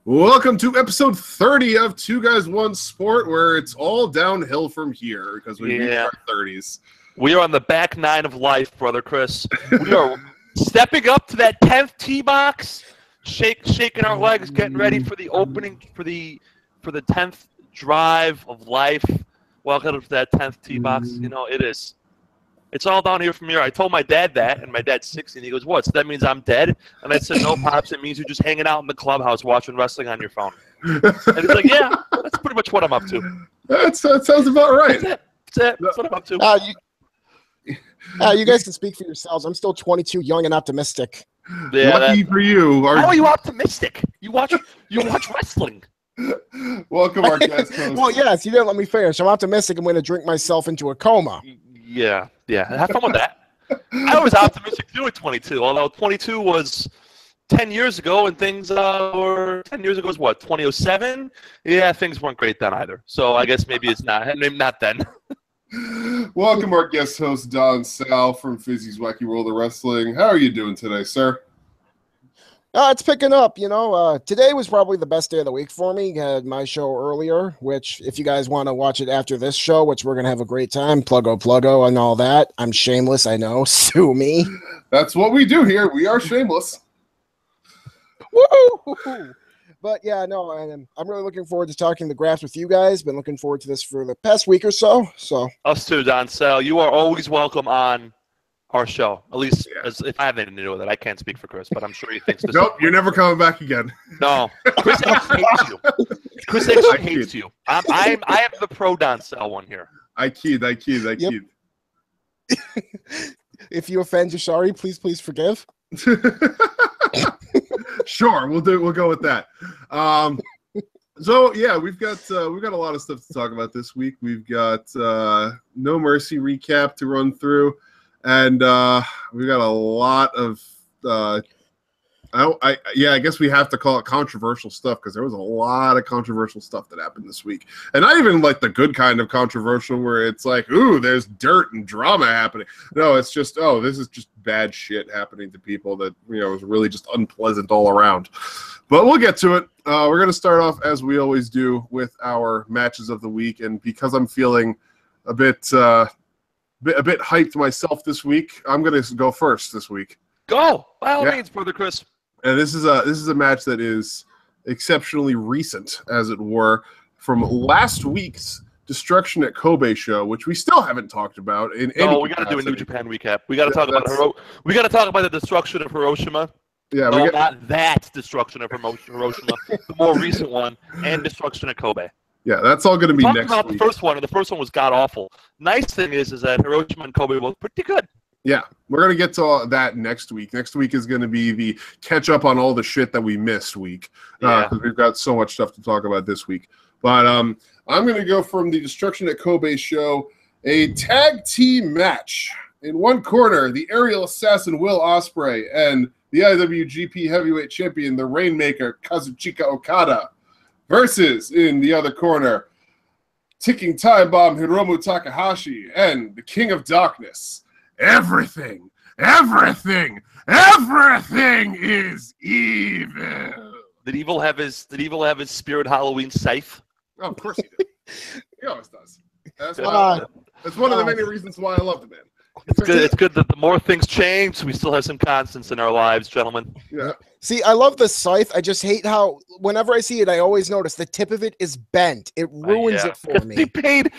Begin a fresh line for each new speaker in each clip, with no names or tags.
Welcome to episode 30 of Two Guys One Sport, where it's all downhill from here because we reached our 30s.
We are on the back nine of life, brother Chris. We are stepping up to that 10th tee box, shaking our legs, getting ready for the opening for the 10th drive of life. Welcome to that 10th tee box. You know, it's all down here from here. I told my dad that, and my dad's 60, and he goes, "What? So that means I'm dead?" And I said, "No, Pops, it means you're just hanging out in the clubhouse watching wrestling on your phone." And he's like, "Yeah, that's pretty much what I'm up to."
That sounds about right.
That's what I'm up to.
You guys can speak for yourselves. I'm still 22, young and optimistic.
Yeah,
Lucky for you.
How are you optimistic? You watch wrestling.
Welcome, our guest host.
Well, yes, you didn't let me finish. I'm optimistic I'm going to drink myself into a coma.
Yeah. Have fun with that. I was optimistic too at 22, although 22 was 10 years ago, and things were 10 years ago was what, 2007? Yeah, things weren't great then either. So I guess maybe it's not then.
Welcome, our guest host, Don Sal from Fizzy's Wacky World of Wrestling. How are you doing today, sir?
It's picking up, you know. Today was probably the best day of the week for me. Had my show earlier, which if you guys want to watch it after this show, which we're going to have a great time, pluggo and all that. I'm shameless, I know. Sue me.
That's what we do here. We are shameless.
Woo! But yeah, no, I'm really looking forward to talking the graphs with you guys. Been looking forward to this for the past week or so.
Us too, Don Sal. You are always welcome on our show, at least as if I have anything to do with it. I can't speak for Chris, but I'm sure he thinks this.
Nope, you're never coming back again.
No, Chris actually hates you. Chris actually hates you. I am the pro Don Sal one here. I keyed.
Yep. If you offend, you're sorry. Please forgive.
Sure, we'll go with that. So yeah, we've got a lot of stuff to talk about this week. We've got No Mercy recap to run through. And we got a lot of, I guess we have to call it controversial stuff because there was a lot of controversial stuff that happened this week. And not even like the good kind of controversial where it's like, ooh, there's dirt and drama happening. No, it's just, this is just bad shit happening to people that, is really just unpleasant all around. But we'll get to it. We're going to start off, as we always do, with our matches of the week. And because I'm feeling a bit hyped myself this week, I'm going to go first this week.
Go! By all means, brother Chris.
And this is a match that is exceptionally recent, as it were, from last week's Destruction at Kobe show, which we still haven't talked about. We
got to do a New Japan recap. We got to talk about we got to talk about the destruction of Hiroshima.
Yeah,
not that destruction of Hiroshima, the more recent one, and destruction at Kobe.
Yeah, that's all going to be next week.
Talking about the first one, and the first one was god-awful. Nice thing is that Hiroshima and Kobe were pretty good.
Yeah, we're going to get to all that next week. Next week is going to be the catch-up on all the shit that we missed week, because we've got so much stuff to talk about this week. But I'm going to go from the Destruction at Kobe show, a tag team match. In one corner, the aerial assassin Will Ospreay and the IWGP Heavyweight Champion, the Rainmaker Kazuchika Okada, versus, in the other corner, Ticking Time Bomb Hiromu Takahashi and the King of Darkness. Everything is evil.
Did Evil have his Spirit Halloween scythe?
Oh, of course he did. He always does. That's one of the many reasons why I love the man.
It's good that the more things change, we still have some constants in our lives, gentlemen.
Yeah.
See, I love the scythe. I just hate how whenever I see it, I always notice the tip of it is bent. It ruins it for me.
He paid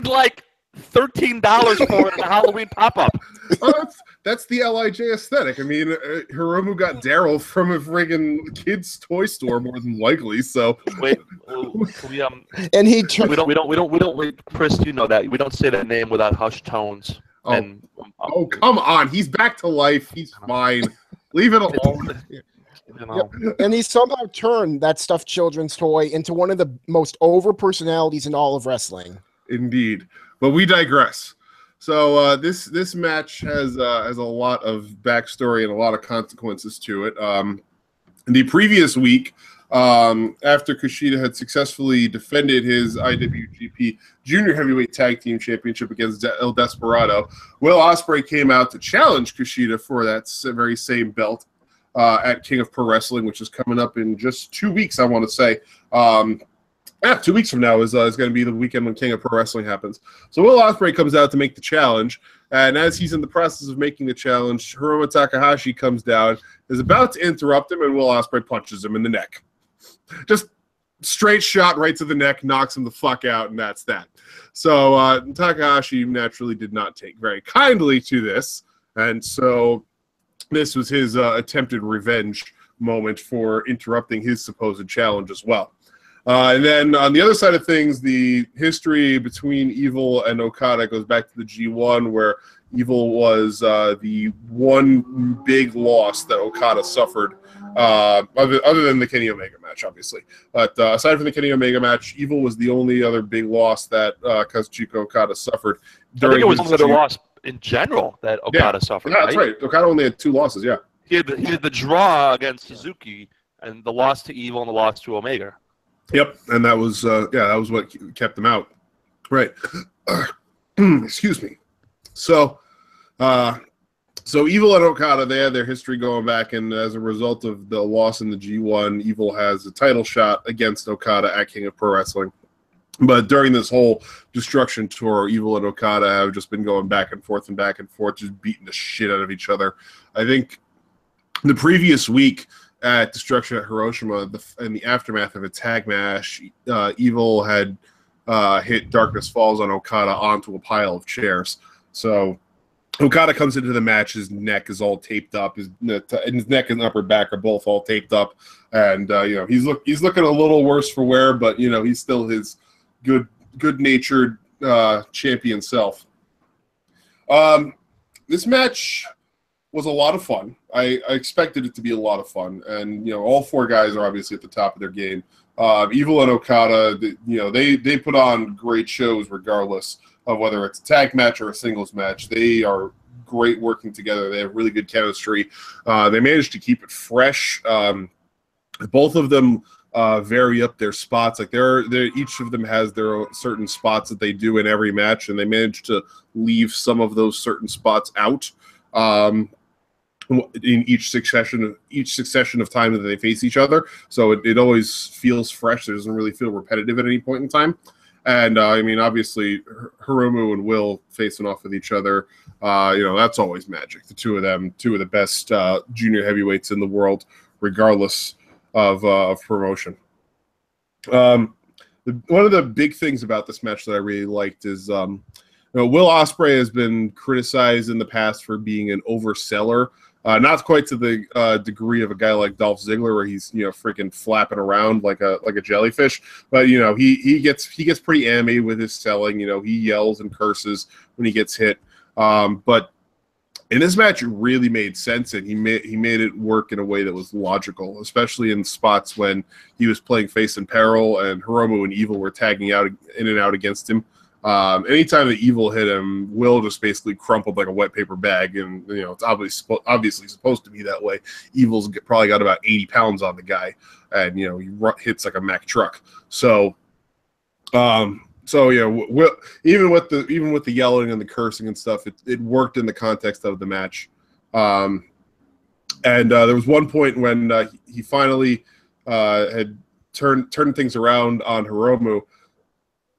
like $13 for it in a Halloween pop-up.
Oh, that's the LIJ aesthetic. I mean, Hiromu got Daryl from a friggin' kid's toy store more than likely. So
wait,
and we
don't wait, Chris. You know that we don't say that name without hushed tones.
Oh, come on! He's back to life. He's fine. Leave it alone.
Yep. And he somehow turned that stuffed children's toy into one of the most over personalities in all of wrestling.
Indeed, but we digress. So this match has a lot of backstory and a lot of consequences to it. In the previous week, after Kushida had successfully defended his IWGP Junior Heavyweight Tag Team Championship against El Desperado, Will Ospreay came out to challenge Kushida for that very same belt at King of Pro Wrestling, which is coming up in just 2 weeks, I want to say. 2 weeks from now is going to be the weekend when King of Pro Wrestling happens. So Will Ospreay comes out to make the challenge, and as he's in the process of making the challenge, Hiromu Takahashi comes down, is about to interrupt him, and Will Ospreay punches him in the neck. Just straight shot right to the neck, knocks him the fuck out, and that's that. So Takahashi naturally did not take very kindly to this, and so this was his attempted revenge moment for interrupting his supposed challenge as well. And then on the other side of things, the history between Evil and Okada goes back to the G1, where Evil was the one big loss that Okada suffered, other than the Kenny Omega match, obviously. But aside from the Kenny Omega match, Evil was the only other big loss that Kazuchika Okada suffered.
I think it was only the loss in general that Okada suffered.
Yeah, that's right. Okada only had 2 losses, yeah.
He had the draw against Suzuki, and the loss to Evil and the loss to Omega.
Yep, and that was that was what kept them out. Right. Excuse me. So Evil and Okada, they had their history going back, and as a result of the loss in the G1, Evil has a title shot against Okada at King of Pro Wrestling. But during this whole Destruction tour, Evil and Okada have just been going back and forth, just beating the shit out of each other. I think the previous week at Destruction at Hiroshima, in the aftermath of a tag match, Evil had hit Darkness Falls on Okada onto a pile of chairs. So Okada comes into the match, his neck is all taped up, his neck and upper back are both all taped up, and he's looking a little worse for wear, but he's still his good-natured champion self. This match was a lot of fun. I expected it to be a lot of fun, and all 4 guys are obviously at the top of their game. Evil and Okada, they put on great shows regardless of whether it's a tag match or a singles match. They are great working together. They have really good chemistry. They managed to keep it fresh. Both of them vary up their spots. Like each of them has their own certain spots that they do in every match, and they managed to leave some of those certain spots out in each succession of time that they face each other. So it always feels fresh. It doesn't really feel repetitive at any point in time. And obviously Hiromu and Will facing off with each other, that's always magic. The two of them, 2 of the best junior heavyweights in the world, regardless of promotion. One of the big things about this match that I really liked is Will Ospreay has been criticized in the past for being an overseller. Not quite to the degree of a guy like Dolph Ziggler, where he's freaking flapping around like a jellyfish. But he gets pretty animated with his selling. He yells and curses when he gets hit. But in this match, it really made sense, and he made it work in a way that was logical, especially in spots when he was playing face in peril and Hiromu and Evil were tagging out in and out against him. Anytime that Evil hit him, Will just basically crumpled like a wet paper bag, and it's obviously supposed to be that way. Evil's probably got about 80 pounds on the guy, and he hits like a Mack truck. So, even with the yelling and the cursing and stuff, it worked in the context of the match. And there was one point when he finally had turned things around on Hiromu,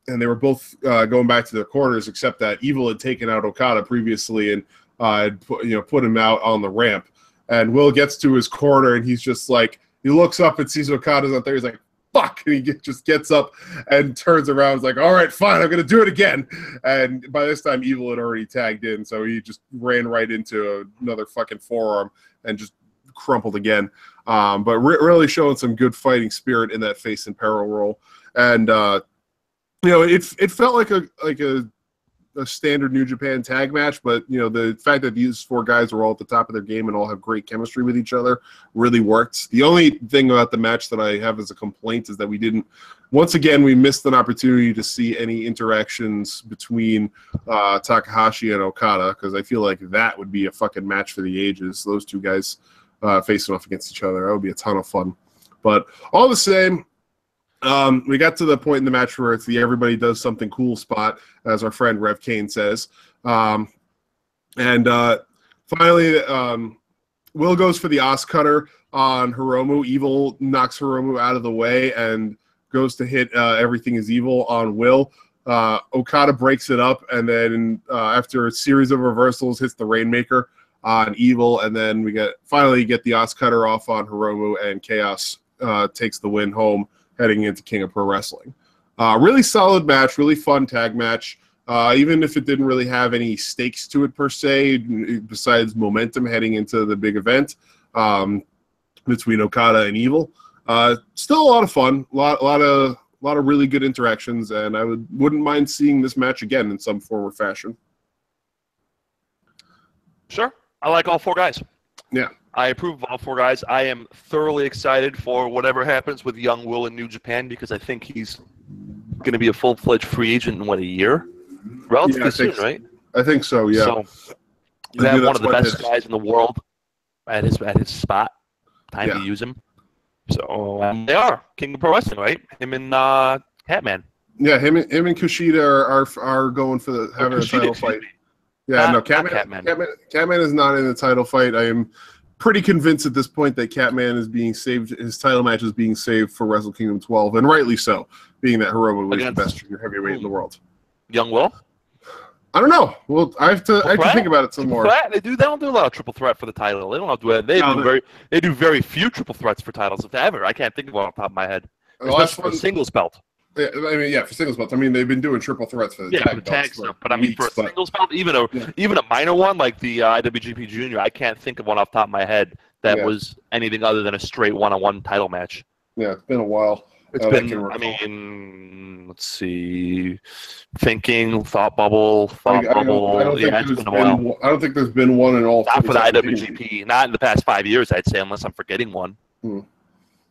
and they were both going back to their quarters, except that Evil had taken out Okada previously and had put him out on the ramp. And Will gets to his corner, and he's just like, he looks up and sees Okada's not there. He's like, fuck! And he just gets up and turns around. He's like, all right, fine, I'm going to do it again. And by this time, Evil had already tagged in, so he just ran right into another fucking forearm and just crumpled again. But really showing some good fighting spirit in that face in peril role. And it felt like a standard New Japan tag match, but the fact that these 4 guys were all at the top of their game and all have great chemistry with each other really worked. The only thing about the match that I have as a complaint is that we missed an opportunity to see any interactions between Takahashi and Okada, because I feel like that would be a fucking match for the ages. Those 2 guys facing off against each other, that would be a ton of fun. But all the same, we got to the point in the match where it's the everybody does something cool spot, as our friend Rev Kane says. Finally, Will goes for the Os Cutter on Hiromu. Evil knocks Hiromu out of the way and goes to hit Everything is Evil on Will. Okada breaks it up, and then after a series of reversals, hits the Rainmaker on Evil, and then we finally get the Os Cutter off on Hiromu, and Chaos takes the win home, heading into King of Pro Wrestling. Really solid match, really fun tag match. Even if it didn't really have any stakes to it per se, besides momentum heading into the big event between Okada and Evil. Still a lot of fun, a lot of really good interactions, and I wouldn't mind seeing this match again in some form or fashion.
Sure. I like all 4 guys.
Yeah.
I approve of all 4 guys. I am thoroughly excited for whatever happens with young Will in New Japan, because I think he's going to be a full-fledged free agent in, a year? Relatively soon, right?
I think so, yeah.
So you have one of the best guys in the world at his spot. Time to use him. So they are King of Pro Wrestling, right? Him and Catman.
Yeah, him and Kushida are going for having a title fight. Yeah, Catman is not in the title fight. I am pretty convinced at this point that Catman is being saved. His title match is being saved for Wrestle Kingdom 12, and rightly so, being that Hiromu was the best junior heavyweight in the world.
Young Will?
I don't know. Well, I have to think about it some more.
They don't do a lot of triple threat for the title. They don't have to do it. They do very few triple threats for titles, if ever. I can't think of one off the top of my head. Especially for a singles belt.
Yeah, for singles belts. I mean, they've been doing triple threats for the tag belts.
But I mean, for a singles belt, even a minor one like the IWGP Junior, I can't think of one off the top of my head that was anything other than a straight one-on-one title match.
Yeah, it's been a while.
It's been, let's see, thought bubble.
I don't think there's been one in all.
Not for the IWGP, not in the past 5 years, I'd say, unless I'm forgetting one.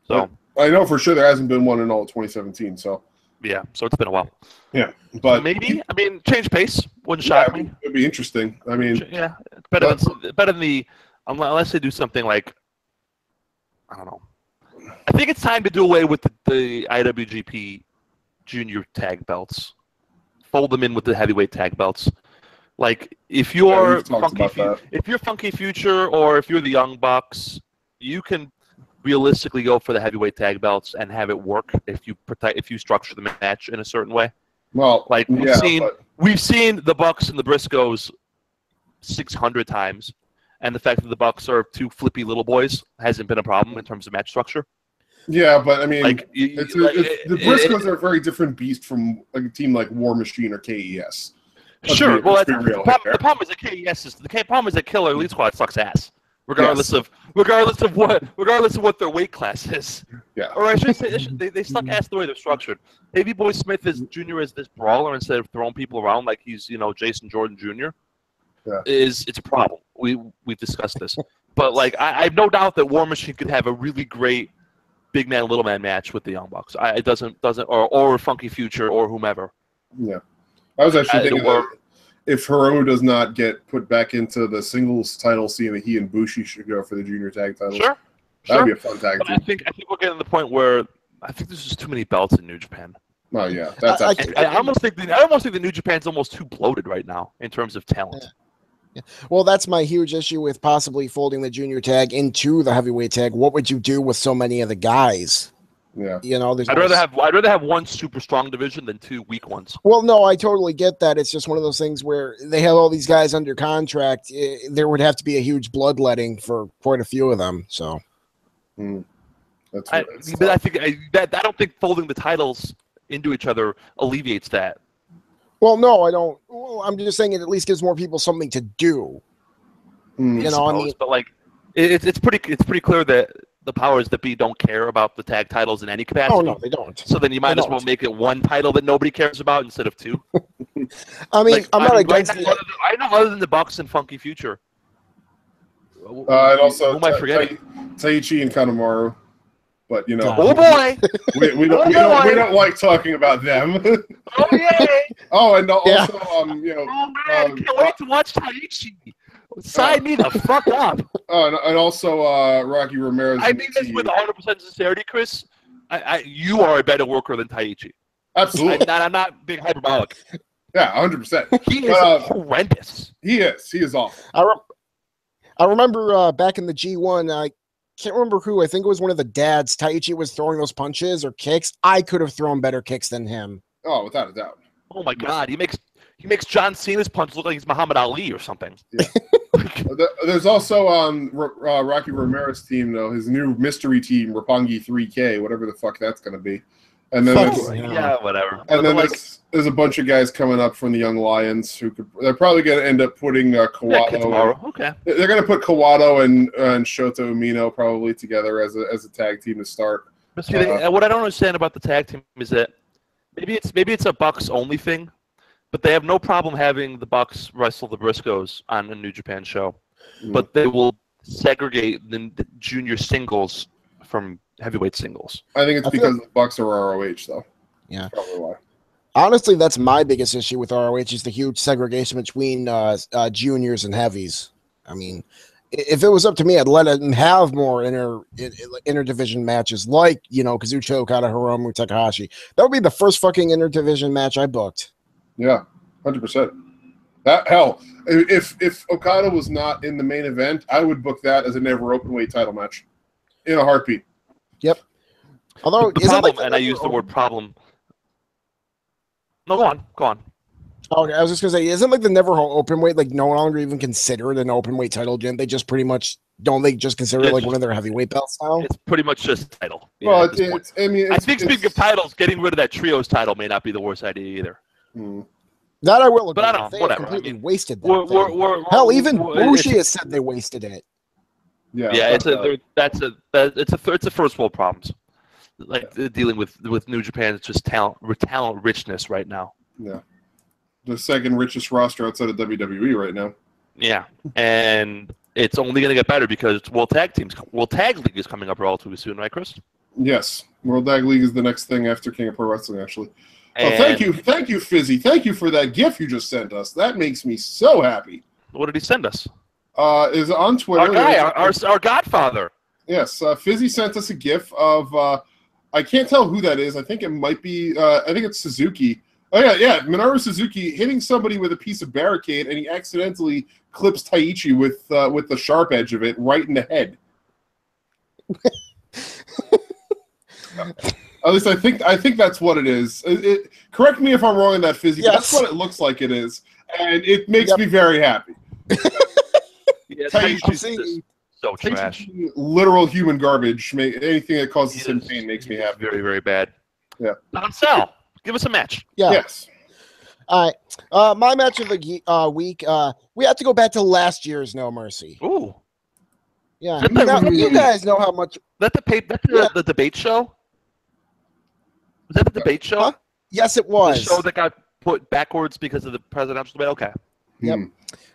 So
I know for sure there hasn't been one in all of 2017. So
yeah, so it's been a while.
Yeah, but
maybe change pace wouldn't shock me.
It'd be interesting. I mean,
better than the unless they do something like, I don't know. I think it's time to do away with the IWGP Junior tag belts. Fold them in with the heavyweight tag belts. Like if you're Funky Future or if you're the Young Bucks, you can realistically go for the heavyweight tag belts and have it work if you structure the match in a certain way.
Well,
like we've seen the Bucks and the Briscoes 600 times, and the fact that the Bucks are 2 flippy little boys hasn't been a problem in terms of match structure.
Yeah, but I mean, the Briscoes are a very different beast from like a team like War Machine or KES.
Sure. Well, the problem is that KES is the problem is that Killer Elite Squad sucks ass, regardless of what their weight class is.
Yeah.
Or I should say they suck ass the way they're structured. Davey Boy Smith is Jr. as this brawler instead of throwing people around like he's Jason Jordan Jr.
Yeah.
It's a problem. We've discussed this, but like I have no doubt that War Machine could have a really great big man little man match with the Young Bucks. It doesn't or Funky Future or whomever.
Yeah, I was actually thinking that if Hiromu does not get put back into the singles title scene, that he and Bushi should go for the junior tag titles.
Sure,
that'd be a fun tag team.
I think we're getting to the point where I think there's just too many belts in New Japan.
Oh yeah, that's.
I almost think the New Japan's almost too bloated right now in terms of talent.
Yeah. Yeah. Well, that's my huge issue with possibly folding the junior tag into the heavyweight tag. What would you do with so many of the guys?
Yeah,
I'd rather have one super strong division than 2 weak ones.
Well, no, I totally get that. It's just one of those things where they have all these guys under contract. There would have to be a huge bloodletting for quite a few of them. So,
I don't think folding the titles into each other alleviates that.
Well, no, I don't. Well, I'm just saying it at least gives more people something to do.
I mean, but like, it's pretty clear that the powers that be don't care about the tag titles in any capacity.
Oh no, they don't.
So then you might as well make it one title that nobody cares about instead of 2.
I mean, I'm not against it.
I know other than the Bucks and Funky Future.
And also,
who am I forgetting?
Taichi and Kanemaru. But
oh boy,
we don't like talking about them.
Oh yeah.
Oh, and also
oh man, can't wait to watch Taichi. Sign me the fuck up.
And also Rocky Ramirez.
I mean this with 100% sincerity, Chris. You are a better worker than Taichi.
Absolutely.
I'm not being hyperbolic.
Yeah, 100%.
He is horrendous.
He is awful.
I I remember back in the G1, I can't remember who. I think it was one of the dads. Taichi was throwing those punches or kicks. I could have thrown better kicks than him.
Oh, without a doubt.
Oh my God, he makes John Cena's punch look like he's Muhammad Ali or something.
Yeah. There's also Rocky Romero's team, though, his new mystery team, Roppongi 3K, whatever the fuck that's going to be. And then
whatever.
And then there's a bunch of guys coming up from the Young Lions they're probably going to end up putting Kawato.
Okay.
They're going to put Kawato and Shota Umino probably together as a tag team to start.
But see, what I don't understand about the tag team is that maybe it's a Bucks only thing, but they have no problem having the Bucks wrestle the Briscoes on a New Japan show, but they will segregate the junior singles from heavyweight singles.
I think it's because the Bucks are ROH, though.
Yeah.
That's probably why.
Honestly, that's my biggest issue with ROH is the huge segregation between juniors and heavies. I mean, if it was up to me, I'd let them have more interdivision matches like, Kazuchika Okada, Hiromu Takahashi. That would be the first fucking interdivision match I booked.
Yeah, 100%. Hell, if Okada was not in the main event, I would book that as a never openweight title match in a heartbeat.
Yep. Although
the problem, and I use the word problem. No, go on.
Okay, I was just gonna say, isn't like the never open weight no longer even considered an open weight title, Jim? They just pretty much they just consider it like one of their heavyweight belts now?
It's pretty much just a title.
Well,
I think speaking of titles, getting rid of that trios title may not be the worst idea either.
That I will agree.
But I don't know,
they
whatever.
completely wasted that. Hell, even Bushi has said they wasted it.
Yeah, it's a first world problems. Dealing with New Japan, it's just talent richness right now.
Yeah, the second richest roster outside of WWE right now.
Yeah, and it's only going to get better because World Tag League is coming up relatively soon, right, Chris?
Yes, World Tag League is the next thing after King of Pro Wrestling, actually. Thank you, Fizzy. Thank you for that GIF you just sent us. That makes me so happy.
What did he send us?
Is on Twitter.
Our guy, our godfather.
Yes, Fizzy sent us a GIF of. I can't tell who that is. I think it might be. I think it's Suzuki. Oh yeah. Minoru Suzuki hitting somebody with a piece of barricade, and he accidentally clips Taichi with the sharp edge of it right in the head. At least I think that's what it is. Correct me if I'm wrong in that, Fizzy. Yes. That's what it looks like it is, and it makes me very happy.
Yeah, Taichi's so trash.
Literal human garbage. Anything that causes him pain makes me happy.
Very, very bad.
Yeah.
Don Sal, give us a match.
Yeah.
Yes.
All right. My match of the week. We have to go back to last year's No Mercy.
Ooh.
Yeah. You guys know how much.
That's the debate show. Was that the debate show?
Huh? Yes, it was.
The show that got put backwards because of the presidential debate. Okay.
Yep.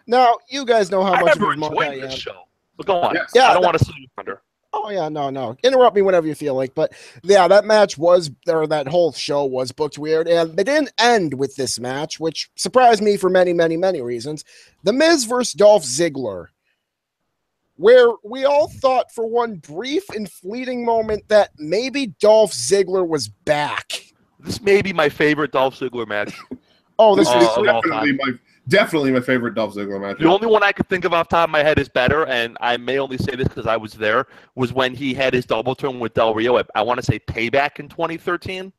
Now you guys know how much
of a enjoyed this show. But go on.
Yes.
Yeah,
I don't want to see you under.
Oh yeah, no. Interrupt me whenever you feel like. But yeah, that match that whole show was booked weird, and they didn't end with this match, which surprised me for many, many, many reasons. The Miz versus Dolph Ziggler, where we all thought for one brief and fleeting moment that maybe Dolph Ziggler was back.
This may be my favorite Dolph Ziggler match.
This
is definitely my favorite Dolph Ziggler match.
The only one I could think of off the top of my head is better, and I may only say this because I was there, was when he had his double turn with Del Rio I want to say Payback in 2013.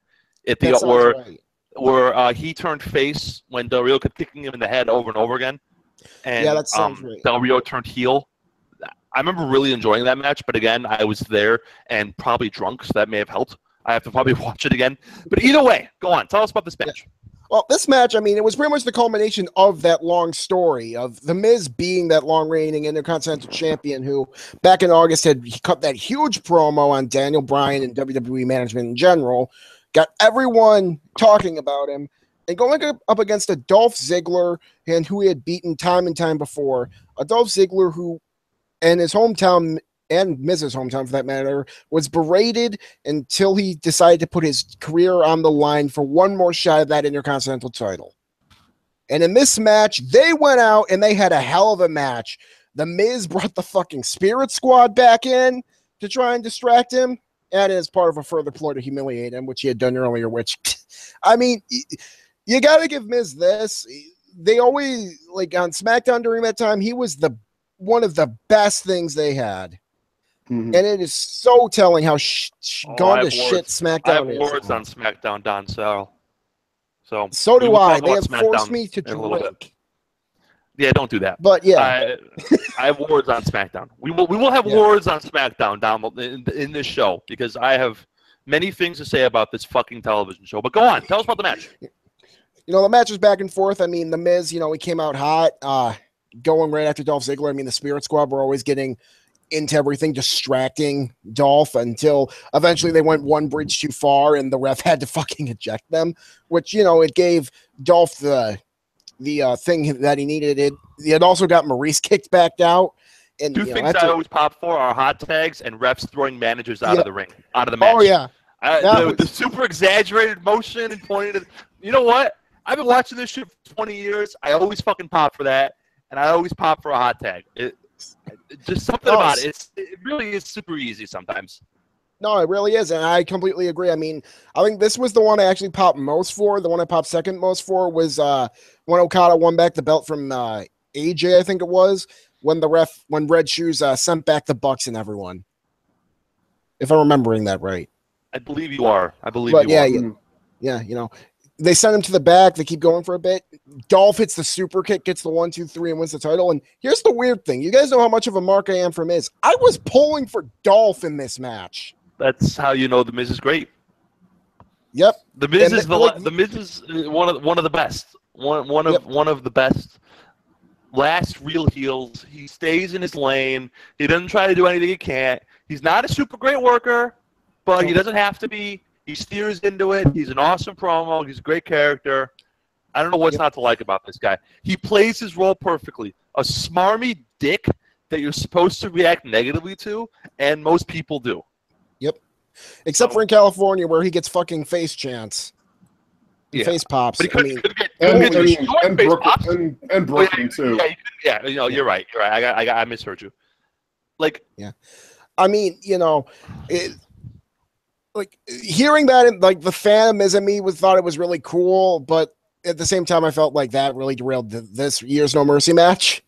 Where he turned face when Del Rio kept kicking him in the head over and over again. And,
yeah, that sounds right.
Del Rio turned heel. I remember really enjoying that match, but again, I was there and probably drunk, so that may have helped. I have to probably watch it again. But either way, go on. Tell us about this match.
Well, this match, I mean, it was pretty much the culmination of that long story of The Miz being that long-reigning Intercontinental Champion who, back in August, had cut that huge promo on Daniel Bryan and WWE management in general, got everyone talking about him, and going up against a Dolph Ziggler and who he had beaten time and time before, a Dolph Ziggler who, in his hometown, and Miz's hometown for that matter, was berated until he decided to put his career on the line for one more shot at that Intercontinental title. And in this match, they went out and they had a hell of a match. The Miz brought the fucking Spirit Squad back in to try and distract him, and as part of a further ploy to humiliate him, which he had done earlier, which, I mean, you got to give Miz this. They always, like on SmackDown during that time, he was the one of the best things they had. And it is so telling how gone to shit SmackDown
I have
is.
words on SmackDown, Don Sal.
So do I. They have forced me to drink.
Yeah, don't do that.
But yeah,
I have words on SmackDown. We will have words on SmackDown down in this show because I have many things to say about this fucking television show. But go on, tell us about the match.
The match was back and forth. I mean, the Miz, he came out hot, going right after Dolph Ziggler. I mean, the Spirit Squad were always getting into everything, distracting Dolph until eventually they went one bridge too far and the ref had to fucking eject them, which, it gave Dolph the thing that he needed. It had also got Maurice kicked back out. And
two things I always pop for are hot tags and refs throwing managers out of the ring, out of the match.
Oh, yeah.
The super exaggerated motion and pointing at, you know what? I've been watching this shit for 20 years. I always fucking pop for that, and I always pop for a hot tag. Just something about it. It really is super easy sometimes.
No, it really is, and I completely agree. I mean, I think this was the one I actually popped most for. The one I popped second most for was when Okada won back the belt from AJ, I think it was, when Red Shoes sent back the Bucks and everyone. If I'm remembering that right.
I believe you are.
Yeah, they send him to the back. They keep going for a bit. Dolph hits the super kick, gets the 1, 2, 3, and wins the title. And here's the weird thing. You guys know how much of a mark I am for Miz. I was pulling for Dolph in this match.
That's how you know the Miz is great.
Yep.
The Miz is the Miz is one of the best. One of the best last real heels. He stays in his lane. He doesn't try to do anything he can't. He's not a super great worker, but he doesn't have to be. He steers into it. He's an awesome promo. He's a great character. I don't know what's not to like about this guy. He plays his role perfectly. A smarmy dick that you're supposed to react negatively to, and most people do.
Yep. Except for in California where he gets fucking face chants. Face pops.
But he
and Brooklyn too.
Yeah, you're right. I misheard you.
I mean, hearing that, the fan in me thought it was really cool, but at the same time, I felt like that really derailed this year's No Mercy match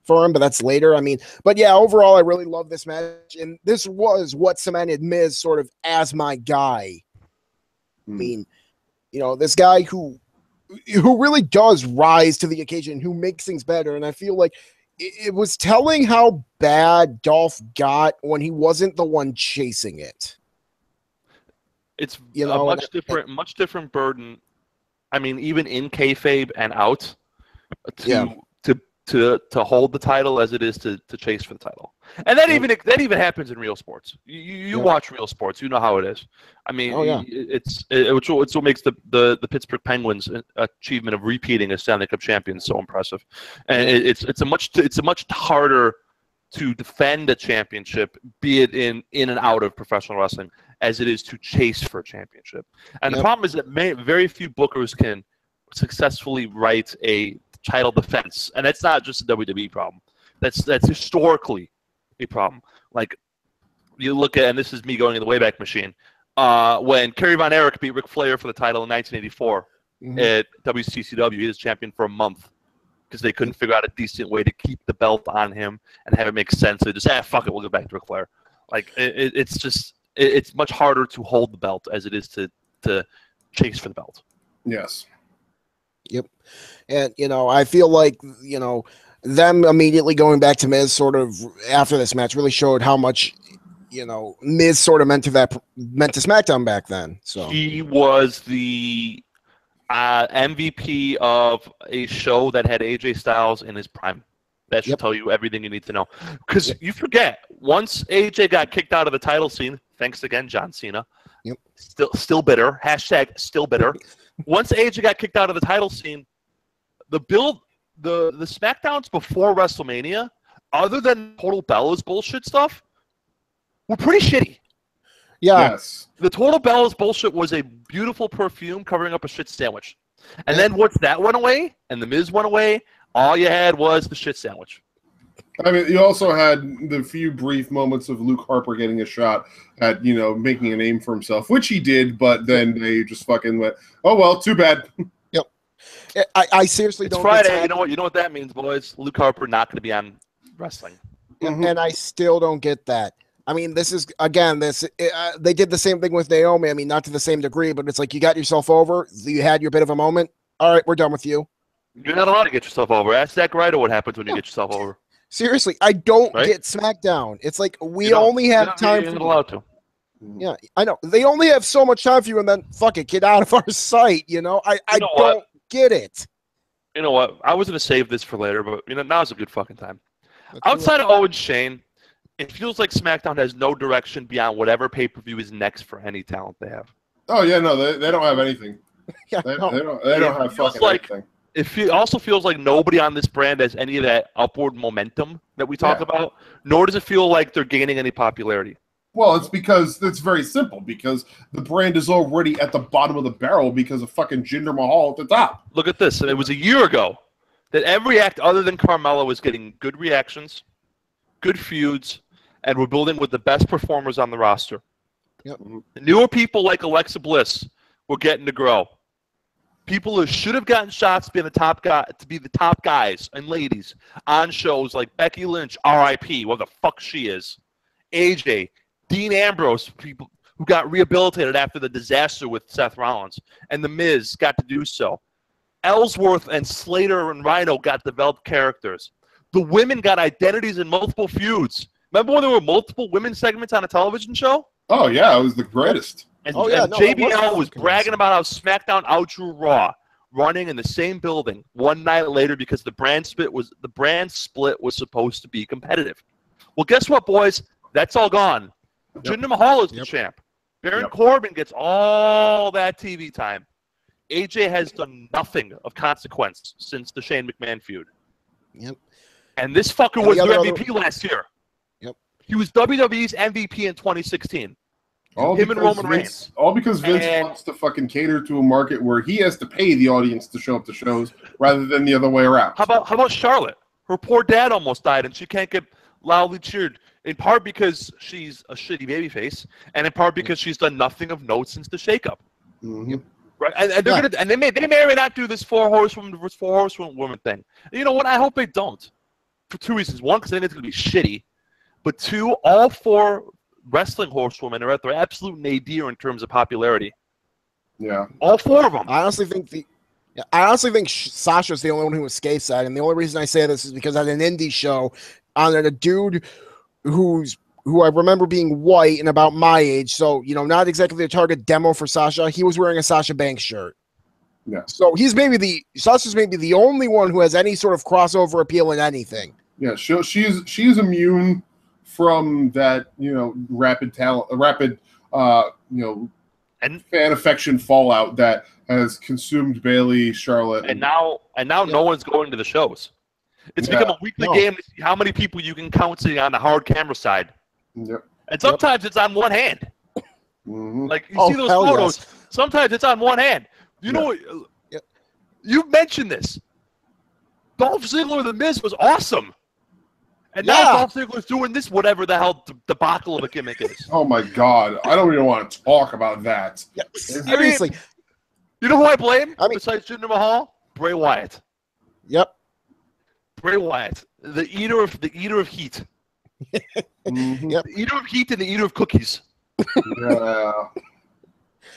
for him, but that's later. I mean, but yeah, overall, I really love this match, and this was what cemented Miz sort of as my guy. I mean, this guy who really does rise to the occasion, who makes things better, and I feel like it was telling how bad Dolph got when he wasn't the one chasing it.
It's a much different burden. I mean, even in kayfabe and out, to hold the title as it is to chase for the title, and that even happens in real sports. You watch real sports, you know how it is. I mean, it's what makes the Pittsburgh Penguins' achievement of repeating as Stanley Cup champions so impressive, and it's a much harder to defend a championship, be it in and out of professional wrestling, as it is to chase for a championship. And the problem is that very few bookers can successfully write a title defense, and that's not just a WWE problem. That's historically a problem. Like, you look at, and this is me going in the Wayback Machine, when Kerry Von Erich beat Ric Flair for the title in 1984 at WCCW, he was champion for a month because they couldn't figure out a decent way to keep the belt on him and have it make sense. They just, fuck it, we'll go back to Ric Flair. Like, it's much harder to hold the belt as it is to chase for the belt.
Yes.
Yep. And, I feel like, them immediately going back to Miz sort of after this match really showed how much, Miz sort of meant to SmackDown back then. So
he was the MVP of a show that had AJ Styles in his prime. That should tell you everything you need to know. Because you forget, once AJ got kicked out of the title scene, thanks again, John Cena.
Yep.
Still bitter. Hashtag still bitter. Once AJ got kicked out of the title scene, the SmackDowns before WrestleMania, other than Total Bella's bullshit stuff, were pretty shitty.
Yeah.
Yes.
The Total Bella's bullshit was a beautiful perfume covering up a shit sandwich. And then once that went away and The Miz went away, all you had was the shit sandwich.
I mean, you also had the few brief moments of Luke Harper getting a shot at, making a name for himself, which he did, but then they just fucking went, oh, well, too bad.
Yep. I seriously
it's
don't.
Friday. You know what that means, boys? Luke Harper not going to be on wrestling.
And I still don't get that. I mean, this is again, they did the same thing with Naomi. I mean, not to the same degree, but it's like you got yourself over. You had your bit of a moment. All right, we're done with you.
You're not allowed to get yourself over. Ask Zack Ryder what happens when you get yourself over.
Seriously, I don't get SmackDown. It's like we only have time.
You're not allowed to.
Yeah, I know. They only have so much time for you, and then fuck it, get out of our sight. You know, I don't get it.
You know what? I was gonna save this for later, but now's a good fucking time. Outside of Owen Shane, it feels like SmackDown has no direction beyond whatever pay-per-view is next for any talent they have.
Oh yeah, no, they don't have anything.
Yeah,
they don't have fucking anything.
It also feels like nobody on this brand has any of that upward momentum that we talk about, nor does it feel like they're gaining any popularity.
Well, it's because it's very simple, because the brand is already at the bottom of the barrel because of fucking Jinder Mahal at the top.
Look at this. And it was a year ago that every act other than Carmella was getting good reactions, good feuds, and we're building with the best performers on the roster.
Yep.
Newer people like Alexa Bliss were getting to grow. People who should have gotten shots to be the top guys and ladies on shows like Becky Lynch, R.I.P., what the fuck she is, AJ, Dean Ambrose, people who got rehabilitated after the disaster with Seth Rollins, and The Miz got to do so. Ellsworth and Slater and Rhino got developed characters. The women got identities in multiple feuds. Remember when there were multiple women segments on a television show?
Oh, yeah, it was the greatest.
And JBL was bragging about how SmackDown outdrew Raw, running in the same building one night later because the brand split was supposed to be competitive. Well, guess what, boys? That's all gone. Jinder Mahal is the champ. Baron Corbin gets all that TV time. AJ has done nothing of consequence since the Shane McMahon feud.
Yep.
And this fucker was their MVP last year.
Yep.
He was WWE's MVP in 2016.
Him and Roman Reigns. All because Vince wants to fucking cater to a market where he has to pay the audience to show up to shows rather than the other way around.
How about Charlotte? Her poor dad almost died, and she can't get loudly cheered, in part because she's a shitty babyface, and in part because she's done nothing of note since the shakeup.
Mm-hmm.
Right, and they're gonna, and they may or may not do this four horsewoman thing. You know what? I hope they don't, for two reasons. One, because I think it's gonna be shitty, but two, all four wrestling horsewomen are at their absolute nadir in terms of popularity.
Yeah,
all four of them.
I honestly think Sasha's the only one who escapes that, and the only reason I say this is because at an indie show, on a dude who I remember being white and about my age, so not exactly a target demo for Sasha. He was wearing a Sasha Banks shirt.
Yeah.
So Sasha's maybe the only one who has any sort of crossover appeal in anything.
Yeah, she's immune from that rapid and fan affection fallout that has consumed Bayley, Charlotte,
and now no one's going to the shows. It's become a weekly game to see how many people you can count on the hard camera side.
Yep.
And sometimes it's on one hand.
Mm-hmm.
Like you see those photos. Yes. Sometimes it's on one hand. You know, you mentioned this. Dolph Ziggler with The Miz was awesome. And now Dolph Ziggler's doing this, whatever the hell debacle of a gimmick is.
Oh my God. I don't even want to talk about that.
Yeah, seriously.
You know who I blame besides Jinder Mahal? Bray Wyatt.
Yep.
Bray Wyatt. The eater of heat.
Mm-hmm.
Yep.
The eater of heat and the eater of cookies.
Yeah.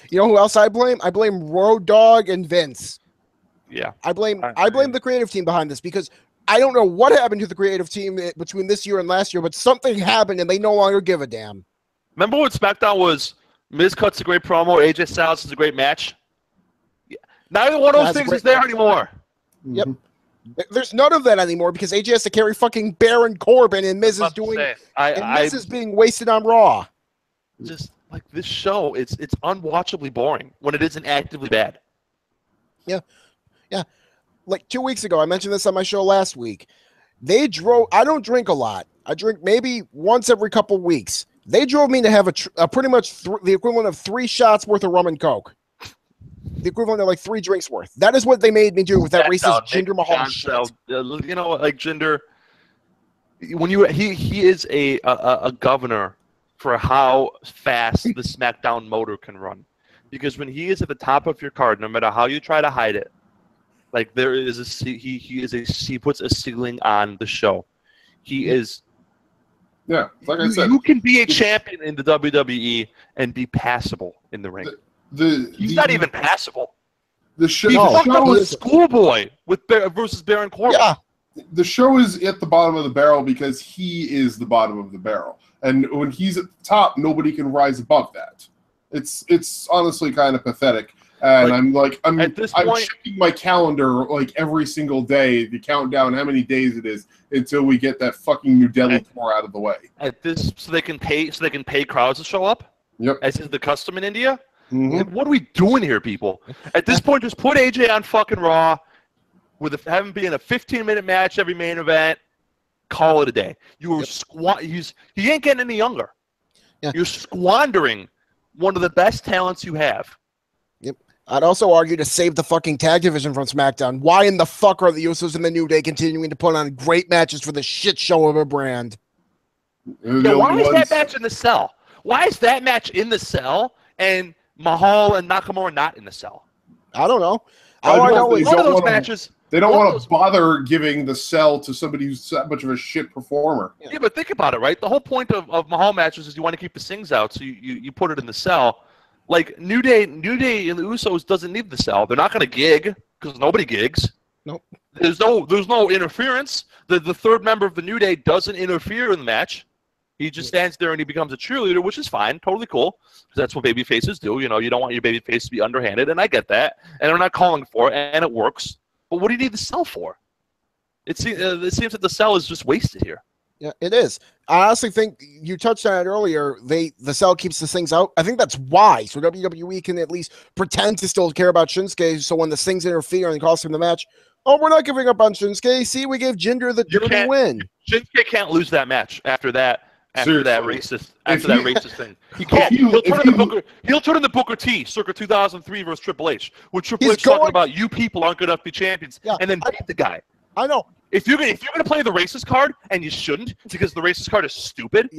You know who else I blame? I blame Road Dogg and Vince.
Yeah.
I blame the creative team behind this because I don't know what happened to the creative team between this year and last year, but something happened and they no longer give a damn.
Remember when SmackDown was Miz cuts a great promo, AJ Styles is a great match? Yeah. Neither one of those things is there anymore.
Yep. There's none of that anymore because AJ has to carry fucking Baron Corbin and Miz is Miz is being wasted on Raw.
Just like this show, it's unwatchably boring when it isn't actively bad.
Yeah. Yeah. Like 2 weeks ago, I mentioned this on my show last week. I don't drink a lot. I drink maybe once every couple weeks. They drove me to have a pretty much the equivalent of 3 shots worth of rum and Coke. The equivalent of like 3 drinks worth. That is what they made me do with that racist Jinder Mahal shit.
Like Jinder, when he is a governor for how fast the SmackDown motor can run, because when he is at the top of your card, no matter how you try to hide it, like there is he puts a ceiling on the show. He is.
Yeah, like I said,
you can be a champion in the WWE and be passable in the ring. He's not even passable.
The show,
he fucked up with
is
Schoolboy versus Baron Corbin.
Yeah.
The show is at the bottom of the barrel because he is the bottom of the barrel, and when he's at the top, nobody can rise above that. It's honestly kind of pathetic. And I'm
at this point,
checking my calendar like every single day to count down how many days it is until we get that fucking New Delhi tour out of the way.
At this, so they can pay crowds to show up.
Yep.
As is the custom in India.
Mm-hmm.
What are we doing here, people? At this point, just put AJ on fucking Raw, with having been a 15-minute match every main event. Call it a day. You were he ain't getting any younger.
Yeah.
You're squandering one of the best talents you have.
Yep. I'd also argue to save the fucking tag division from SmackDown. Why in the fuck are the Usos and the New Day continuing to put on great matches for the shit show of a brand?
Yeah, why is that match in the cell? Why is that match in the cell and Mahal and Nakamura not in the cell?
I don't know. All I know is
one of those matches.
They don't want to bother giving the cell to somebody who's that much of a shit performer.
Yeah, but think about it, right? The whole point of Mahal matches is you want to keep the Sings out, so you put it in the cell. Like New Day and the Usos doesn't need the cell. They're not going to gig because nobody gigs.
Nope.
There's no interference. The third member of the New Day doesn't interfere in the match. He just stands there and he becomes a cheerleader, which is fine, totally cool. Because that's what baby faces do. You know, you don't want your baby face to be underhanded, and I get that. And they're not calling for it, and it works. But what do you need the cell for? It seems that the cell is just wasted here.
Yeah, it is. I honestly think you touched on it earlier. The cell keeps the Sings out. I think that's why. So WWE can at least pretend to still care about Shinsuke. So when the Sings interfere and cost him the match, oh, we're not giving up on Shinsuke. See, we gave Jinder the dirty win.
Shinsuke can't lose that match after that. After that racist thing, he can't.
He'll
turn into Booker T, circa 2003 versus Triple H, with Triple H talking about you people aren't good enough to be champions, and then beat the guy.
I know.
If you're gonna play the racist card, and you shouldn't, because the racist card is stupid,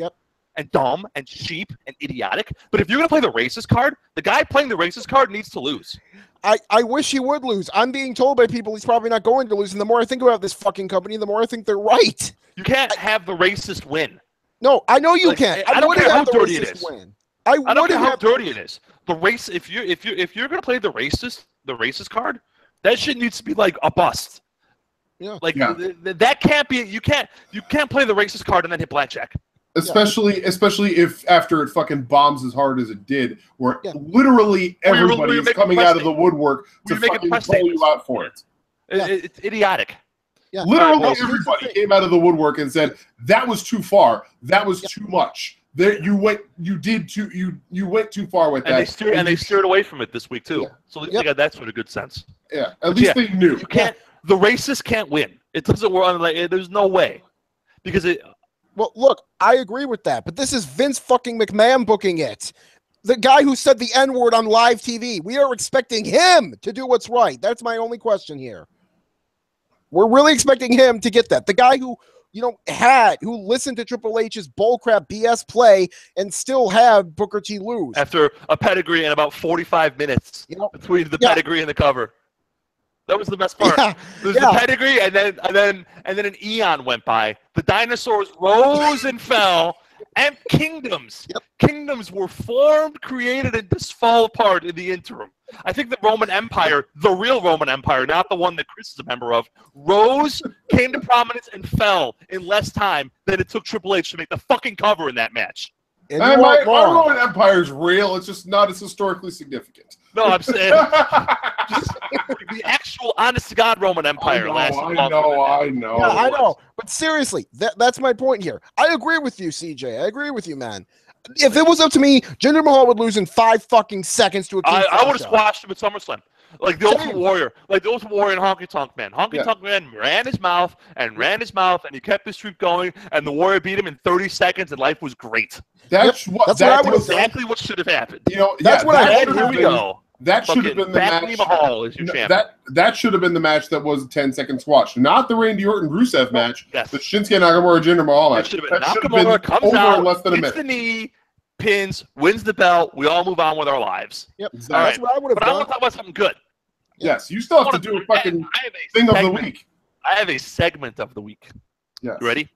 and dumb, and cheap, and idiotic. But if you're gonna play the racist card, the guy playing the racist card needs to lose.
I wish he would lose. I'm being told by people he's probably not going to lose, and the more I think about this fucking company, the more I think they're right.
You can't have the racist win.
No, I know you can't.
I don't care how dirty it is. I don't care how dirty it is. The race, if you're gonna play the racist card, that shit needs to be like a bust.
Yeah.
That can't be. You can't play the racist card and then hit blackjack.
Especially if after it fucking bombs as hard as it did, where literally everybody is coming out of the woodwork to fucking call you out for it.
It's idiotic.
Yeah.
Literally everybody came out of the woodwork and said that was too far. That was too much. You went too far with that.
And they steered away from it this week too.
Yeah.
So at least they got that sort of good sense.
Yeah, at least they knew.
You can't. The racist can't win. It doesn't work. There's no way, because it.
Well, look, I agree with that, but this is Vince fucking McMahon booking it. The guy who said the N-word on live TV. We are expecting him to do what's right. That's my only question here. We're really expecting him to get that. The guy who, who listened to Triple H's bullcrap BS play and still had Booker T lose.
After a pedigree and about 45 minutes between the pedigree and the cover. That was the best part. There's the pedigree, and then an eon went by. The dinosaurs rose and fell, and kingdoms were formed, created, and just fall apart in the interim. I think the Roman Empire, the real Roman Empire, not the one that Chris is a member of, rose, came to prominence, and fell in less time than it took Triple H to make the fucking cover in that match.
My Roman Empire is real. It's just not as historically significant.
No, I'm saying just the actual honest-to-God Roman Empire lasted longer.
I know.
Yeah, I know. But seriously, that's my point here. I agree with you, CJ. I agree with you, man. If it was up to me, Jinder Mahal would lose in 5 fucking seconds to a King
I would have squashed him at SummerSlam. Like the Ultimate Warrior. Like the Ultimate Warrior and Honky Tonk Man. Honky Tonk Man ran his mouth, and he kept his streak going, and the Warrior beat him in 30 seconds, and life was great.
That's
exactly what should have happened.
That's what I had.
Here we go.
That should have been the match.
Mahal is your champion.
That should have been the match that was a 10-second squash, not the Randy Orton Rusev match.
Yes.
The Shinsuke Nakamura Jinder Mahal match.
That should have been Nakamura comes
over
out,
in less than a
hits
minute.
the knee, pins, wins the belt. We all move on with our lives.
Yep.
Exactly.
All right. That's what I would have done.
But I want to talk about something good.
Yes, you still have to do a fucking thing of the week.
I have a segment of the week.
Yes.
You ready?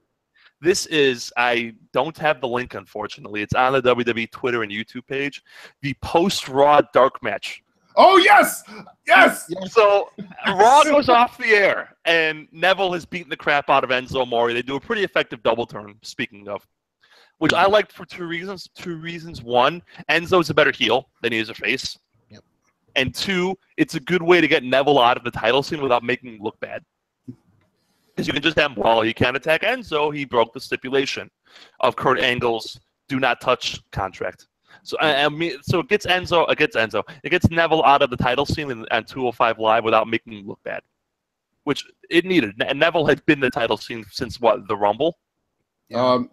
This is, I don't have the link, unfortunately. It's on the WWE Twitter and YouTube page. The post-Raw dark match.
Oh, yes! Yes!
So Raw goes off the air, and Neville has beaten the crap out of Enzo Amore. They do a pretty effective double turn, speaking of, which I liked for two reasons. One, Enzo's a better heel than he is a face.
Yep.
And two, it's a good way to get Neville out of the title scene without making him look bad. Because you can just have him, well, he can't attack Enzo. He broke the stipulation of Kurt Angle's do not touch contract. So so it gets Neville out of the title scene on 205 Live without making him look bad, which it needed. And Neville had been in the title scene since what, the Rumble?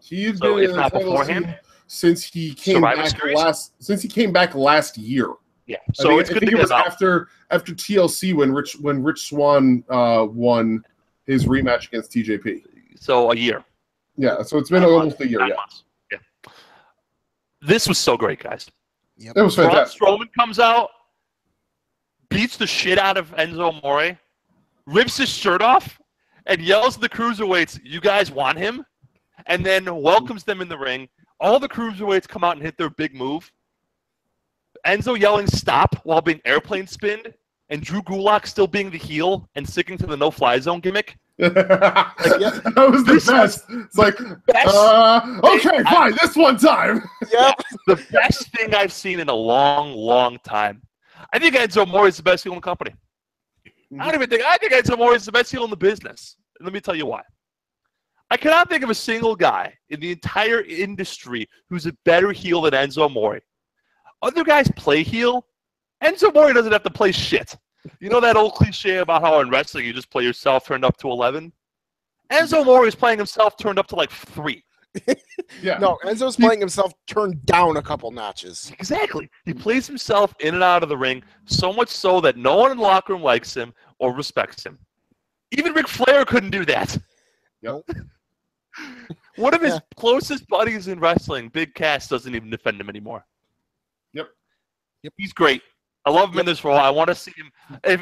He's been in the title scene since he came back last year.
Yeah, so it's good to get him out.
After TLC when Rich Swann won his rematch against TJP.
So a year.
Yeah, so it's been almost a year.
9 months. Yeah. This was so great, guys.
Yep. It was fantastic.
Braun Strowman comes out, beats the shit out of Enzo Amore, rips his shirt off, and yells at the cruiserweights, "You guys want him?" And then welcomes them in the ring. All the cruiserweights come out and hit their big move. Enzo yelling "stop" while being airplane spinned, and Drew Gulak still being the heel and sticking to the no-fly zone gimmick.
That was the best. It's like, okay, fine, this one time.
Yeah, the best thing I've seen in a long, long time. I think Enzo Amore is the best heel in the company. I think Enzo Amore is the best heel in the business. And let me tell you why. I cannot think of a single guy in the entire industry who's a better heel than Enzo Amore. Other guys play heel. Enzo Amore doesn't have to play shit. You know that old cliche about how in wrestling you just play yourself turned up to 11? Enzo Amore is playing himself turned up to like 3.
Yeah. No, Enzo's playing himself turned down a couple notches.
Exactly. He plays himself in and out of the ring, so much so that no one in the locker room likes him or respects him. Even Ric Flair couldn't do that.
Yep.
One of his closest buddies in wrestling, Big Cass, doesn't even defend him anymore.
Yep.
He's great. I love him in this role. I want to see him.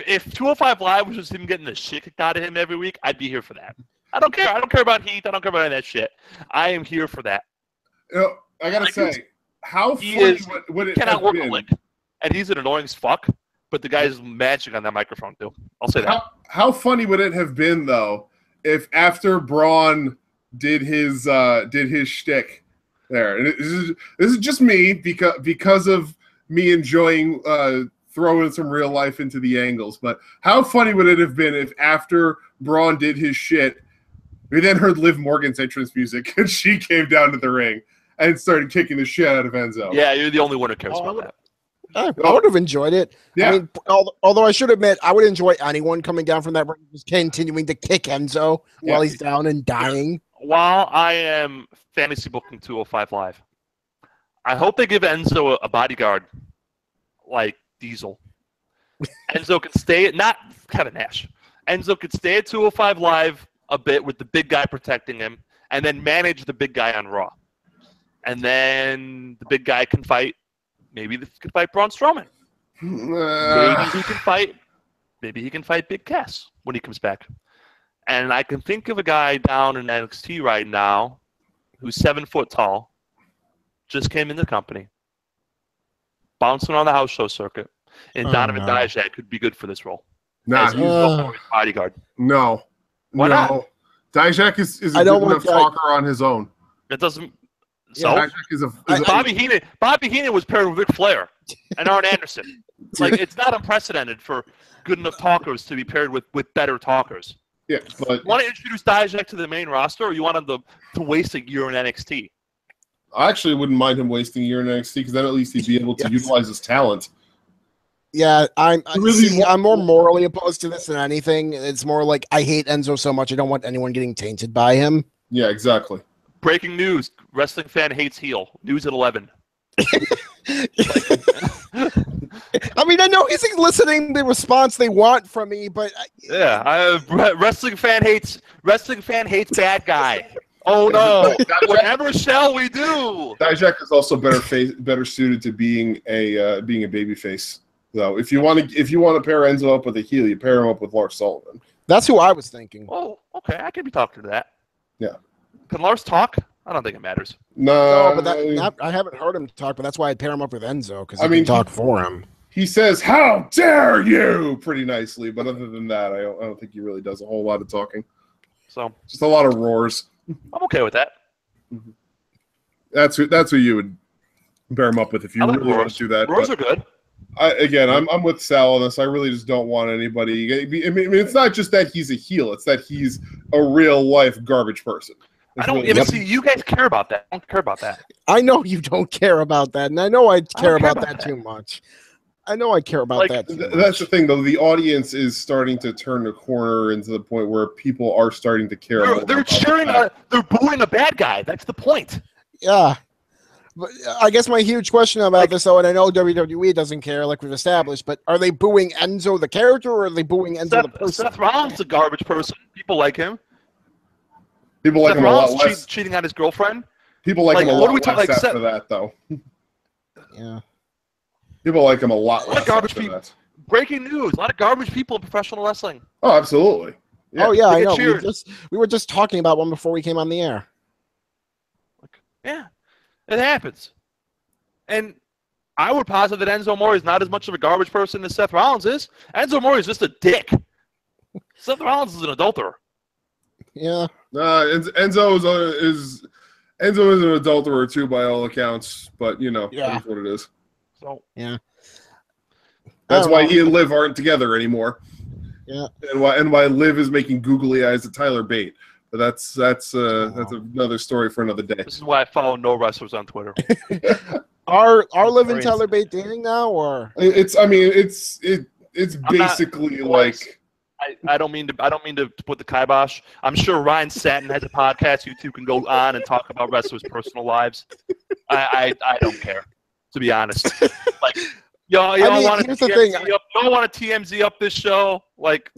If 205 Live was just him getting the shit kicked out of him every week, I'd be here for that. I don't care. I don't care about heat. I don't care about any of that shit. I am here for that.
You know, I gotta say, how funny would it have been?
Lick, and he's an annoying as fuck, but the guy's magic on that microphone too. I'll say that.
How funny would it have been though if after Braun did his shtick there? And this is just me because of me enjoying throwing some real life into the angles. But how funny would it have been if after Braun did his shit, we then heard Liv Morgan's entrance music and she came down to the ring and started kicking the shit out of Enzo.
Yeah, you're the only one who cares about that.
I would have enjoyed it.
Yeah.
I mean, although I should admit, I would enjoy anyone coming down from that ring just continuing to kick Enzo while he's down and dying.
While I am fantasy booking 205 Live, I hope they give Enzo a bodyguard like Diesel. Enzo could stay at, not Kevin Nash. Enzo could stay at 205 Live a bit with the big guy protecting him and then manage the big guy on Raw. And then the big guy can fight. Maybe he can fight Braun Strowman. Maybe he can fight Big Cass when he comes back. And I can think of a guy down in NXT right now who's 7 foot tall, just came in the company, bouncing on the house show circuit, and Donovan Dijak could be good for this role.
Nah,
he's the bodyguard.
No.
Why not?
Dijak is a good enough talker on his own.
It doesn't. So
Dijak is
Bobby Heenan was paired with Ric Flair and Arn Anderson. It's not unprecedented for good enough talkers to be paired with better talkers.
Yeah, but
you want to introduce Dijak to the main roster, or you want him to waste a year in NXT?
I actually wouldn't mind him wasting a year in NXT because then at least he'd be able to utilize his talent.
Yeah, I'm more morally opposed to this than anything. It's more like I hate Enzo so much I don't want anyone getting tainted by him.
Yeah, exactly.
Breaking news: wrestling fan hates heel. News at 11.
I mean, I know he's eliciting the response they want from me, but
wrestling fan hates bad guy. Oh no! Whatever shall we do?
Dijak is also better suited to being a baby face. So if you want to pair Enzo up with a heel, you pair him up with Lars Sullivan.
That's who I was thinking.
Oh, okay, I could be talking to that.
Yeah.
Can Lars talk? I don't think it matters.
No,
but I haven't heard him talk, but that's why I'd pair him up with Enzo, because he can talk for him.
He says, "How dare you?" pretty nicely, but other than that, I don't think he really does a whole lot of talking.
So
just a lot of roars.
I'm okay with that.
That's who you would pair him up with if you really want to do that.
Roars are good.
I'm with Sal on this. I really just don't want anybody. I mean, it's not just that he's a heel; it's that he's a real life garbage person.
I don't even see you guys care about that. I don't care about that.
I know you don't care about that, and I know I care about that too much. I know I care about that too much.
That's the thing, though. The audience is starting to turn the corner into the point where people are starting to care.
They're cheering. They're booing a bad guy. That's the point.
Yeah. But I guess my huge question about this, though, and I know WWE doesn't care, like we've established, but are they booing Enzo the character, or are they booing Enzo the person?
Seth Rollins is a garbage person. People like him.
People like him a lot less.
Cheating on his girlfriend.
People like him a lot less after that, though.
Yeah.
People like him a lot less.
Garbage people. Breaking news: a lot of garbage people in professional wrestling.
Oh, absolutely.
Yeah. Oh, yeah, I know. We were just talking about one before we came on the air.
Yeah, it happens. And I would posit that Enzo Amore is not as much of a garbage person as Seth Rollins is. Enzo Amore is just a dick. Seth Rollins is an adulterer.
Yeah.
Enzo is an adulterer too, by all accounts. But that's what it is.
So
yeah,
that's why he and Liv aren't together anymore.
Yeah,
and why Liv is making googly eyes at Tyler Bate. But that's another story for another day.
This is why I follow no wrestlers on Twitter.
Are Liv and Tyler Bate dating now, or
it's basically like.
I don't mean to put the kibosh. I'm sure Ryan Satin has a podcast. You two can go on and talk about wrestlers' personal lives. I don't care, to be honest. Like y'all want to TMZ up this show? Like,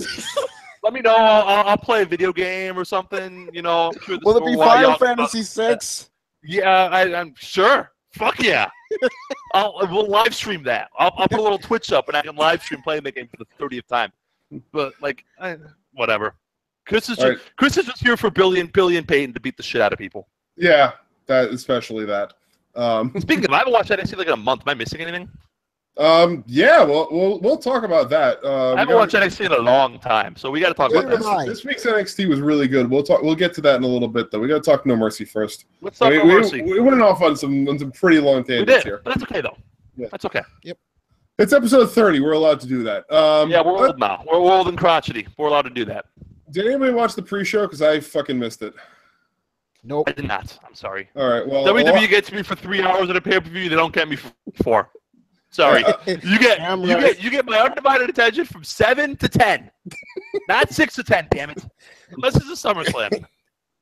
let me know. I'll play a video game or something. I'm sure
will it be Final Fantasy VI?
Yeah, I'm sure. Fuck yeah. We'll live stream that. I'll put a little Twitch up and I can live stream playing the game for the 30th time. But whatever. Chris is just here for Billion Payton to beat the shit out of people.
Yeah, especially that.
Speaking of, I haven't watched NXT like in a month. Am I missing anything?
Yeah, we'll talk about that.
I haven't watched NXT in a long time, so we got to talk about that.
This week's NXT was really good. We'll get to that in a little bit, though. We got to talk No Mercy first.
Let's talk No Mercy.
We went off on some pretty long tangents here.
But that's okay though. Yeah. That's okay.
Yep.
It's episode 30. We're allowed to do that.
Yeah, we're old now. We're old and crotchety. We're allowed to do that.
Did anybody watch the pre-show? Because I fucking missed it.
Nope.
I did not. I'm sorry.
All right. Well,
WWE gets me for 3 hours at a pay-per-view. They don't get me for 4. Sorry. You get my undivided attention from 7 to 10, not 6 to 10. Damn it. Unless it's a SummerSlam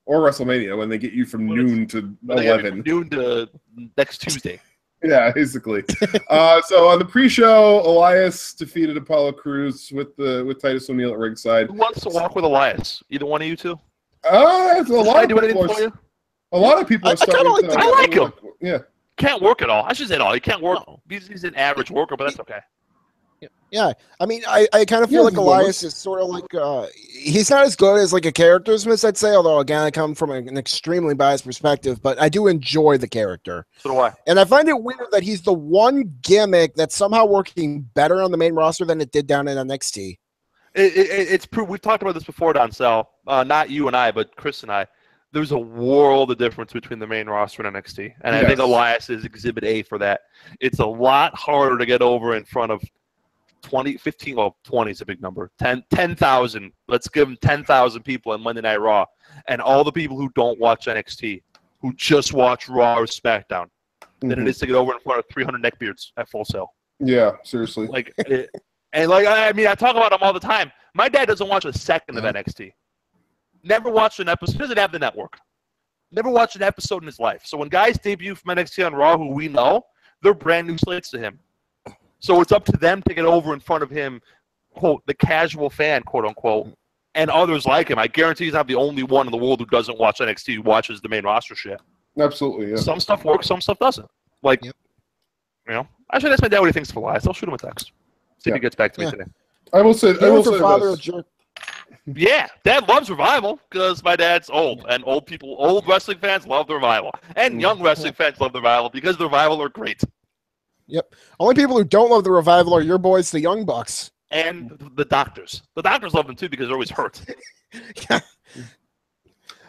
or WrestleMania when they get you from noon to 11.
From noon to next Tuesday.
Yeah, basically. So on the pre-show, Elias defeated Apollo Crews with Titus O'Neil at ringside.
Who wants to walk with Elias? Either one of you two?
A lot of people are starting to.
I like him.
Yeah.
Can't work at all. I should say it all. He can't work. No. He's an average worker, but that's okay.
Yeah, I mean, I kind of feel like Elias is sort of like he's not as good as like a character Smith, I'd say. Although again, I come from an extremely biased perspective, but I do enjoy the character.
So do I.
And I find it weird that he's the one gimmick that's somehow working better on the main roster than it did down in NXT.
It's proof. We've talked about this before, Don Sal. Not you and I, but Chris and I. There's a world of difference between the main roster and NXT, and I think Elias is Exhibit A for that. It's a lot harder to get over in front of 20 is a big number. 10,000. Let's give them 10,000 people on Monday Night Raw. And all the people who don't watch NXT, who just watch Raw or SmackDown, than it is to get over in front of 300 neckbeards at Full Sail.
Yeah, seriously.
I talk about them all the time. My dad doesn't watch a second of NXT. Never watched an episode. He doesn't have the network. Never watched an episode in his life. So when guys debut from NXT on Raw who we know, they're brand new slates to him. So it's up to them to get over in front of him, quote, the casual fan, quote unquote, and others like him. I guarantee he's not the only one in the world who doesn't watch NXT, who watches the main roster shit.
Absolutely, yeah.
Some stuff works, some stuff doesn't. I should ask my dad what he thinks of Elias. I'll shoot him a text. See if he gets back to me today.
I will say
father
this.
Yeah, Dad loves Revival because my dad's old, and old wrestling fans love the Revival, and young wrestling fans love the Revival because the Revival are great.
Yep. Only people who don't love the Revival are your boys, the Young Bucks.
And the Doctors. The Doctors love them too because they're always hurt.
Yeah.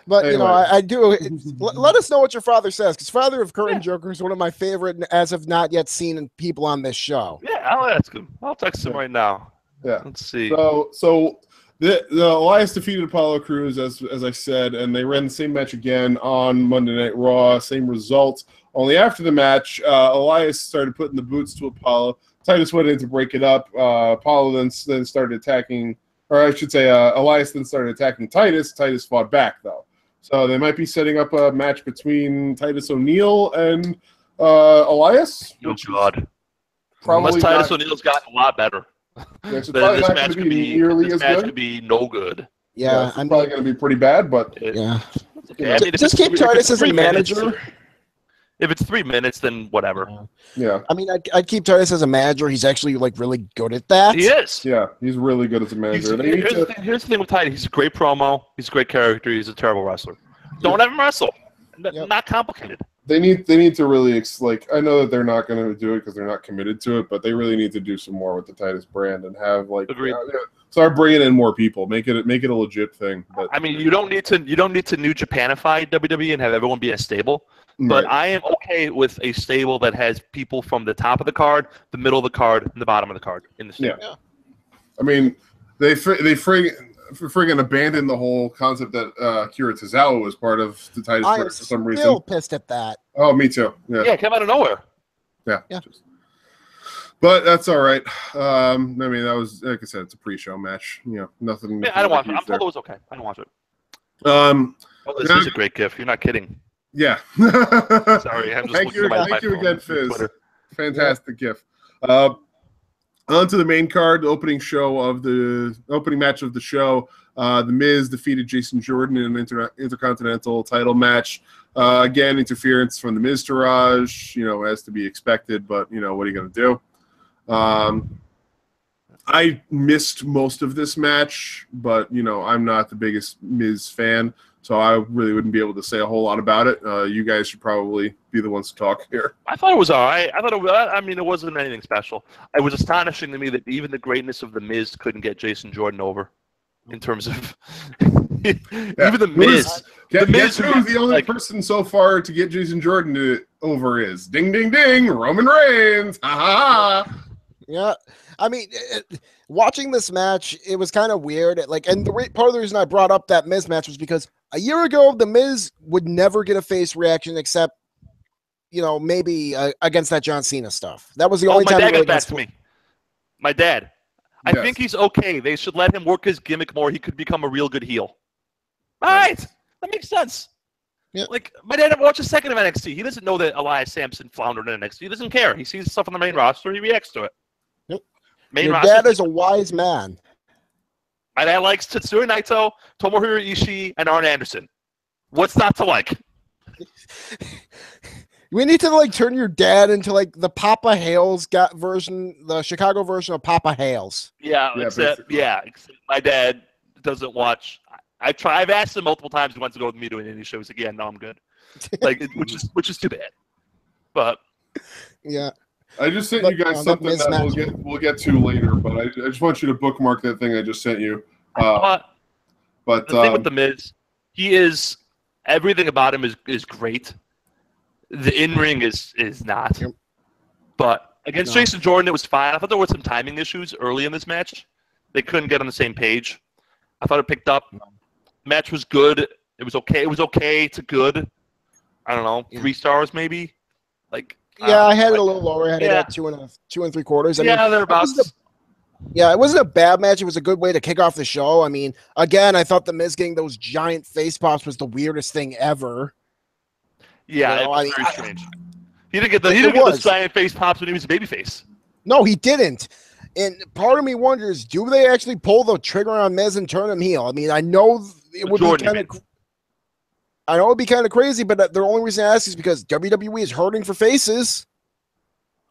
But,
Anyway.
I do. Let us know what your father says, because Father of Curtain Joker is one of my favorite, as of not yet seen people on this show.
Yeah, I'll ask him. I'll text him right now.
Yeah.
Let's see.
So the Elias defeated Apollo Crews, as I said, and they ran the same match again on Monday Night Raw. Same results. Only after the match, Elias started putting the boots to Apollo. Titus went in to break it up. Apollo then started attacking, or I should say, Elias then started attacking Titus. Titus fought back, though. So they might be setting up a match between Titus O'Neil and Elias.
Oh, God.
Probably
Unless Titus O'Neil's gotten a lot better.
This
match could be no good.
Yeah,
it's probably going to be pretty bad, but
yeah.
Okay. I mean,
just keep Titus as a manager.
If it's 3 minutes, then whatever.
Yeah.
I mean, I'd keep Titus as a manager. He's actually really good at that.
He is.
Yeah, he's really good as a manager.
Here's the thing with Titus. He's a great promo. He's a great character. He's a terrible wrestler. Don't have him wrestle. Yep. Not complicated.
They need to really I know that they're not going to do it because they're not committed to it, but they really need to do some more with the Titus brand and have start bringing in more people. Make it a legit thing. But
I mean, you don't need to New Japanify WWE and have everyone be a stable. But I am okay with a stable that has people from the top of the card, the middle of the card, and the bottom of the card in the stable.
Yeah. I mean, they friggin' abandoned the whole concept that Kira Tozawa was part of the Titus brand for some reason.
I'm still pissed at that.
Oh, me too. Yeah,
it came out of nowhere.
Yeah. But that's all right. I mean, that was, like I said, it's a pre-show match. Nothing.
Yeah, I don't watch it. I'm told it was okay. I don't watch it. This is a great gift. You're not kidding.
Yeah.
Sorry, I'm just
thank you again, Fizz.
Twitter.
Fantastic gift. On to the main card, the opening match of the show. The Miz defeated Jason Jordan in an intercontinental title match. Again, interference from the Miztourage, as to be expected, but what are you going to do? I missed most of this match, but I'm not the biggest Miz fan, so I really wouldn't be able to say a whole lot about it. You guys should probably be the ones to talk here.
I thought it was all right. It wasn't anything special. It was astonishing to me that even the greatness of the Miz couldn't get Jason Jordan over. In terms of even the Miz,
guess who's the only person so far to get Jason Jordan over is ding ding ding Roman Reigns. Ha ha ha.
Yeah, I mean, watching this match, it was kind of weird. And part of the reason I brought up that Miz match was because a year ago, the Miz would never get a face reaction except, maybe against that John Cena stuff. That was the only time.
My dad got back to me. My dad. I think he's okay. They should let him work his gimmick more. He could become a real good heel. All right. That makes sense.
Yeah.
My dad never watched a second of NXT. He doesn't know that Elias Sampson floundered in NXT. He doesn't care. He sees stuff on the main roster. He reacts to it.
Yep. Your dad is a wise man.
My dad likes Tetsuya Naito, Tomohiro Ishii, and Arn Anderson. What's not to like?
We need to turn your dad into the Papa Hales version, the Chicago version of Papa Hales.
Yeah, my dad doesn't watch. I've asked him multiple times. He wants to go with me to any shows again. No, I'm good. Which is too bad. But
yeah,
I just sent you guys something that we'll get to later. But I just want you to bookmark that thing I just sent you.
But the thing with the Miz, everything about him is great. The in-ring is not. Yep. But against Jason Jordan, it was fine. I thought there were some timing issues early in this match. They couldn't get on the same page. I thought it picked up. Match was good. It was okay. It was okay to good. I don't know, 3 stars maybe.
I had it a little lower. I had it at 2 and 3/4.
Thereabouts.
It wasn't a bad match. It was a good way to kick off the show. I mean, again, I thought the Miz getting those giant face pops was the weirdest thing ever.
Yeah, it was very strange. He didn't get the giant face pops when he was a babyface.
No, he didn't. And part of me wonders, do they actually pull the trigger on Miz and turn him heel? I mean, I know it would be kind of. I know it'd be kind of crazy, but the only reason I ask is because WWE is hurting for faces.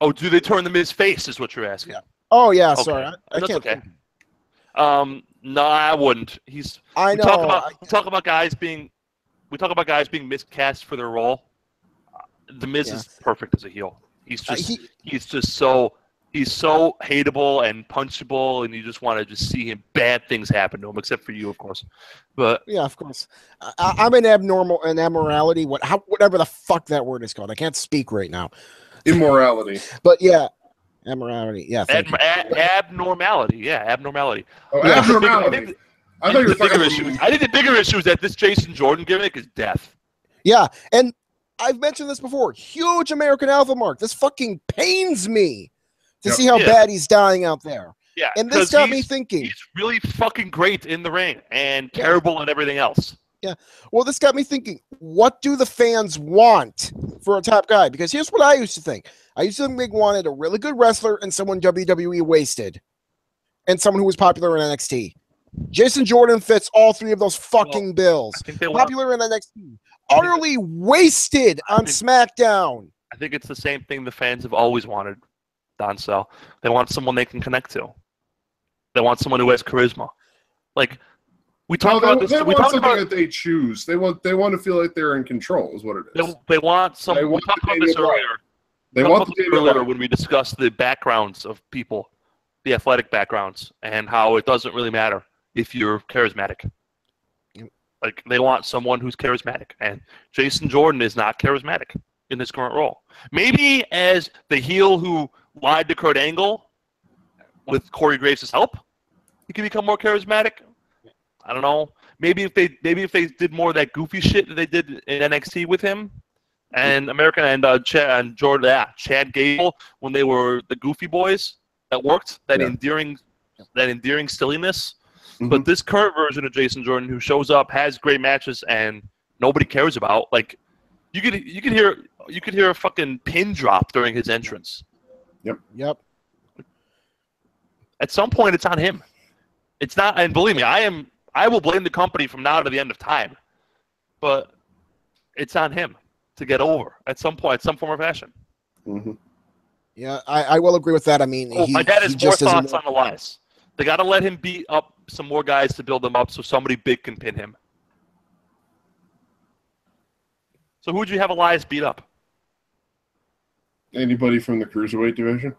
Oh, do they turn the Miz face? Is what you're asking?
Yeah. Oh yeah,
okay.
sorry. I
That's
can't.
Okay. No, I wouldn't.
I know.
We talk about guys being miscast for their role. The Miz is perfect as a heel. He's so hateable and punchable, and you just want to just see him bad things happen to him, except for you, of course. But
yeah, of course. I'm an immorality, whatever the fuck that word is called. I can't speak right now.
Immorality.
But yeah. Immorality, yeah.
Abnormality, yeah, abnormality.
Oh, abnormality. I think
the bigger issue is that this Jason Jordan gimmick is death.
Yeah, and I've mentioned this before. Huge American Alpha mark. This fucking pains me to see how bad he's dying out there.
Yeah,
and this got me thinking.
He's really fucking great in the ring and terrible in everything else.
Yeah. Well, this got me thinking, what do the fans want for a top guy? Because here's what I used to think. I used to think they wanted a really good wrestler and someone WWE wasted. And someone who was popular in NXT. Jason Jordan fits all three of those fucking bills. Popular in NXT. Utterly wasted on SmackDown.
I think it's the same thing the fans have always wanted, Don Cell. They want someone they can connect to. They want someone who has charisma. Like, we talk about this.
They want something that they choose. They want to feel like they're in control. Is what it is.
They want some. We talked about this earlier.
They want the
earlier when we discussed the backgrounds of people, the athletic backgrounds, and how it doesn't really matter if you're charismatic. Like, they want someone who's charismatic, and Jason Jordan is not charismatic in his current role. Maybe as the heel who lied to Kurt Angle with Corey Graves' help, he can become more charismatic. I don't know. Maybe if they did more of that goofy shit that they did in NXT with him and American and Chad Gable when they were the Goofy Boys, that worked. That endearing silliness. Mm-hmm. But this current version of Jason Jordan, who shows up, has great matches, and nobody cares about. Like, you could hear a fucking pin drop during his entrance.
Yep.
At some point, it's on him. It's not, and believe me, I will blame the company from now to the end of time, but it's on him to get over at some point, some form or fashion.
Mm-hmm.
Yeah, I will agree with that. I mean,
my dad has more thoughts on Elias. They got to let him beat up some more guys to build them up so somebody big can pin him. So who would you have Elias beat up?
Anybody from the Cruiserweight division?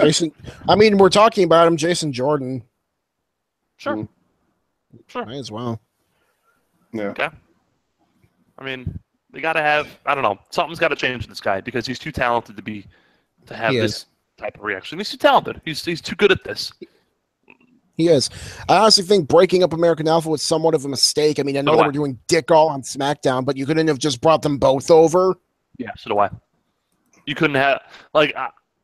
Jason. I mean, we're talking about him, Jason Jordan.
Sure.
Mm.
Sure. Might as well.
Yeah.
Okay. I mean, they got to have, I don't know, something's got to change with this guy because he's too talented to have this type of reaction. He's too talented. He's too good at this.
He is. I honestly think breaking up American Alpha was somewhat of a mistake. I mean, I know they were doing dick all on SmackDown, but you couldn't have just brought them both over.
Yeah, so do I. You couldn't have, like,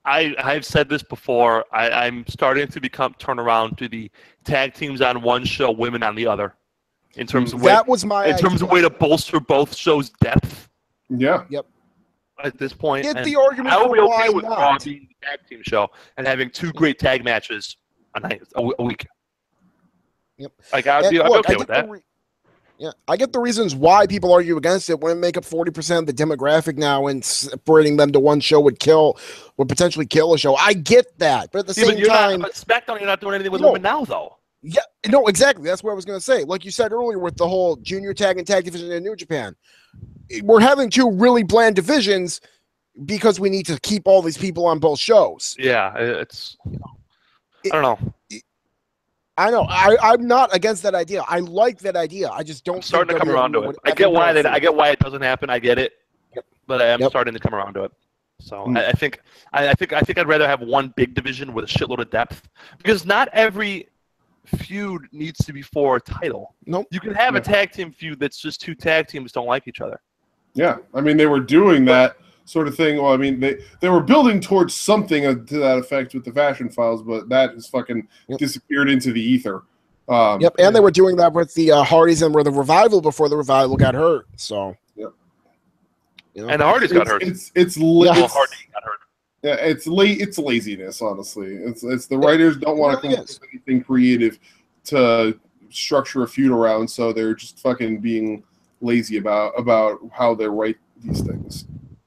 I've said this before. I'm starting to turn around to the tag teams on one show, women on the other. In terms of terms of way to bolster both shows' depth.
Yeah.
Yep.
At this point,
get the argument.
I would be okay with Raw being the tag team show and having two great tag matches a week.
Yep.
Like, I'd be okay with that.
I get the reasons why people argue against it. Wouldn't make up 40% of the demographic now, and separating them to one show would potentially kill a show. I get that, but at the same time,
but SmackDown, you're not doing anything with women now, though.
Yeah, no, exactly. That's what I was going to say. Like you said earlier, with the whole junior tag and tag division in New Japan, we're having two really bland divisions because we need to keep all these people on both shows.
Yeah, I don't know.
I know. I'm not against that idea. I like that idea. I just don't.
I'm starting to come around to it. I get why it doesn't happen. I get it, but I'm starting to come around to it. So I think I'd rather have one big division with a shitload of depth, because not every feud needs to be for a title.
Nope.
You can have a tag team feud that's just two tag teams don't like each other.
Yeah, I mean, they were doing that sort of thing. Well, I mean, they were building towards something to that effect with the Fashion Files, but that has fucking disappeared into the ether.
And they were doing that with the Hardys and with the Revival before the Revival got hurt. So,
and the Hardys got hurt.
Hardy got hurt. Yeah, it's laziness, honestly. It's the writers don't want to come up with anything creative to structure a feud around, so they're just fucking being lazy about how they write these things.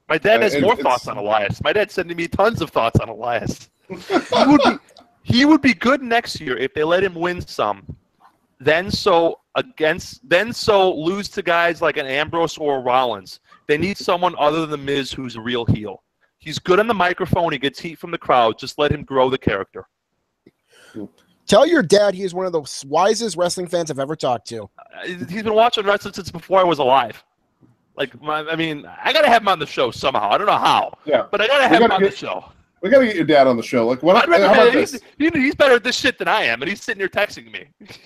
My dad has more thoughts on Elias. My dad's sending me tons of thoughts on Elias. He would be good next year if they let him win some. Then lose to guys like an Ambrose or a Rollins. They need someone other than The Miz who's a real heel. He's good on the microphone. He gets heat from the crowd. Just let him grow the character.
Tell your dad he is one of the wisest wrestling fans I've ever talked to.
He's been watching wrestling since before I was alive. I gotta have him on the show somehow. I don't know how.
Yeah,
but I gotta have him on the show.
We gotta get your dad on the show. Like, how about this?
He's better at this shit than I am, and he's sitting here texting me.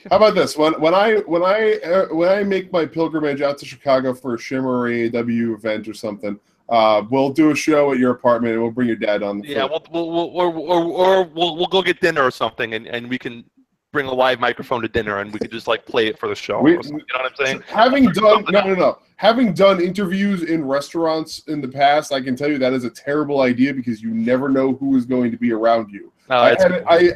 How about this? When I make my pilgrimage out to Chicago for a Shimmer AAW event or something, we'll do a show at your apartment, and we'll bring your dad on.
Yeah, we'll go get dinner or something, and we can bring a live microphone to dinner, and we can just like play it for the show. You know what I'm saying?
Having done interviews in restaurants in the past, I can tell you that is a terrible idea because you never know who is going to be around you. I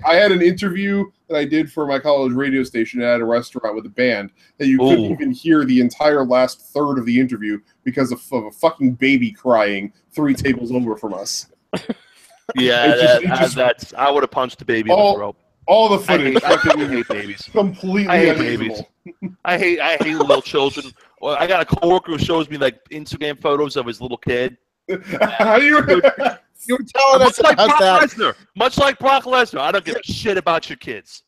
had an interview that I did for my college radio station at a restaurant with a band that you couldn't even hear the entire last third of the interview because of a fucking baby crying 3 tables over from us.
Yeah, I would have punched the baby in the throat.
All the footage.
I hate babies.
Completely.
I hate babies. I hate little children. Well, I got a coworker who shows me like Instagram photos of his little kid.
How do you?
You were telling us about that.
Much like Brock Lesnar, I don't give a shit about your kids.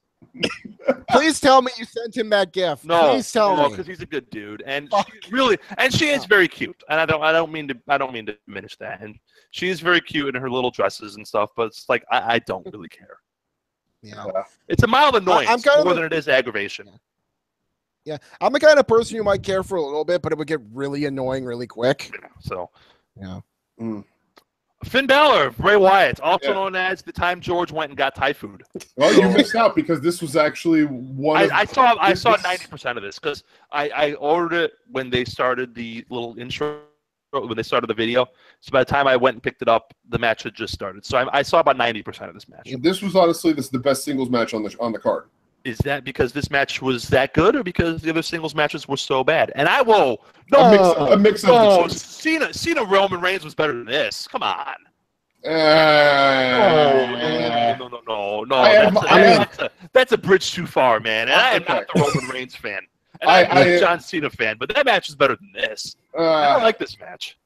Please tell me you sent him that gift.
No,
please tell me,
because he's a good dude, and she is very cute. And I don't mean to diminish that. And she is very cute in her little dresses and stuff. But it's like I don't really care.
Yeah,
it's a mild annoyance more than it is aggravation.
Yeah, I'm the kind of person you might care for a little bit, but it would get really annoying really quick.
So,
yeah.
Finn Balor, Bray Wyatt, also known as the time George went and got Thai food.
Well, you missed out because this was actually one.
I saw 90% of this because I ordered it when they started the little intro, when they started the video. So by the time I went and picked it up, the match had just started. So I saw about 90% of this match.
This was honestly the best singles match on the card.
Is that because this match was that good, or because the other singles matches were so bad? And a mix of the two. Cena Roman Reigns was better than this. Come on. No. That's a bridge too far, man. And I am not the Roman Reigns fan. And I'm a John Cena fan, but that match is better than this. I don't like this match.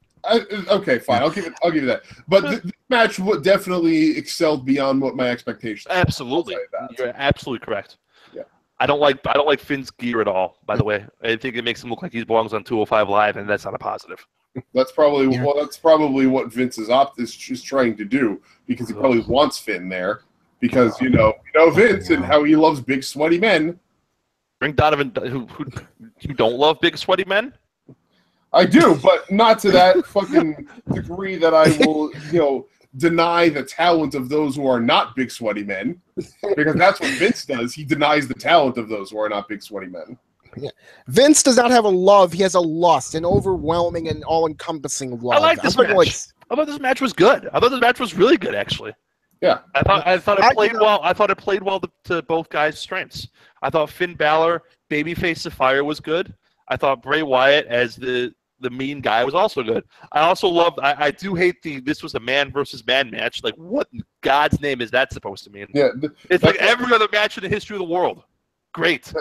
Okay, fine. I'll give you that. But the match definitely excelled beyond what my expectations.
Absolutely, you're absolutely correct.
Yeah,
I don't like Finn's gear at all. By the way, I think it makes him look like he belongs on 205 Live, and that's not a positive.
That's probably what Vince is trying to do because he probably wants Finn there because you know Vince and how he loves big sweaty men.
Bring Donovan, who you don't love big sweaty men.
I do, but not to that fucking degree that I will, deny the talent of those who are not big sweaty men, because that's what Vince does. He denies the talent of those who are not big sweaty men.
Yeah. Vince does not have a love; he has a lust, an overwhelming and all-encompassing love.
I like this match. I thought this match was good. I thought this match was really good, actually.
Yeah,
I thought it played well. I thought it played well to both guys' strengths. I thought Finn Balor, babyface of fire, was good. I thought Bray Wyatt as the mean guy was also good. I also loved. I do hate this was a man versus man match. Like, what in God's name is that supposed to mean?
Yeah,
it's like every other match in the history of the world. Great.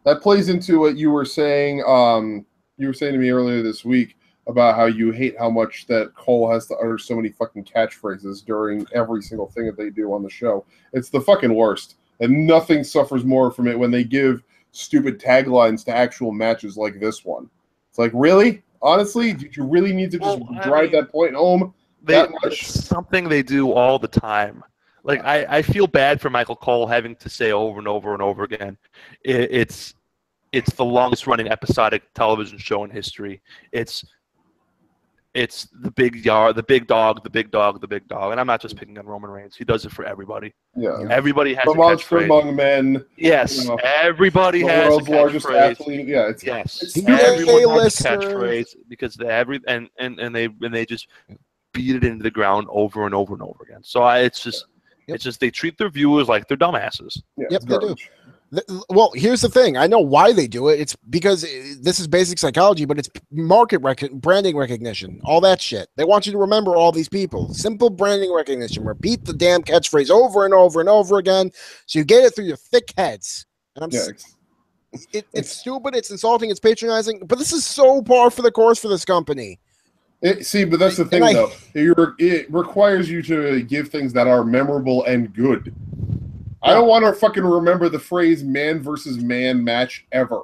That plays into what you were saying. You were saying to me earlier this week about how you hate how much that Cole has to utter so many fucking catchphrases during every single thing that they do on the show. It's the fucking worst, and nothing suffers more from it when they give stupid taglines to actual matches like this one. It's like, really? Honestly, did you really need to just drive that point home that much?
It's something they do all the time. Like, I feel bad for Michael Cole having to say over and over and over again, it's the longest running episodic television show in history. It's the big dog, the big dog. And I'm not just picking on Roman Reigns. He does it for everybody.
Yeah.
Everybody has
a catchphrase. Among men.
Yes. Everybody has a catchphrase. Largest athlete. Yeah.
Everyone has
a catchphrase because they just beat it into the ground over and over and over again. So it's just they treat their viewers like they're dumbasses.
Yeah,
yep, they do. Well, here's the thing. I know why they do it. It's because this is basic psychology, but it's branding recognition, all that shit. They want you to remember all these people. Simple branding recognition. Repeat the damn catchphrase over and over and over again, so you get it through your thick heads. And it's stupid. It's insulting. It's patronizing. But this is so par for the course for this company.
But that's the thing, though. It requires you to give things that are memorable and good. I don't want to fucking remember the phrase "man versus man" match ever.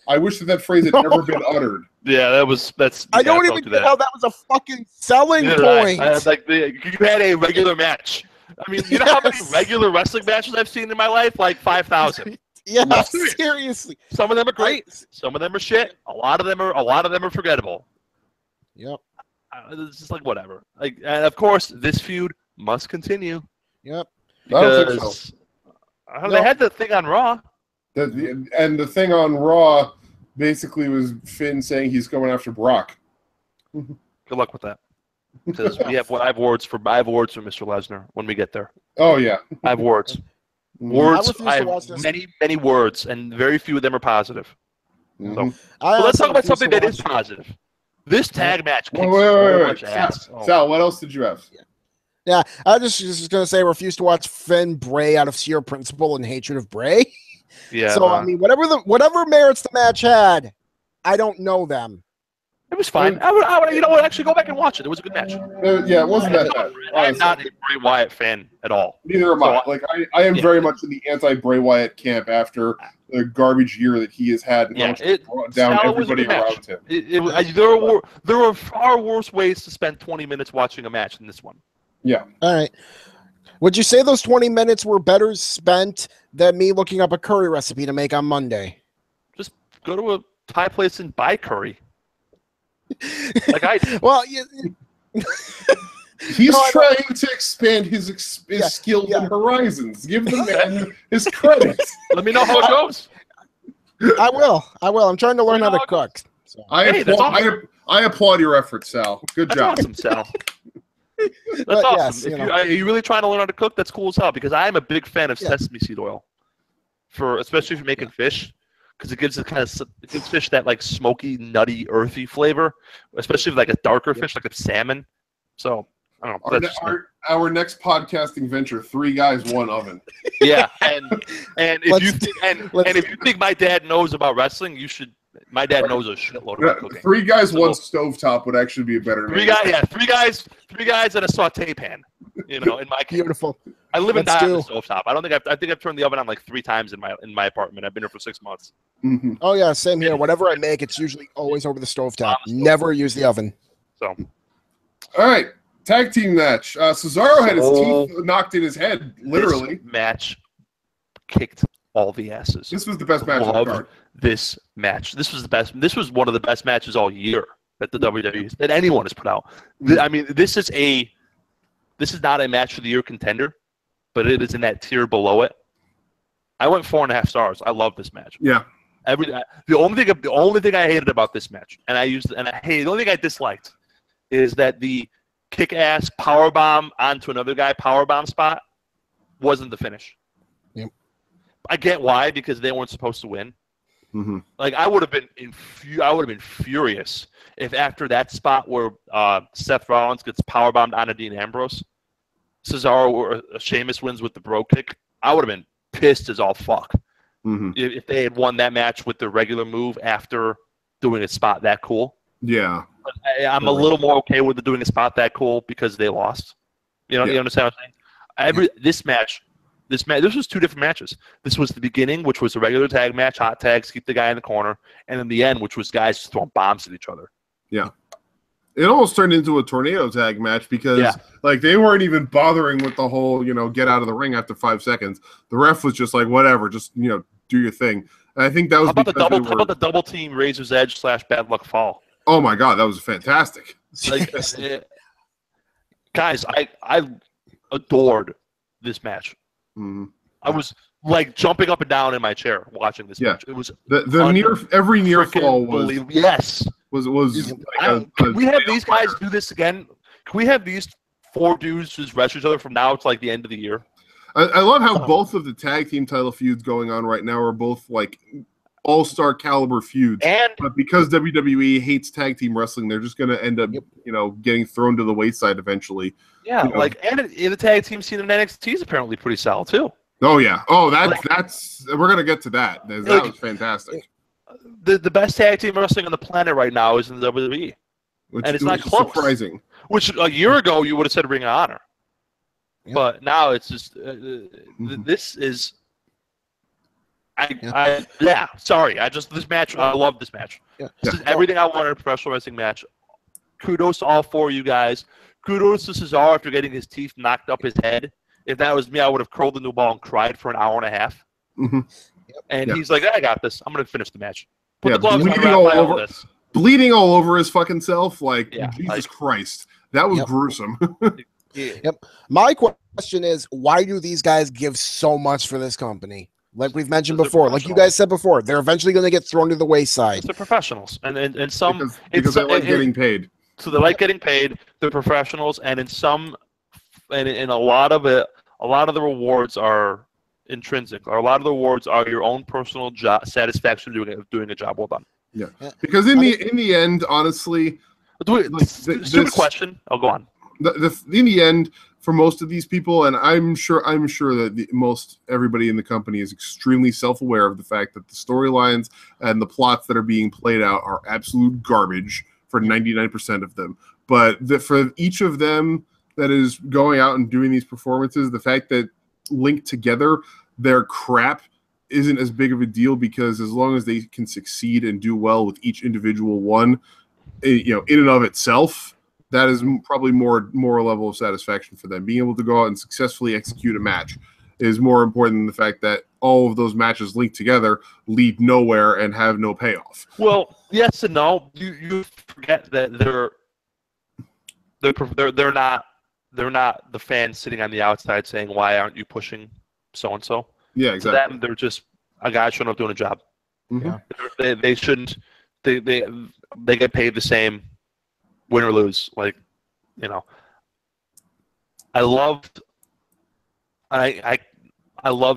I wish that phrase had never been uttered.
Yeah, that's.
I don't even know how that was a fucking selling point.
You had a regular match. I mean, you know how many regular wrestling matches I've seen in my life? Like 5,000.
Yeah, seriously.
Some of them are great. Some of them are shit. A lot of them are forgettable.
Yep.
It's just like whatever. And of course, this feud must continue.
Yep.
I don't think so.
They had the thing on Raw.
And the thing on Raw basically was Finn saying he's going after Brock.
Good luck with that. Because I have words for Mr. Lesnar when we get there.
Oh yeah.
I have words. I have many words, and very few of them are positive. So let's talk about something that is positive. This tag match kicks so much ass.
Sal, what else did you have?
Yeah, I was just going to say, I refuse to watch Finn Bray out of sheer principle and hatred of Bray.
Yeah.
So I mean, whatever merits the match had, I don't know them.
It was fine. I would, you know what? Actually, go back and watch it. It was a good match.
Yeah, it wasn't that bad.
I'm not a Bray Wyatt fan at all.
Neither am I. Like I am very much in the anti-Bray Wyatt camp after the garbage year that he has had, and how much it brought down everybody around him.
There were far worse ways to spend 20 minutes watching a match than this one.
Yeah.
All right. Would you say those 20 minutes were better spent than me looking up a curry recipe to make on Monday?
Just go to a Thai place and buy curry. Like I did.
Well,
he's trying to expand his skills and horizons. Give the man his credit.
Let me know how it goes.
I will. I'm trying to learn how to cook. So.
I applaud your efforts, Sal. Good job.
That's awesome, Sal. That's awesome. Yes, are you really trying to learn how to cook? That's cool as hell, because I am a big fan of sesame seed oil, especially if you're making fish, because it gives fish that like smoky, nutty, earthy flavor, especially with like a darker fish like a salmon. So I don't know.
Our next podcasting venture: 3 guys, 1 oven.
Yeah, and if you think my dad knows about wrestling, you should. My dad knows a shitload about cooking.
3 guys, 1 stovetop would actually be a better name.
3 guys and a saute pan. You know, in my case.
Beautiful.
I live and die on the stovetop. I think I've turned the oven on like 3 times in my apartment. I've been here for 6 months.
Mm-hmm.
Oh yeah, same here. Whatever I make, it's usually always over the stovetop. Never use the oven.
So,
all right, tag team match. Cesaro had his teeth knocked in his head, literally.
This match kicked all the asses.
This was the best match on the card.
This match. This was the best. This was one of the best matches all year that the WWE that anyone has put out. I mean, this is not a match of the year contender, but it is in that tier below it. I went 4.5 stars. I love this match.
Yeah.
The only thing I hated about this match, the only thing I disliked is that the kick-ass powerbomb onto another guy powerbomb spot wasn't the finish.
Yep.
I get why, because they weren't supposed to win.
Mm-hmm.
Like I would have been furious if after that spot where Seth Rollins gets powerbombed onto Dean Ambrose, Cesaro or Sheamus wins with the bro kick. I would have been pissed as all fuck if they had won that match with the regular move after doing a spot that cool.
Yeah,
but I'm a little more okay with doing a spot that cool because they lost. You know, you understand what I'm saying? This was 2 different matches. This was the beginning, which was a regular tag match, hot tags, keep the guy in the corner, and then the end, which was guys just throwing bombs at each other.
Yeah. It almost turned into a tornado tag match because like they weren't even bothering with the whole, get out of the ring after 5 seconds. The ref was just like, whatever, just, do your thing. And I think that was
how about the double team Razor's Edge / Bad Luck Fall?
Oh my God, that was fantastic.
Like, guys, I adored this match.
Mm-hmm.
I was like jumping up and down in my chair watching this match. It was
every near fall was
Can we have these guys do this again? Can we have these 4 dudes just wrestle each other from now to like the end of the year?
I love how both of the tag team title feuds going on right now are both like all-star caliber feuds. But because WWE hates tag team wrestling, they're just going to end up, getting thrown to the wayside eventually.
Yeah, and the tag team scene in NXT is apparently pretty solid too.
Oh yeah. Oh, that's we're gonna get to that. That was fantastic.
The best tag team wrestling on the planet right now is in the WWE, and it's not close.
Surprising.
Which a year ago you would have said Ring of Honor, but now it's just this is. Sorry. This match. I love this match. Yeah. This is everything I wanted in a professional wrestling match. Kudos to all four of you guys. Kudos to Cesaro after getting his teeth knocked up his head. If that was me, I would have curled into a ball and cried for an hour and a half.
Mm-hmm.
And he's like, I got this. I'm going to finish the match. Put the gloves
bleeding all over his fucking self. Like, Jesus Christ. That was gruesome.
Yep. My question is, why do these guys give so much for this company? Like we've mentioned before, like you guys said before, they're eventually going to get thrown to the wayside.
They're professionals. And some...
Because they like getting paid.
So they like getting paid. They're professionals. And in a lot of it, a lot of the rewards are intrinsic. Or a lot of the rewards are your own personal satisfaction doing a job well done.
Yeah. Because in the end, honestly...
Stupid question. I'll go on.
In the end, for most of these people, and I'm sure that most everybody in the company is extremely self-aware of the fact that the storylines and the plots that are being played out are absolute garbage for 99% of them. But for each of them that is going out and doing these performances, the fact that linked together, their crap isn't as big of a deal, because as long as they can succeed and do well with each individual one, in and of itself, that is probably more a level of satisfaction for them. Being able to go out and successfully execute a match is more important than the fact that all of those matches linked together lead nowhere and have no payoff.
Well, yes and no. You forget that they're not the fans sitting on the outside saying, "Why aren't you pushing so and so?"
Yeah, exactly.
To them, they're just a guy showing up doing a job.
Mm-hmm.
They shouldn't. They get paid the same, win or lose. I loved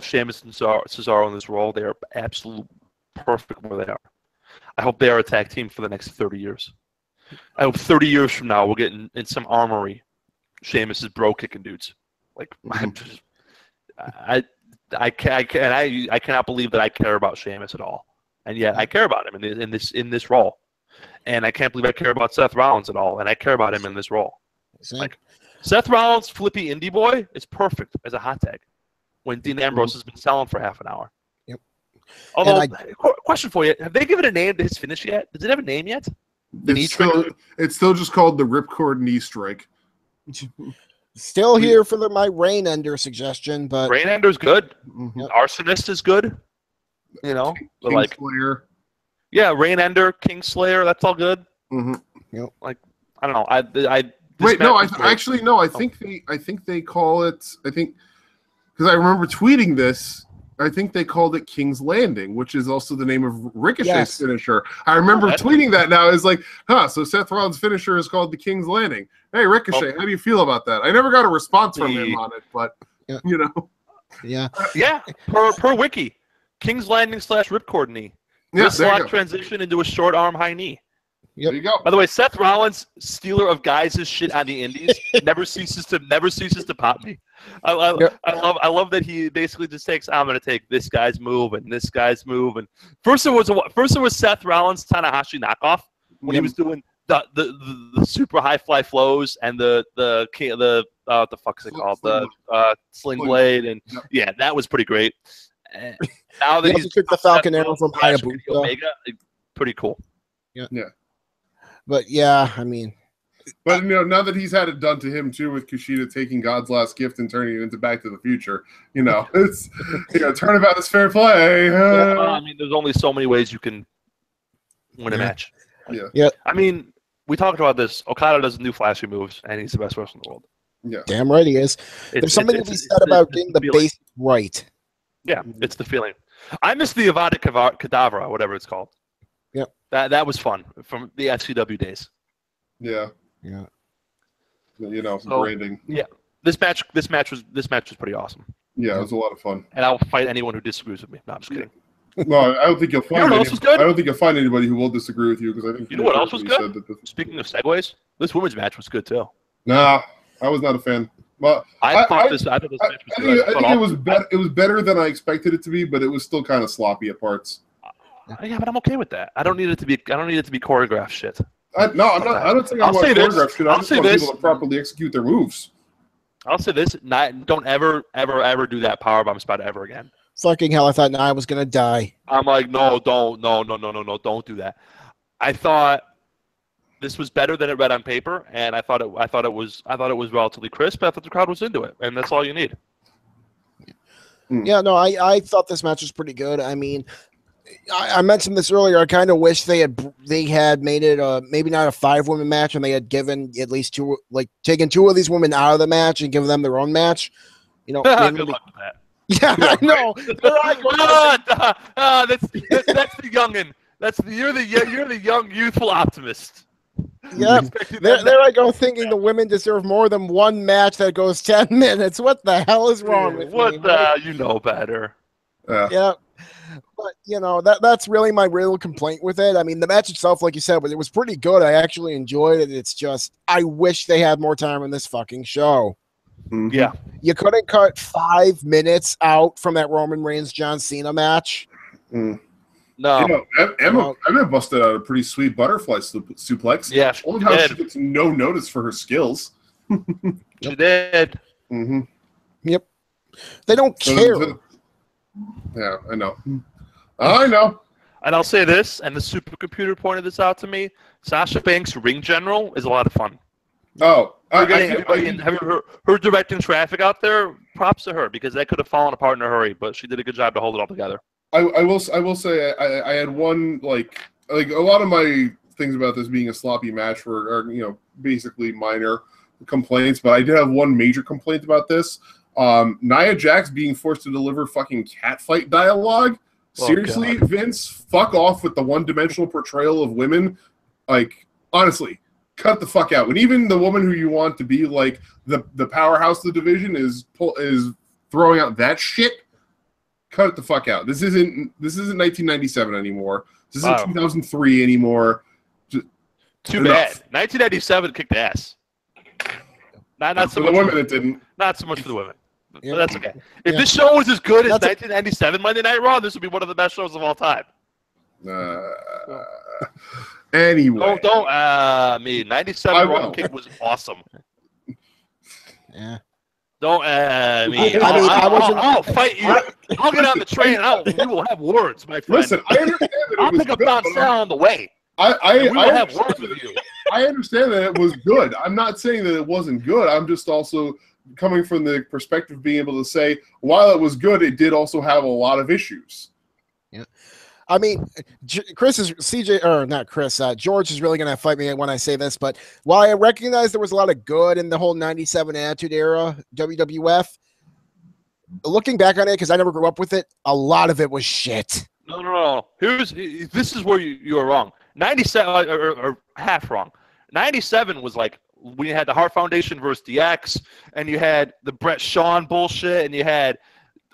Sheamus and Cesaro in this role. They are absolutely perfect where they are. I hope they are a tag team for the next 30 years. I hope 30 years from now we'll get in some armory, Sheamus is bro kicking dudes. I cannot believe that I care about Sheamus at all, and yet I care about him in this role. And I can't believe I care about Seth Rollins at all, and I care about him in this role. Like Seth Rollins, flippy indie boy, is perfect as a hot tag when Dean Ambrose has been selling for half an hour.
Yep.
Although, question for you: have they given a name to his finish yet? Does it have a name yet?
It's still just called the Ripcord Knee Strike.
Still here for my Rain Ender suggestion, but
Rain Ender's good. Mm-hmm. Arsonist is good.
Kingslayer.
Yeah, Rain Ender, Kingslayer, that's all good.
Mm-hmm.
Yep.
I don't know. I
think they call it. I think because I remember tweeting this. I think they called it King's Landing, which is also the name of Ricochet's finisher. I remember tweeting that now. It's like, so Seth Rollins' finisher is called the King's Landing. Hey, Ricochet, how do you feel about that? I never got a response from him on it, but
Yeah.
Per wiki, King's Landing / Ripcord Knee. This slot transition into a short arm high knee.
Yep.
There you go.
By the way, Seth Rollins, stealer of guys' shit on the indies, never ceases to pop me. I love that he basically just takes. I'm going to take this guy's move and this guy's move. And first it was Seth Rollins Tanahashi knockoff when he was doing the super high fly flows and the what the fuck is it called, the sling blade, and that was pretty great. And now that
he took the Falcon Arrow from Hayabusa,
Omega, pretty cool.
Yeah. But I mean,
but now that he's had it done to him too, with Kushida taking God's last gift and turning it into Back to the Future, it's turnabout is fair play.
I mean, there's only so many ways you can win a match.
Yeah.
I mean, we talked about this. Okada doesn't do flashy moves, and he's the best wrestler in the world.
Yeah,
damn right he is. There's something to be said about getting the basics right.
Yeah, it's the feeling. I miss the Avada Kedavra, whatever it's called.
Yep.
That was fun from the FCW days.
Yeah.
Yeah.
Branding.
Yeah. This match was pretty awesome.
Yeah, it was a lot of fun.
And I'll fight anyone who disagrees with me. No, I'm just kidding.
No, I don't think you'll find.
You know what else was good?
I don't think you'll find anybody who will disagree with you because I think
you know what else was good. Speaking of segues, this women's match was good too.
Nah, I was not a fan. Well,
I thought this match was good.
I think it was better. It was better than I expected it to be, but it was still kind of sloppy at parts.
Yeah, but I'm okay with that. I don't need it to be choreographed shit.
I'm not. I don't think I want choreographed shit. I just want people to properly execute their moves.
I'll say this: don't ever do that powerbomb spot ever again.
Fucking hell! I thought I was gonna die.
I'm like, no, don't do that. I thought this was better than it read on paper, and I thought it was relatively crisp. I thought the crowd was into it, and that's all you need.
Yeah, no, I thought this match was pretty good. I mean, I mentioned this earlier. I kind of wish they had made it maybe not a 5-woman match, and they had given at least 2, like taken 2 of these women out of the match and given them their own match. You know,
good luck with that.
Yeah, I know.
That's the youngin. You're the young youthful optimist.
Yeah, there I go thinking the women deserve more than one match that goes 10 minutes. What the hell is wrong with me?
You know better.
Yeah. But, you know, that's really my real complaint with it. I mean, the match itself, like you said, it was pretty good. I actually enjoyed it. It's just, I wish they had more time in this fucking show.
Yeah.
You couldn't cut 5 minutes out from that Roman Reigns John Cena match.
No.
You
know, Emma busted out a pretty sweet butterfly suplex.
Yeah,
only how she gets no notice for her skills.
She did.
Mm-hmm.
Yep. They don't care.
Yeah, I know. I know.
And I'll say this, and the supercomputer pointed this out to me. Sasha Banks' ring general is a lot of fun.
Oh,
her directing traffic out there. Props to her because that could have fallen apart in a hurry, but she did a good job to hold it all together.
I will say I had one like a lot of my things about this being a sloppy match are basically minor complaints, but I did have one major complaint about this. Nia Jax being forced to deliver fucking catfight dialogue. Seriously, God. Vince, fuck off with the one-dimensional portrayal of women. Like, honestly, cut the fuck out. When even the woman who you want to be like the powerhouse of the division is throwing out that shit, cut it the fuck out. This isn't 1997 anymore. This isn't 2003 anymore.
Too bad. 1997 kicked ass. Not so much
for the women. It didn't.
Not so much for the women. Yeah. But that's okay. If this show was as good as 1997 Monday Night Raw, this would be one of the best shows of all time.
Anyway.
Don't 97 Raw Kick was awesome.
Yeah.
Don't me. I'll fight you. I'll get on the train. We will have words, my friend.
Listen, I understand that
I'll pick up Don Sal on the way.
I
will have words with you.
I understand that it was good. I'm not saying that it wasn't good. I'm just also coming from the perspective of being able to say, while it was good, it did also have a lot of issues.
Yeah. I mean, George is really going to fight me when I say this, but while I recognize there was a lot of good in the whole 97 Attitude Era WWF, looking back on it, because I never grew up with it, a lot of it was shit.
No. This is where you are wrong. 97, or half wrong. 97 was like, when you had the Hart Foundation versus DX, and you had the Bret Shawn bullshit, and you had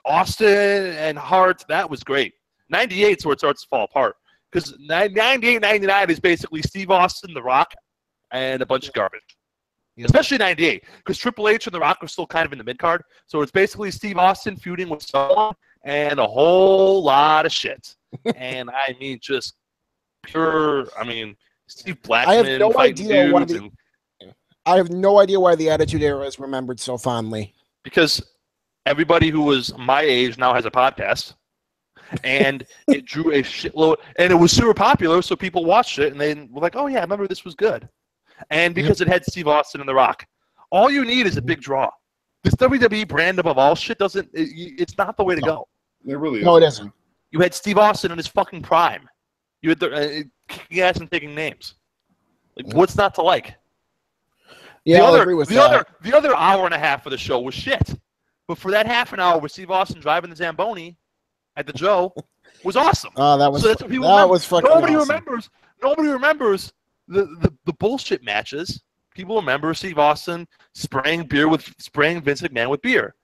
Austin and Hart. That was great. 98 is where it starts to fall apart. Because 98, 99 is basically Steve Austin, The Rock, and a bunch of garbage. Yeah. Especially 98, because Triple H and The Rock are still kind of in the mid-card. So it's basically Steve Austin feuding with someone and a whole lot of shit. And I mean, just pure, Steve Blackman.
I have no idea why the Attitude Era is remembered so fondly.
Because everybody who was my age now has a podcast. And it drew a shitload, and it was super popular, so people watched it, and they were like, oh, yeah, I remember this was good. And because it had Steve Austin and The Rock. All you need is a big draw. This WWE brand above all shit it's not the way to go.
It really is.
No, it isn't.
You had Steve Austin in his fucking prime. You had the kicking ass and taking names. Like, what's not to like?
Yeah, I agree with that.
The other hour and a half of the show was shit. But for that half an hour with Steve Austin driving the Zamboni at the Joe was awesome.
Oh, that was,
so that's what people
that was fucking
Nobody
awesome.
Nobody remembers the bullshit matches. People remember Steve Austin spraying Vince McMahon with beer.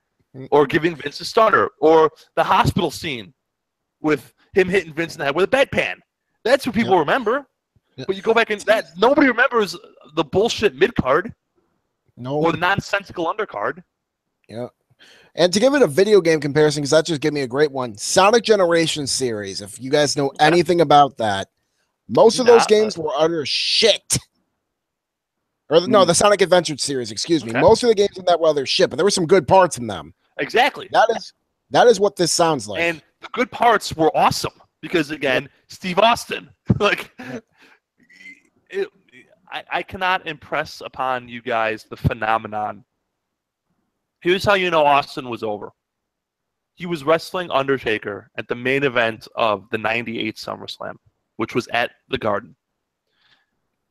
or giving Vince a stunner, or the hospital scene with him hitting Vince in the head with a bedpan. That's what people remember. But you go back and that nobody remembers the bullshit mid card, or the nonsensical undercard. Yeah.
And to give it a video game comparison, because that just gave me a great one, Sonic Generations series. If you guys know anything about that, most of those games were utter shit. Or no, the Sonic Adventure series, excuse me. Most of the games in that were utter shit, but there were some good parts in them.
Exactly.
That is what this sounds like.
And the good parts were awesome because, again, Steve Austin. I cannot impress upon you guys the phenomenon. Here's how you know Austin was over. He was wrestling Undertaker at the main event of the '98 SummerSlam, which was at the Garden.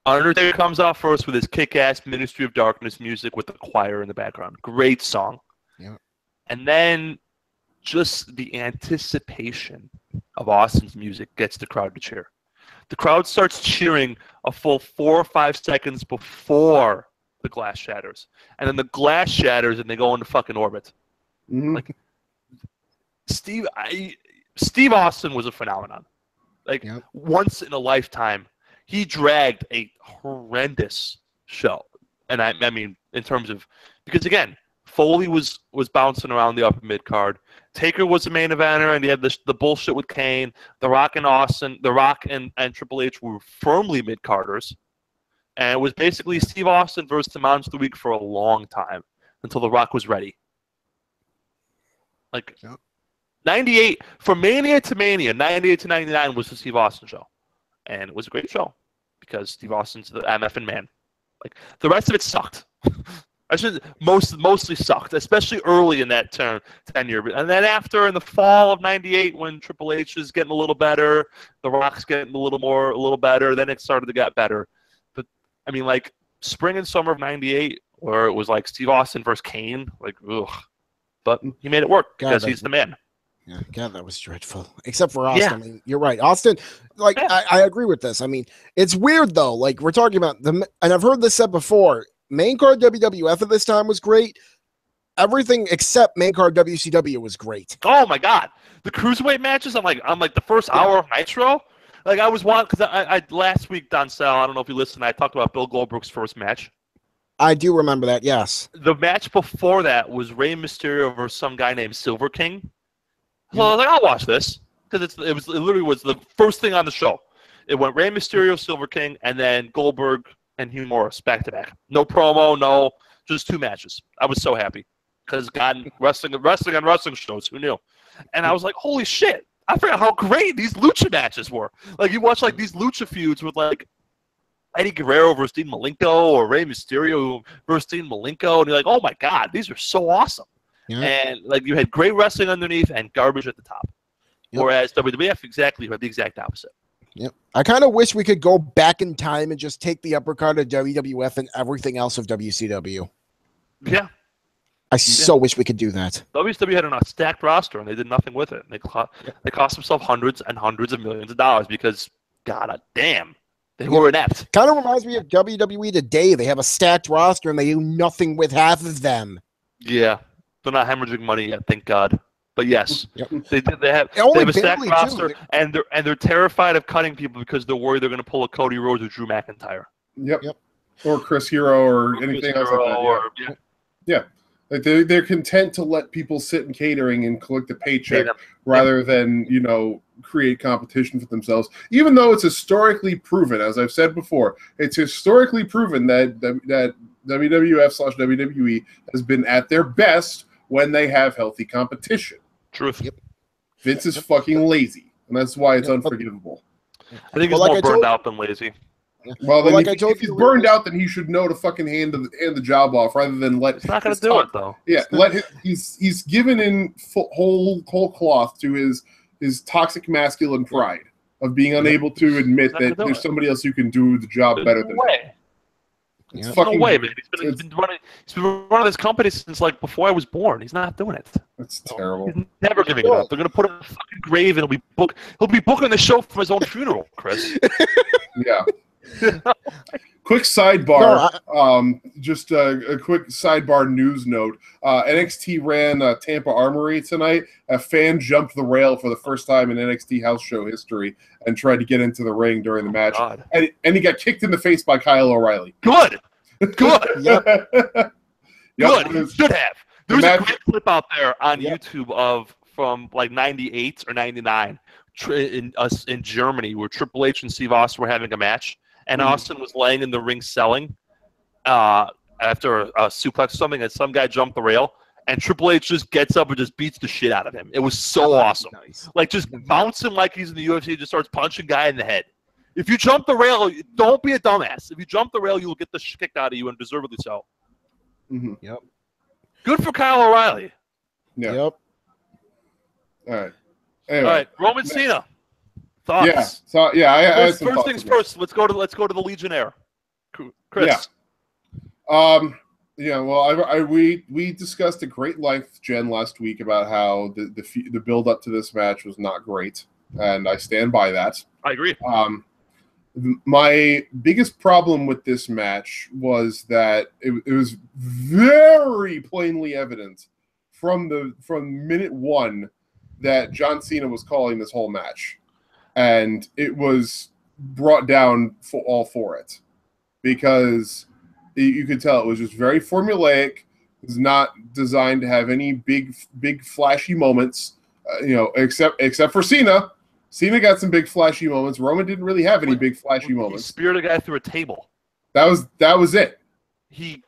Undertaker comes out first with his kick-ass Ministry of Darkness music with the choir in the background. Great song. Yeah. And then just the anticipation of Austin's music gets the crowd to cheer. The crowd starts cheering a full 4 or 5 seconds before the glass shatters. And then the glass shatters and they go into fucking orbit. Mm-hmm. Like Steve Austin was a phenomenon. Like once in a lifetime, he dragged a horrendous show. And I mean, in terms of, because again, Foley was bouncing around the upper mid card. Taker was the main eventer, and he had the bullshit with Kane. The Rock and Austin, The Rock and Triple H were firmly mid carders, and it was basically Steve Austin versus the Monster of the Week for a long time until The Rock was ready. Like 98 from Mania to Mania, 98 to 99 was the Steve Austin show, and it was a great show because Steve Austin's the MFing man. Like the rest of it sucked. Mostly sucked, especially early in that tenure. And then after, in the fall of '98, when Triple H is getting a little better, The Rock's getting a little better, then it started to get better. But I mean, like spring and summer of '98, where it was like Steve Austin versus Kane, like ugh. But he made it work because he's the man.
Yeah, God, that was dreadful. Except for Austin. Yeah. I mean, you're right. Austin, like, I agree with this. I mean, it's weird, though. Like, we're talking about and I've heard this said before, main card WWF at this time was great. Everything except main card WCW was great.
Oh, my God. The cruiserweight matches, I'm like the first hour of Nitro. Like, I was because I last week, Don Sal, I don't know if you listened, I talked about Bill Goldberg's first match.
I do remember that, yes.
The match before that was Rey Mysterio versus some guy named Silver King. So I was like, I'll watch this because it literally was the first thing on the show. It went Rey Mysterio, Silver King, and then Goldberg and Hugh Morris back to back. No promo, just 2 matches. I was so happy because God, wrestling on wrestling shows, who knew? And I was like, holy shit! I forgot how great these lucha matches were. Like you watch like these lucha feuds with like Eddie Guerrero versus Dean Malenko or Rey Mysterio versus Dean Malenko, and you're like, oh my God, these are so awesome. Yeah. And like you had great wrestling underneath and garbage at the top. Yep. Whereas WWF exactly had the exact opposite.
Yep. I kind of wish we could go back in time and just take the uppercut of WWF and everything else of WCW.
Yeah.
I so wish we could do that.
WCW had a stacked roster and they did nothing with it. They cost themselves hundreds and hundreds of millions of dollars because, God damn, they were inept.
Kind of reminds me of WWE today. They have a stacked roster and they do nothing with half of them.
Yeah. They're not hemorrhaging money yet, thank God. But yes, they have a stacked roster, and they're terrified of cutting people because they're worried they're going to pull a Cody Rhodes or Drew McIntyre.
Yep. Or Chris Hero or anything else like that. Yeah. Like they're content to let people sit in catering and collect a paycheck rather than create competition for themselves. Even though it's historically proven, as I've said before, it's historically proven that WWF/WWE has been at their best when they have healthy competition.
Truth. Yep.
Vince is fucking lazy, and that's why it's unforgivable.
I think he's more burned out than lazy.
Well, then if he's burned out, then he should know to fucking hand the job off rather than let.
He's not going to do it though.
Yeah, he's given in whole cloth to his toxic masculine pride of being unable to admit that there's somebody else who can do the job better than him.
There's no way, man. He's been running this company since like before I was born. He's not doing it.
That's terrible.
He's never giving it up. They're gonna put him in a fucking grave and he'll be booking the show from his own funeral, Chris.
Yeah. Quick sidebar, just a quick sidebar news note. NXT ran Tampa Armory tonight. A fan jumped the rail for the first time in NXT house show history and tried to get into the ring during the match. And he got kicked in the face by Kyle O'Reilly.
Good.
Yep.
Good. He should have. There's a great clip out there on YouTube from like 98 or 99 in Germany where Triple H and Steve Austin were having a match. And Austin was laying in the ring selling after a suplex or something, and some guy jumped the rail, and Triple H just gets up and just beats the shit out of him. It was so awesome. Nice. Like, just bounce him like he's in the UFC, just starts punching guy in the head. If you jump the rail, don't be a dumbass. If you jump the rail, you'll get the shit kicked out of you, and deservedly so.
Mm-hmm. Yep.
Good for Kyle O'Reilly.
Yeah.
Yep.
All right. Anyway.
All right, Roman Cena. Thoughts?
Yeah. So I
first things first. Let's go to the Legionnaire. Chris.
Yeah. Well, we discussed at great length, Jen, last week about how the build up to this match was not great, and I stand by that.
I agree.
My biggest problem with this match was that it was very plainly evident from minute one that John Cena was calling this whole match. And it was brought down for it because you could tell it was just very formulaic. It was not designed to have any big flashy moments, except for Cena. Cena got some big flashy moments. Roman didn't really have any big flashy moments.
He speared a guy through a table.
That was it.
He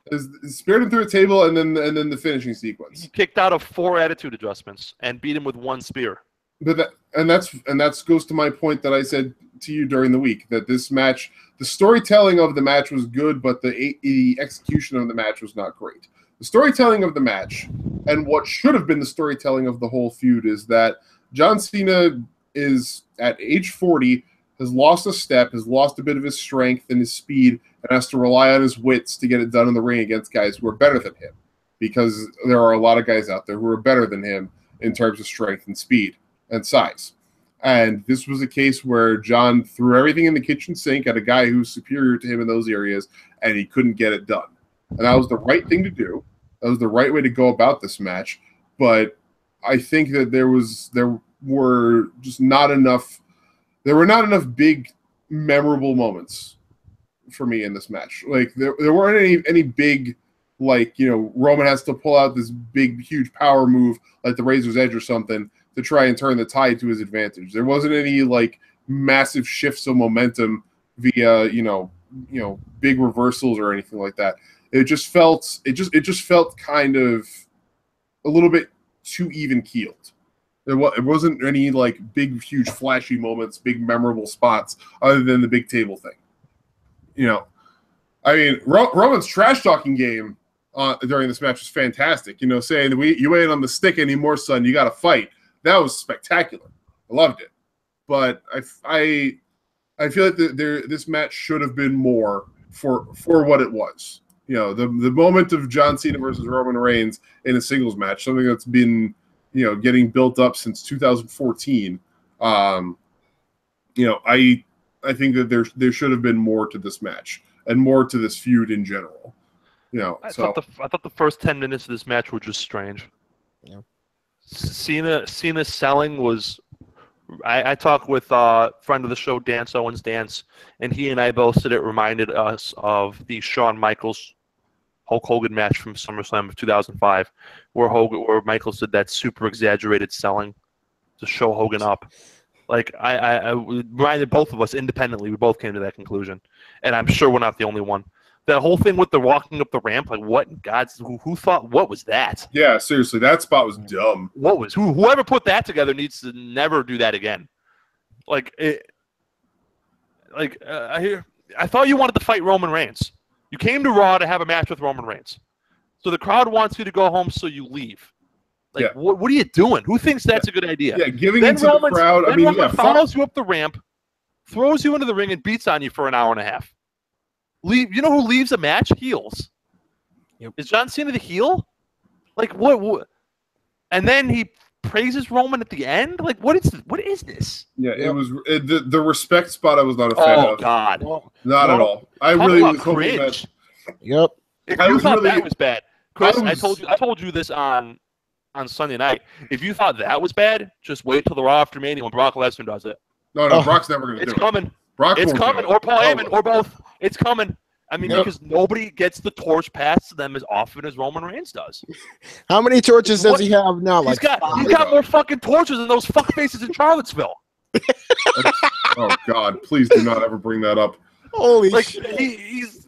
speared him through a table, and then the finishing sequence.
He kicked out of 4 attitude adjustments and beat him with 1 spear.
But that goes to my point that I said to you during the week, that this match, the storytelling of the match was good, but the execution of the match was not great. The storytelling of the match, and what should have been the storytelling of the whole feud, is that John Cena is at age 40, has lost a step, has lost a bit of his strength and his speed, and has to rely on his wits to get it done in the ring against guys who are better than him, because there are a lot of guys out there who are better than him in terms of strength and speed and size. And this was a case where John threw everything in the kitchen sink at a guy who's superior to him in those areas, and he couldn't get it done. And that was the right thing to do. That was the right way to go about this match. But I think that there were not enough big memorable moments for me in this match. Like there weren't any big, like, Roman has to pull out this big, huge power move like the Razor's Edge or something to try and turn the tide to his advantage. There wasn't any like massive shifts of momentum via, big reversals or anything like that. It just felt kind of a little bit too even keeled. It wasn't any like big, huge, flashy moments, big memorable spots other than the big table thing. I mean, Roman's trash talking game during this match was fantastic. Saying you ain't on the stick anymore, son. You got to fight. That was spectacular. I loved it. But I feel like this match should have been more for what it was. The moment of John Cena versus Roman Reigns in a singles match, something that's been getting built up since 2014. I think that there should have been more to this match and more to this feud in general.
I thought the first 10 minutes of this match were just strange.
Yeah.
Cena selling was. I talked with a friend of the show, Dance Owens Dance, and he and I both said it reminded us of the Shawn Michaels Hulk Hogan match from SummerSlam of 2005, where Michaels did that super exaggerated selling to show Hogan up. Like I reminded both of us independently. We both came to that conclusion, and I'm sure we're not the only one. That whole thing with the walking up the ramp, like what in God's who thought, what was that?
Yeah, seriously, that spot was dumb.
Whoever put that together needs to never do that again. I thought you wanted to fight Roman Reigns. You came to Raw to have a match with Roman Reigns. So the crowd wants you to go home, so you leave. What are you doing? Who thinks that's a good idea?
Yeah, giving it to the crowd.
Roman follows you up the ramp, throws you into the ring, and beats on you for an hour and a half. You know who leaves a match? Heels. Yep. Is John Cena the heel? Like what? And then he praises Roman at the end. Like, what is this?
Yeah, it was the respect spot. I was not a fan of.
Oh God,
not at all. I really was hoping that.
Yep.
If you thought that was bad, Chris, I told you this on Sunday night. If you thought that was bad, just wait till the Raw after Mania when Brock Lesnar does it.
No, Brock's never going to do it.
It's coming.
Brock
it's coming, or Paul Heyman, or both. It's coming. I mean,
Yep.
because nobody gets the torch passed to them as often as Roman Reigns does.
How many torches does he have now?
He's got more fucking torches than those fuck faces in Charlottesville.
Oh God! Please do not ever bring that up.
Holy
shit! He's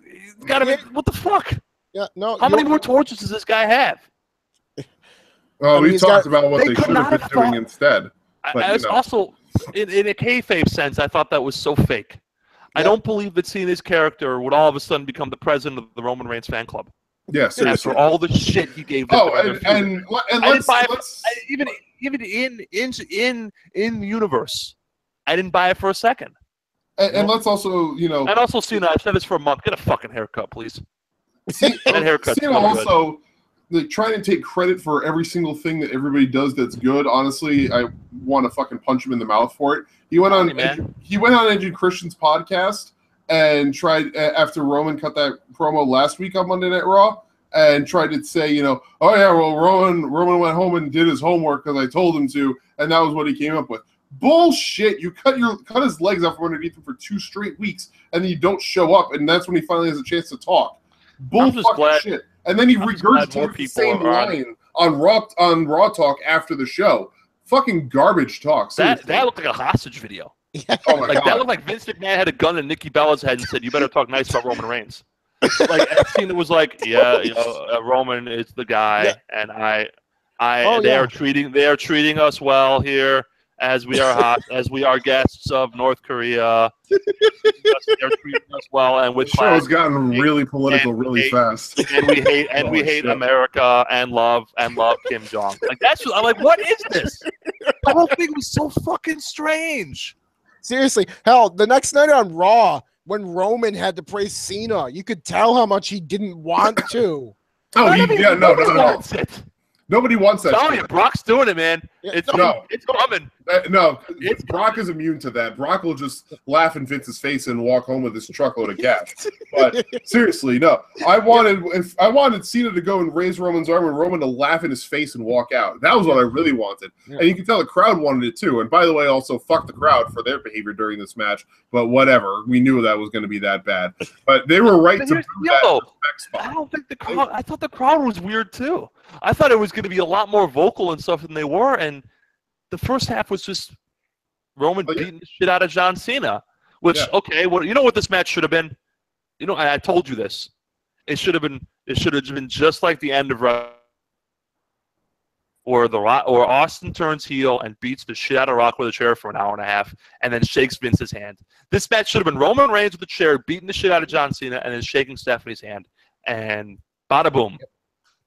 got to be. What the fuck?
Yeah, no.
How many more torches does this guy have?
Oh, we talked about what they should have been doing instead.
But, also, in a kayfabe sense, I thought that was so fake. I don't believe that seeing his character would all of a sudden become the president of the Roman Reigns fan club.
Yeah, seriously.
After all the shit he gave them.
And
even in the universe, I didn't buy it for a second.
And let's also,
And also, Cena, I've said this for a month. Get a fucking haircut, please.
Cena also, like, trying to take credit for every single thing that everybody does that's good. Honestly, I want to fucking punch him in the mouth for it. He went on Edge and Christian's podcast and tried, after Roman cut that promo last week on Monday Night Raw, and tried to say, oh yeah, well Roman went home and did his homework because I told him to, and that was what he came up with. Bullshit! You cut his legs off from underneath him for 2 straight weeks, and then you don't show up, and that's when he finally has a chance to talk. Bull fucking shit. And then he regurgitated the same line on Raw Talk after the show. Fucking garbage talk.
That looked like a hostage video.
Oh my God.
That looked like Vince McMahon had a gun in Nikki Bella's head and said, "You better talk nice about Roman Reigns." Like, Cena was like, "Yeah, Roman is the guy, and they are treating us well here." As we are guests of North Korea, they're treating us well, and with
the show has gotten really political really fast.
And we hate America and love Kim Jong. Like, I'm like, what is this? The whole thing was so fucking strange.
Seriously, hell, the next night on Raw, when Roman had to praise Cena, you could tell how much he didn't want to.
No. Nobody wants that.
Tell you, Brock's doing it, man. It's coming.
Brock is immune to that. Brock will just laugh in Vince's face and walk home with his truckload of cash. But seriously, no. I wanted Cena to go and raise Roman's arm and Roman to laugh in his face and walk out. That was what I really wanted. Yeah. And you can tell the crowd wanted it too. And by the way, also fuck the crowd for their behavior during this match. But whatever. We knew that was going to be that bad. But they were right to do that respect spot.
I don't think the crowd. I thought the crowd was weird too. I thought it was going to be a lot more vocal and stuff than they were, and the first half was just Roman beating the shit out of John Cena. Which, okay, well, you know what this match should have been? I told you this. It should have been just like the end of or Austin turns heel and beats the shit out of Rock with a chair for an hour and a half, and then shakes Vince's hand. This match should have been Roman Reigns with the chair beating the shit out of John Cena, and then shaking Stephanie's hand, and bada boom.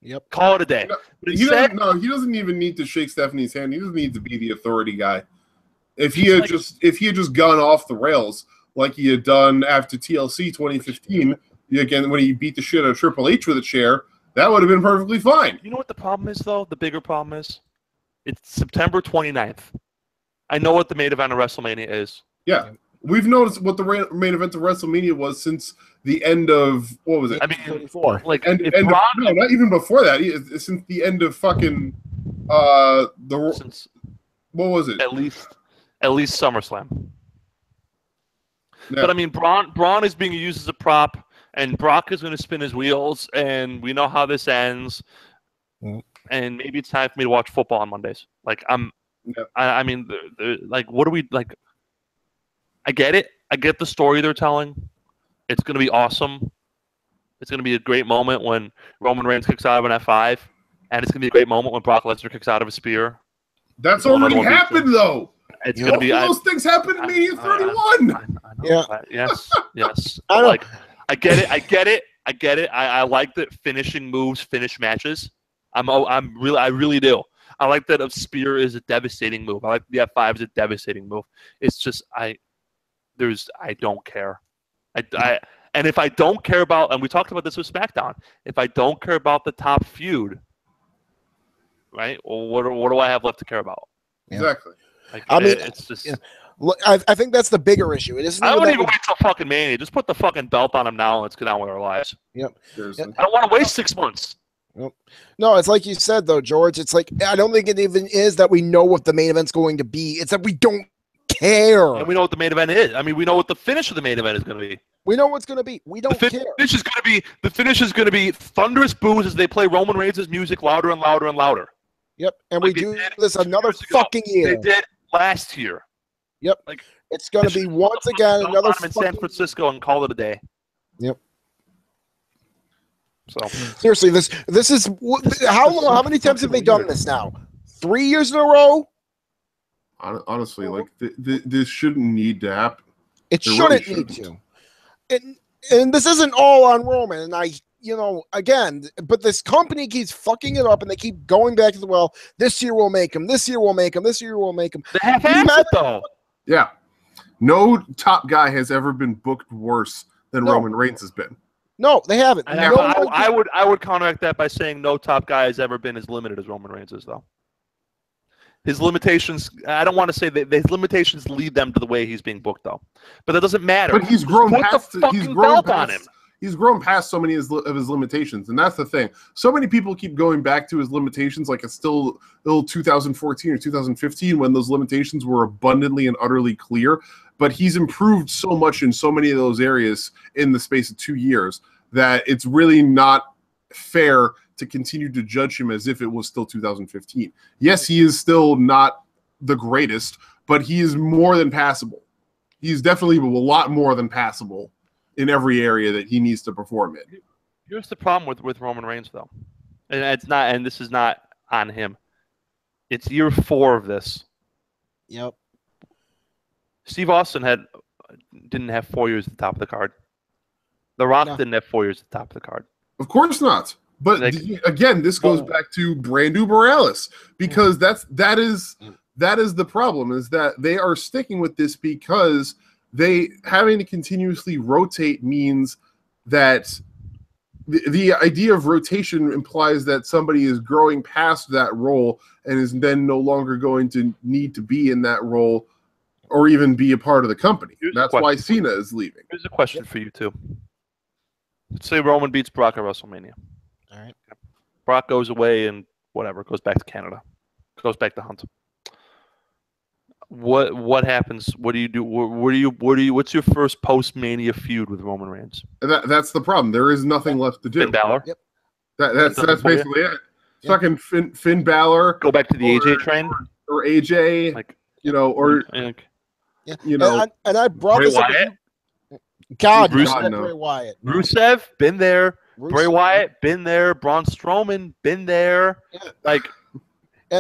Yep.
Call it a day.
He doesn't even need to shake Stephanie's hand. He doesn't need to be the authority guy. If he had just gone off the rails like he had done after TLC 2015, again when he beat the shit out of Triple H with a chair, that would have been perfectly fine.
You know what the problem is, though? The bigger problem is it's September 29th. I know what the main event of WrestleMania is.
Yeah. We've noticed what the main event of WrestleMania was since the end of, what was it?
I mean,
24.
Like,
no, not even before that. Since the end of fucking what was it?
At least SummerSlam.
Yeah.
But I mean, Braun is being used as a prop, and Brock is going to spin his wheels, and we know how this ends. And maybe it's time for me to watch football on Mondays. Like I mean, like, what do we like? I get it. I get the story they're telling. It's going to be awesome. It's going to be a great moment when Roman Reigns kicks out of an F5, and it's going to be a great moment when Brock Lesnar kicks out of a spear.
That's already happened, though.
It's going to be
those things happened in Mania 31.
Yes. I get it. I like that finishing moves finish matches. I really do. I like that a spear is a devastating move. I like the F5 is a devastating move. It's just I don't care. And if I don't care about, and we talked about this with SmackDown, if I don't care about the top feud, right? Well, what do I have left to care about?
Exactly.
Like,
I mean,
it's just.
Yeah. Look, I think that's the bigger issue. It isn't.
I
even
wouldn't
that
even wait till fucking Mania. Just put the fucking belt on him now and let's get on with our lives.
Yep.
Seriously.
I don't want to waste 6 months.
Yep. No, it's like you said though, George. It's like I don't think it even is that we know what the main event's going to be. It's that we don't care.
And we know what the main event is. I mean, we know what the finish of the main event is going to be.
We know what's going to be. We don't care.
The finish is going to be thunderous boos as they play Roman Reigns' music louder and louder and louder.
Yep. And
Like
we
they
do
did
this another
2 years ago.
fucking year.
They did last year.
Yep.
Like
it's going to be once again another
in San Francisco and call it a day.
Yep.
So
seriously, this is how many times have they done this now? 3 years in a row?
Honestly, like this shouldn't need to happen.
It shouldn't need to. And this isn't all on Roman. And again, but this company keeps fucking it up, and they keep going back to the this year we'll make him. This year we'll make him. This year we'll make him.
They half-assed it though.
Yeah. No top guy has ever been booked worse than Roman Reigns has been.
No, they haven't.
I would counteract that by saying no top guy has ever been as limited as Roman Reigns is, though. His limitations, I don't want to say that his limitations lead them to the way he's being booked, though. But that doesn't matter.
But he's grown past
the fucking belt on him.
He's grown past so many of his limitations, and that's the thing. So many people keep going back to his limitations like it's still 2014 or 2015 when those limitations were abundantly and utterly clear. But he's improved so much in so many of those areas in the space of 2 years that it's really not fair to continue to judge him as if it was still 2015. Yes, he is still not the greatest, but he is more than passable. He's definitely a lot more than passable in every area that he needs to perform in.
Here's the problem with Roman Reigns, though, and it's not. And this is not on him. It's year 4 of this.
Yep.
Steve Austin didn't have 4 years at the top of the card. The Rock didn't have 4 years at the top of the card.
Of course not. But again, this goes back to Brando Morales because that is the problem, is that they are sticking with this because they having to continuously rotate means that the idea of rotation implies that somebody is growing past that role and is then no longer going to need to be in that role or even be a part of the company. That's why Cena is leaving.
Here's a question for you, too. Let's say Roman beats Brock at WrestleMania.
All right.
Brock goes away and whatever, goes back to Canada. Goes back to Hunt. What happens? What do you do? What's your first post-Mania feud with Roman Reigns?
That's the problem. There is nothing left to do.
Finn Balor?
Yep.
That's basically it. Fucking Finn Balor.
Go back to the AJ train?
Or AJ,
and I brought this up. God, Bray Wyatt.
Rusev, been there. Bray Wyatt, been there. Braun Strowman, been there. Yeah.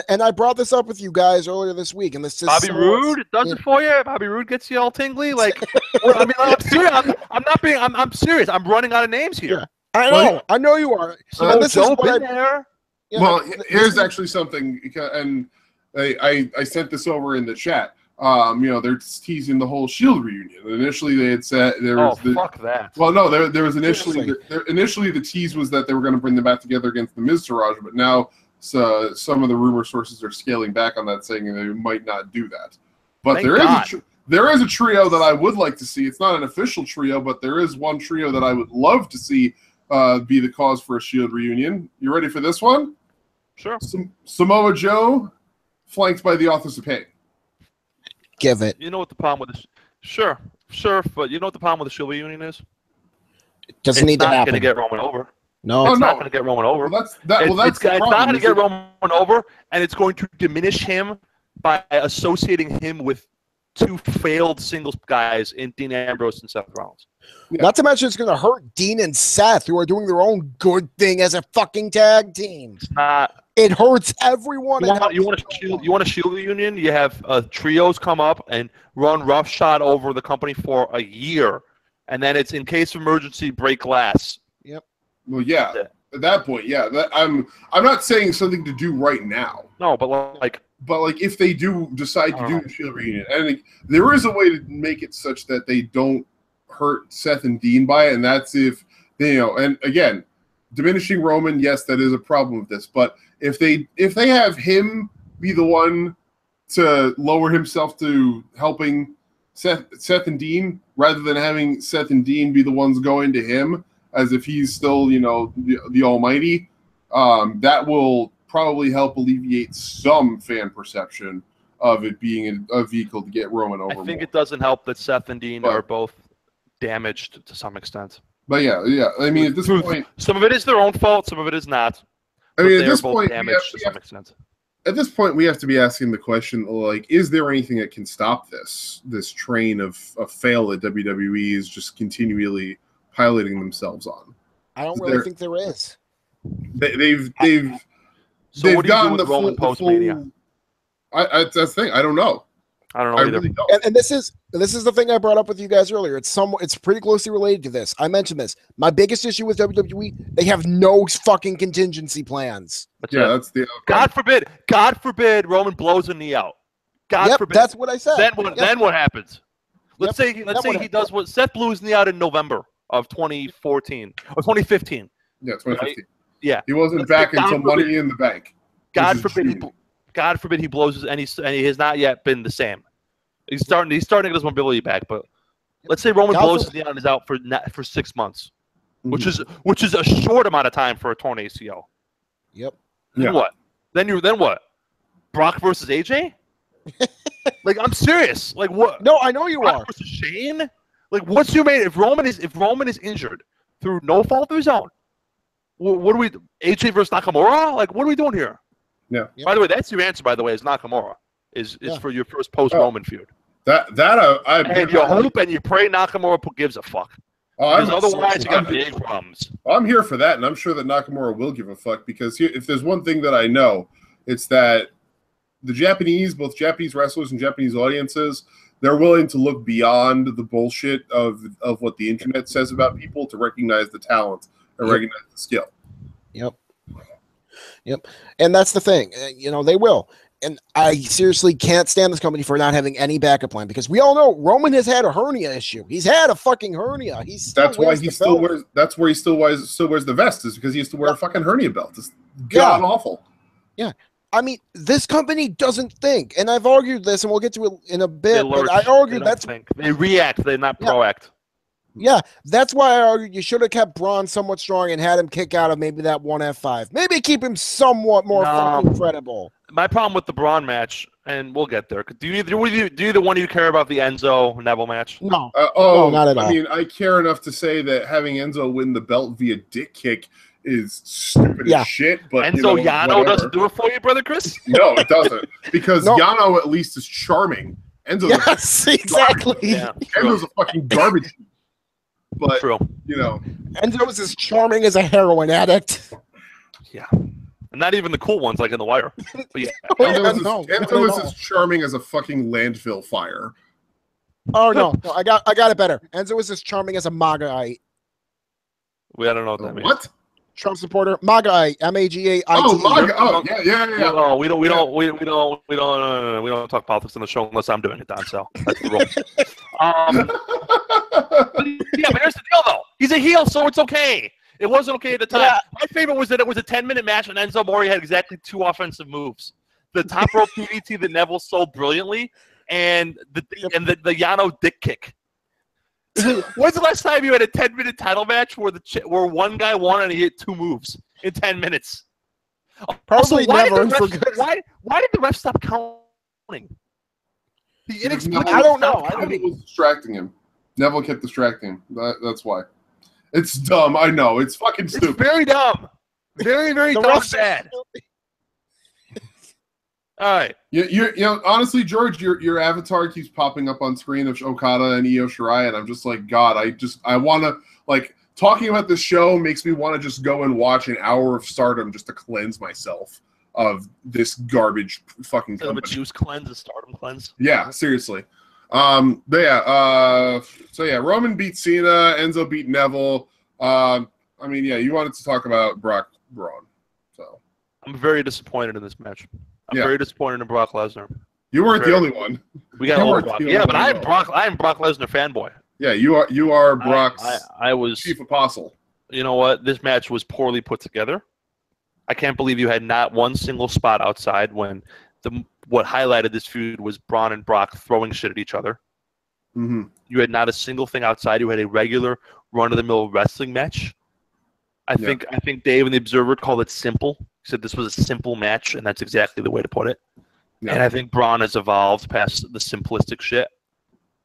And I brought this up with you guys earlier this week, and this is
Bobby Roode does it for you. Bobby Roode gets you all tingly. I'm serious. I'm serious. I'm running out of names here.
Yeah. I know you are.
So Joe been there.
Yeah, well, here's actually something, and I sent this over in the chat. They're teasing the whole Shield reunion. Initially, they had said
fuck that.
Well, no, there was initially the tease was that they were going to bring them back together against the Miz Taraj, but now some of the rumor sources are scaling back on that, saying they might not do that. But there is a trio that I would like to see. It's not an official trio, but there is one trio that I would love to see be the cause for a Shield reunion. You ready for this one?
Sure.
Samoa Joe, flanked by the Authors of Pain.
Give it.
You know what the problem with this? Sure, but you know what the problem with the Shield reunion is?
It doesn't need to happen.
It's not going to get Roman over.
No,
it's not going to get Roman over.
Well, it's
not going to get Roman over, and it's going to diminish him by associating him with 2 failed singles guys in Dean Ambrose and Seth Rollins.
Yeah. Not to mention it's going to hurt Dean and Seth, who are doing their own good thing as a fucking tag team.
It's not.
It hurts everyone.
You want a Shield reunion? You have trios come up and run roughshod over the company for a year, and then it's in case of emergency, break glass.
Yep.
Well, yeah. At that point, yeah. I'm not saying something to do right now.
No, but
if they do decide to do the Shield reunion, I think there is a way to make it such that they don't hurt Seth and Dean by it, and that's if and again, diminishing Roman, yes, that is a problem with this, but if they have him be the one to lower himself to helping Seth and Dean, rather than having Seth and Dean be the ones going to him as if he's still, you know, the almighty, that will probably help alleviate some fan perception of it being a vehicle to get Roman over.
I think it doesn't help that Seth and Dean are both damaged to some extent.
But yeah. I mean, at this point,
some of it is their own fault, some of it is not.
I mean, at this
both
point,
damaged to some extent.
At this point, we have to be asking the question, like, is there anything that can stop this train of fail that WWE is just continually piloting themselves on?
I don't really think there is.
They've
So what do you do
gotten
with Roman post-Mania?
That's the thing. I don't know.
I don't know either.
Really don't.
And this is the thing I brought up with you guys earlier. It's pretty closely related to this. I mentioned this. My biggest issue with WWE, they have no fucking contingency plans.
That's the
outcome. God forbid Roman blows a knee out. God forbid.
That's what I said.
Then what happens? Let's say he does what Seth blew his knee out in November of 2014 or 2015.
Yeah, 2015.
Right? Yeah.
He wasn't back until Money in the Bank.
God forbid he blows his, and he has not yet been the same. He's starting to get his mobility back, but let's say Roman blows his knee out and is out for 6 months, which is a short amount of time for a torn ACL.
Yep.
Then what? Then what? Brock versus AJ? Like, I'm serious. Like, what?
No, I know you
Brock
are.
Versus Shane? Like, what's your main? If Roman is injured through no fault of his own, what do we? AJ versus Nakamura? Like, what are we doing here?
Yeah.
By the way, that's your answer. By the way, is Nakamura is for your first post Roman feud.
And
you hope and you pray Nakamura gives a fuck. Because otherwise, you got big problems.
I'm here for that, and I'm sure that Nakamura will give a fuck, because if there's one thing that I know, it's that both Japanese wrestlers and Japanese audiences, they're willing to look beyond the bullshit of what the internet says about people to recognize the talent and recognize the skill.
Yep. And that's the thing. They will. And I seriously can't stand this company for not having any backup plan, because we all know Roman has had a hernia issue. He's had a fucking hernia. That's where he still wears
the vest, is because he used to wear a fucking hernia belt. It's god awful.
Yeah. I mean, this company doesn't think, and I've argued this, and we'll get to it in a bit, but I argue
they react, they're not proact.
Yeah, that's why I argued you should have kept Braun somewhat strong and had him kick out of maybe that one F5. Maybe keep him somewhat more fucking credible.
My problem with the Braun match, and we'll get there. Do you the one you care about the Enzo Neville match?
No. No, not at all.
I mean, I care enough to say that having Enzo win the belt via dick kick is stupid as shit. But
Enzo Yano doesn't do it for you, brother Chris?
No, it doesn't. Because Yano at least is charming.
Enzo's exactly.
Yeah,
Enzo's a fucking garbage. But
true.
Enzo is as charming as a heroin addict.
Yeah. And not even the cool ones like in The Wire. But yeah.
Enzo is as charming as a fucking landfill fire.
Oh no, I got it better. Enzo is as charming as a MAGA-ite.
I don't know what that means.
What?
Trump supporter, MAGA-ite, MAGA-I-T.
Oh, MAGA. Oh, yeah.
No, we don't talk politics on the show unless I'm doing it, Don. So that's the rule. But here's the deal, though. He's a heel, so it's okay. It wasn't okay at the time. Yeah. My favorite was that it was a 10-minute match, and Enzo Amore had exactly 2 offensive moves: the top rope DDT that Neville sold brilliantly, and the Yano dick kick. When's the last time you had a 10-minute title match where one guy won and he hit 2 moves in 10 minutes?
Probably never.
Why did the ref stop counting?
I don't know. Neville was distracting him. Neville kept distracting him. That's why. It's dumb. I know. It's fucking stupid.
It's very dumb. Very, very dumb. Bad. All right.
Honestly, George, your avatar keeps popping up on screen of Okada and Io Shirai, and I'm just like, God, I want to, like, talking about this show makes me want to just go and watch an hour of Stardom just to cleanse myself of this garbage fucking company.
A juice cleanse, a Stardom cleanse.
Yeah, seriously. Roman beat Cena, Enzo beat Neville. You wanted to talk about Brock Braun. So
I'm very disappointed in this match. I'm very disappointed in Brock Lesnar.
You weren't the only one.
We got all Brock. Yeah, but I am Brock Lesnar fanboy.
Yeah, you are Brock's
I was
chief apostle.
You know what? This match was poorly put together. I can't believe you had not one single spot outside when what highlighted this feud was Braun and Brock throwing shit at each other.
Mm-hmm.
You had not a single thing outside. You had a regular run-of-the-mill wrestling match. I think Dave and the Observer called it simple. He said this was a simple match, and that's exactly the way to put it. Yeah. And I think Braun has evolved past the simplistic shit.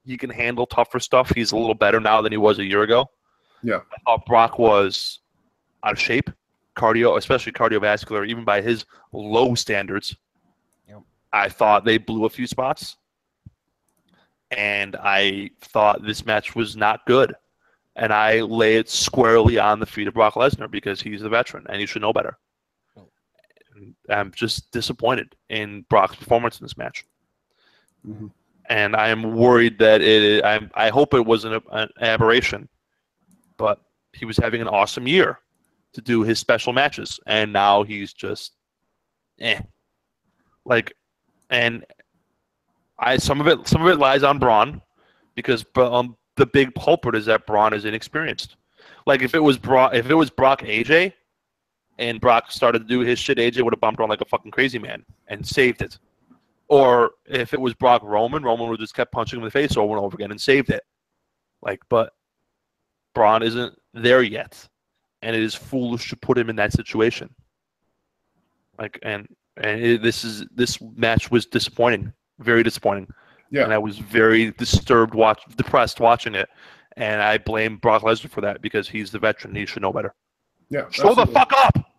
He can handle tougher stuff. He's a little better now than he was a year ago.
Yeah.
I thought Brock was out of shape, especially cardiovascular, even by his low standards. Yep. I thought they blew a few spots. And I thought this match was not good. And I lay it squarely on the feet of Brock Lesnar because he's the veteran and he should know better. And I'm just disappointed in Brock's performance in this match.
Mm-hmm.
And I am worried that I hope it wasn't an aberration, but he was having an awesome year to do his special matches, and now he's just, some of it lies on Braun, because the big culprit is that Braun is inexperienced. Like if it was Brock AJ, and Brock started to do his shit, AJ would have bumped on like a fucking crazy man and saved it. Or if it was Brock Roman would have just kept punching him in the face over and over again and saved it. But Braun isn't there yet, and it is foolish to put him in that situation. This match was disappointing, very disappointing. Yeah. And I was very depressed watching it, and I blame Brock Lesnar for that because he's the veteran. He should know better.
Yeah,
show the fuck up.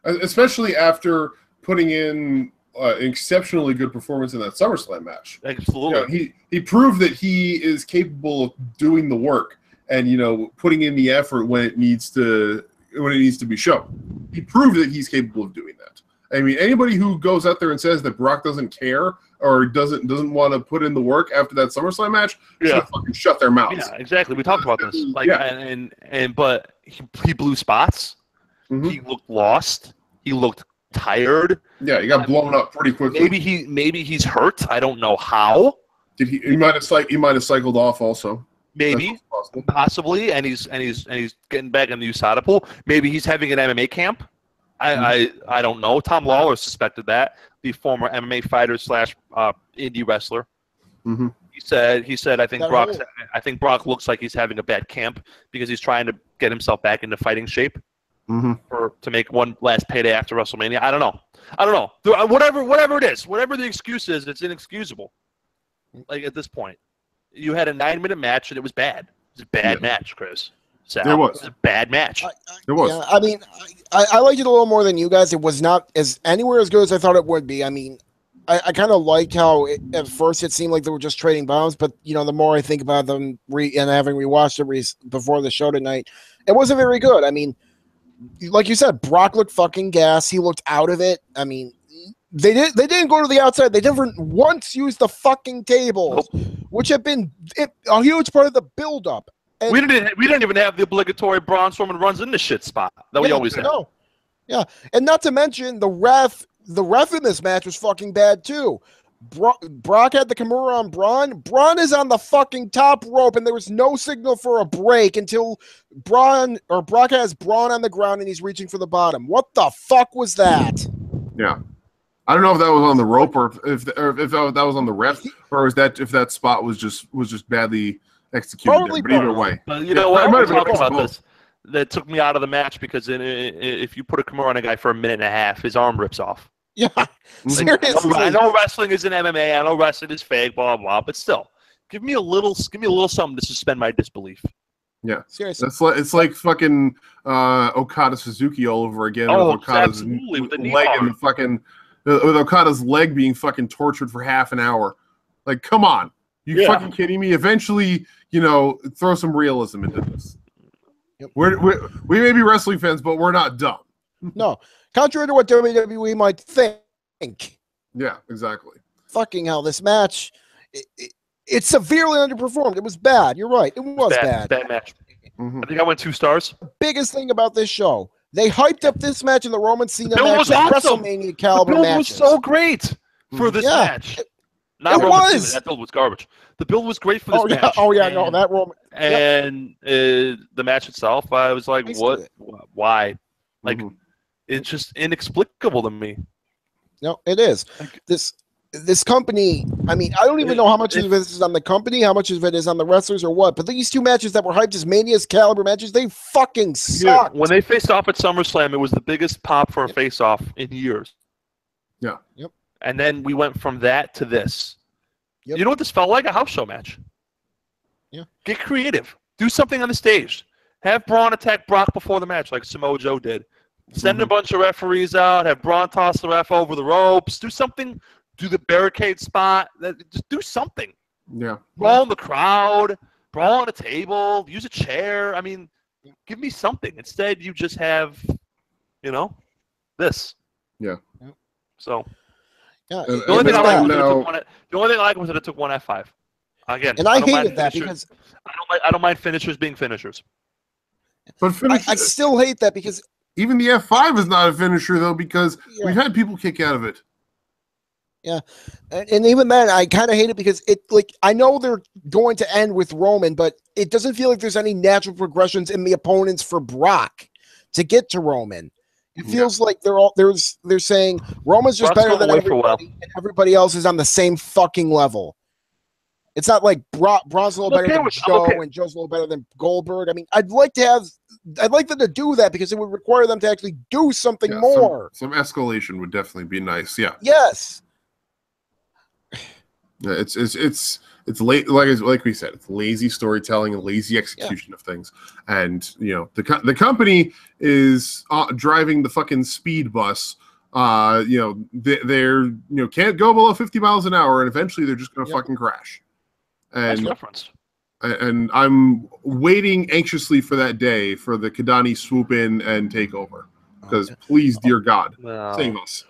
Especially after putting in an exceptionally good performance in that SummerSlam match.
Absolutely.
He proved that he is capable of doing the work and putting in the effort when it needs to be shown. He proved that he's capable of doing that. I mean, anybody who goes out there and says that Brock doesn't care or doesn't want to put in the work after that SummerSlam match should fucking shut their mouths.
Yeah, exactly. We talked about this. But he blew spots. Mm-hmm. He looked lost. He looked tired.
Yeah, he got blown up pretty quickly.
Maybe he's hurt. I don't know how.
He might have cycled off also.
Maybe, possibly, and he's getting back in the USADA pool. Maybe he's having an MMA camp. I don't know. Tom Lawler suspected that, the former MMA fighter / indie wrestler.
Mm-hmm.
He said I think Brock looks like he's having a bad camp because he's trying to get himself back into fighting shape.
Mm-hmm.
To make one last payday after WrestleMania. I don't know. Whatever it is, whatever the excuse is, it's inexcusable. At this point, you had a 9-minute match and it was bad. It was a bad match, Chris. Sal.
It was
a bad match.
It was.
Yeah, I mean, I liked it a little more than you guys. It was not anywhere as good as I thought it would be. I mean, I kind of liked how at first it seemed like they were just trading bombs, but the more I think about them and having rewatched it before the show tonight, it wasn't very good. I mean, like you said, Brock looked fucking gas. He looked out of it. I mean, they didn't go to the outside. They never once used the fucking tables, which have been a huge part of the build-up. And
we didn't even have the obligatory Braun Strowman runs in the shit spot that we always have.
No. Yeah, and not to mention the ref in this match was fucking bad too. Brock had the Kimura on Braun. Braun is on the fucking top rope, and there was no signal for a break until Brock has Braun on the ground and he's reaching for the bottom. What the fuck was that?
Yeah, I don't know if that was on the rope or if that was on the ref, or if that spot was just badly executed.
Probably
there, but either way,
but you know what? I'm talking about this. That took me out of the match because if you put a Kimura on a guy for a minute and a half, his arm rips off.
Yeah, seriously.
I know wrestling is an MMA. I know wrestling is fake, blah blah. But still, give me a little something to suspend my disbelief.
Yeah,
seriously.
It's like fucking Okada Suzuki all over again.
Oh,
with Okada's leg and the fucking with Okada's leg being fucking tortured for half an hour. Like, come on, you fucking kidding me? Eventually, throw some realism into this.
Yep.
We may be wrestling fans, but we're not dumb.
No. Contrary to what WWE might think.
Yeah, exactly.
Fucking hell, this match, it severely underperformed. It was bad. You're right. It was bad.
Bad match. Mm-hmm. I think I went 2 stars.
The biggest thing about this show, they hyped up this match in the Roman Cena
match.
Was awesome. WrestleMania caliber match.
The build was so great for this match.
Not it Roman was.
Cena. That build was garbage. The build was great for this match.
That Roman.
And the match itself, I was like, what? Why? Like, it's just inexplicable to me.
No, it is. This company, I mean, I don't even know how much of it is on the company, how much of it is on the wrestlers or what, but these two matches that were hyped as Mania's caliber matches, they fucking sucked.
When they faced off at SummerSlam, it was the biggest pop for a face-off in years.
Yeah.
Yep.
And then we went from that to this.
Yep.
You know what this felt like? A house show match.
Yeah.
Get creative. Do something on the stage. Have Braun attack Brock before the match like Samoa Joe did. Send a bunch of referees out. Have Braun toss the ref over the ropes. Do something. Do the barricade spot. Just do something.
Yeah.
Brawl in the crowd. Brawl on a table. Use a chair. I mean, give me something. Instead, you just have, this.
Yeah.
So.
Yeah.
The only thing I like was that it took one F5. Again,
and I hated that because
I don't mind finishers being finishers.
But
I still hate that because
even the F5 is not a finisher though, because we've had people kick out of it.
Yeah, and even then, I kind of hate it because I know they're going to end with Roman, but it doesn't feel like there's any natural progressions in the opponents for Brock to get to Roman. It feels like they're saying Roman's just better than everybody, and everybody else is on the same fucking level. It's not like Braun's a little better than Joe and Joe's a little better than Goldberg. I mean, I'd like them to do that because it would require them to actually do something more.
Some escalation would definitely be nice. Yeah.
Yes.
Yeah, it's late, like we said, it's lazy storytelling and lazy execution of things, and the company is driving the fucking speed bus. They're can't go below 50 miles an hour, and eventually they're just gonna fucking crash. And and I'm waiting anxiously for that day for the Kidani swoop in and take over, because please, dear God, save us.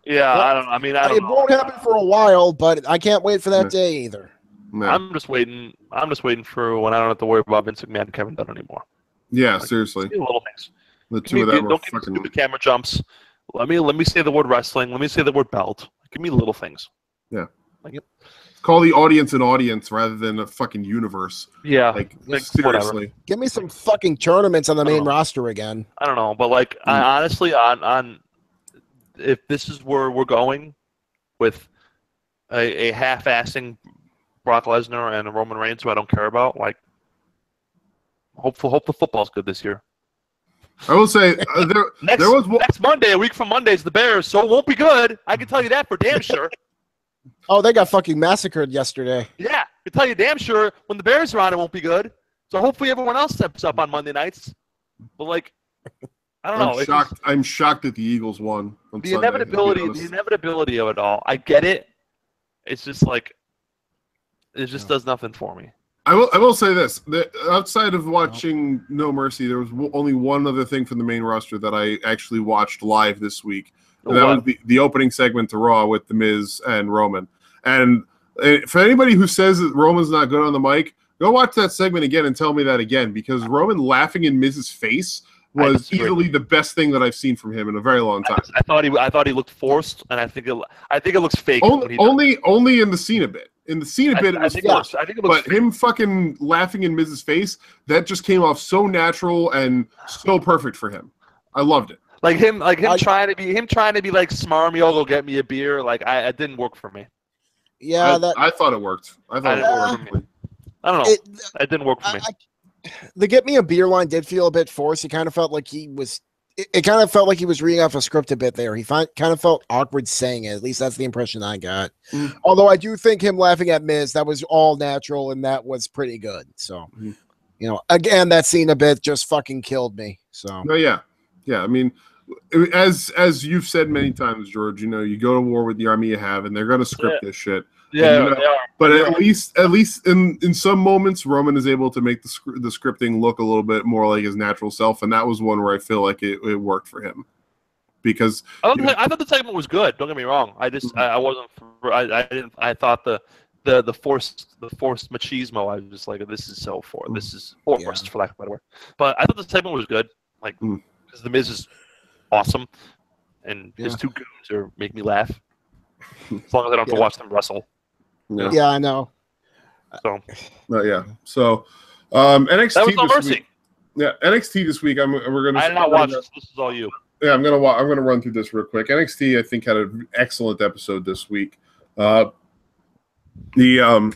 Yeah, I don't know.
It won't happen for a while, but I can't wait for that day either.
No.
I'm just waiting for when I don't have to worry about Vince McMahon and Kevin Dunn anymore.
Yeah, seriously.
Little things.
The two of them are
don't
fucking.
give me stupid camera jumps. Let me say the word wrestling. Let me say the word belt. Give me little things.
Yeah. Call the audience an audience rather than a fucking universe.
Yeah.
Seriously.
Whatever.
Give me some fucking tournaments on the main roster again.
I don't know, but I honestly on if this is where we're going with a half-assing Brock Lesnar and a Roman Reigns who I don't care about, hope the football's good this year.
I will say
next Monday, a week from Monday, is the Bears, so it won't be good. I can tell you that for damn sure.
Oh, they got fucking massacred yesterday.
Yeah, I can tell you damn sure when the Bears are on, it won't be good. So hopefully everyone else steps up on Monday nights. But I don't know.
I'm shocked that the Eagles won.
The inevitability of it all. I get it. It's just it just does nothing for me.
I will say this: outside of watching No Mercy, there was only one other thing from the main roster that I actually watched live this week. And that was the opening segment to Raw with The Miz and Roman. And for anybody who says that Roman's not good on the mic, go watch that segment again and tell me that again, because Roman laughing in Miz's face was easily the best thing that I've seen from him in a very long time.
I thought he looked forced, and I think it looks fake.
Only in the Cena bit. In the Cena bit, it was forced.
I think it looks
but fake. Him fucking laughing in Miz's face, that just came off so natural and so perfect for him. I loved it.
Him trying to be smarmy, go get me a beer. It didn't work for me.
Yeah, I thought it worked. I thought it worked for me.
I don't know. It didn't work for me.
The get me a beer line did feel a bit forced. It kind of felt like he was. It kind of felt like he was reading off a script a bit there. He kind of felt awkward saying it. At least that's the impression I got. Although I do think him laughing at Miz, that was all natural and that was pretty good. So, again, that scene a bit just fucking killed me. So.
No, yeah. I mean, as you've said many times, George, you go to war with the army you have, and they're going to script this shit.
Yeah, they are.
But at least in some moments, Roman is able to make the scripting look a little bit more like his natural self, and that was one where I feel like it worked for him. Because
I thought the segment was good. Don't get me wrong. I just I wasn't. I thought the forced machismo. I was just like, this is so forced. This is forced, for lack of a better word. But I thought the segment was good. Because the Miz is awesome, and his two goons make me laugh. As long as I don't have to watch them wrestle.
Yeah, I know.
So.
So, NXT.
That was No Mercy.
NXT this week. We're gonna.
I did not watch this. This is all you.
Yeah, I'm gonna run through this real quick. NXT, I think, had an excellent episode this week. The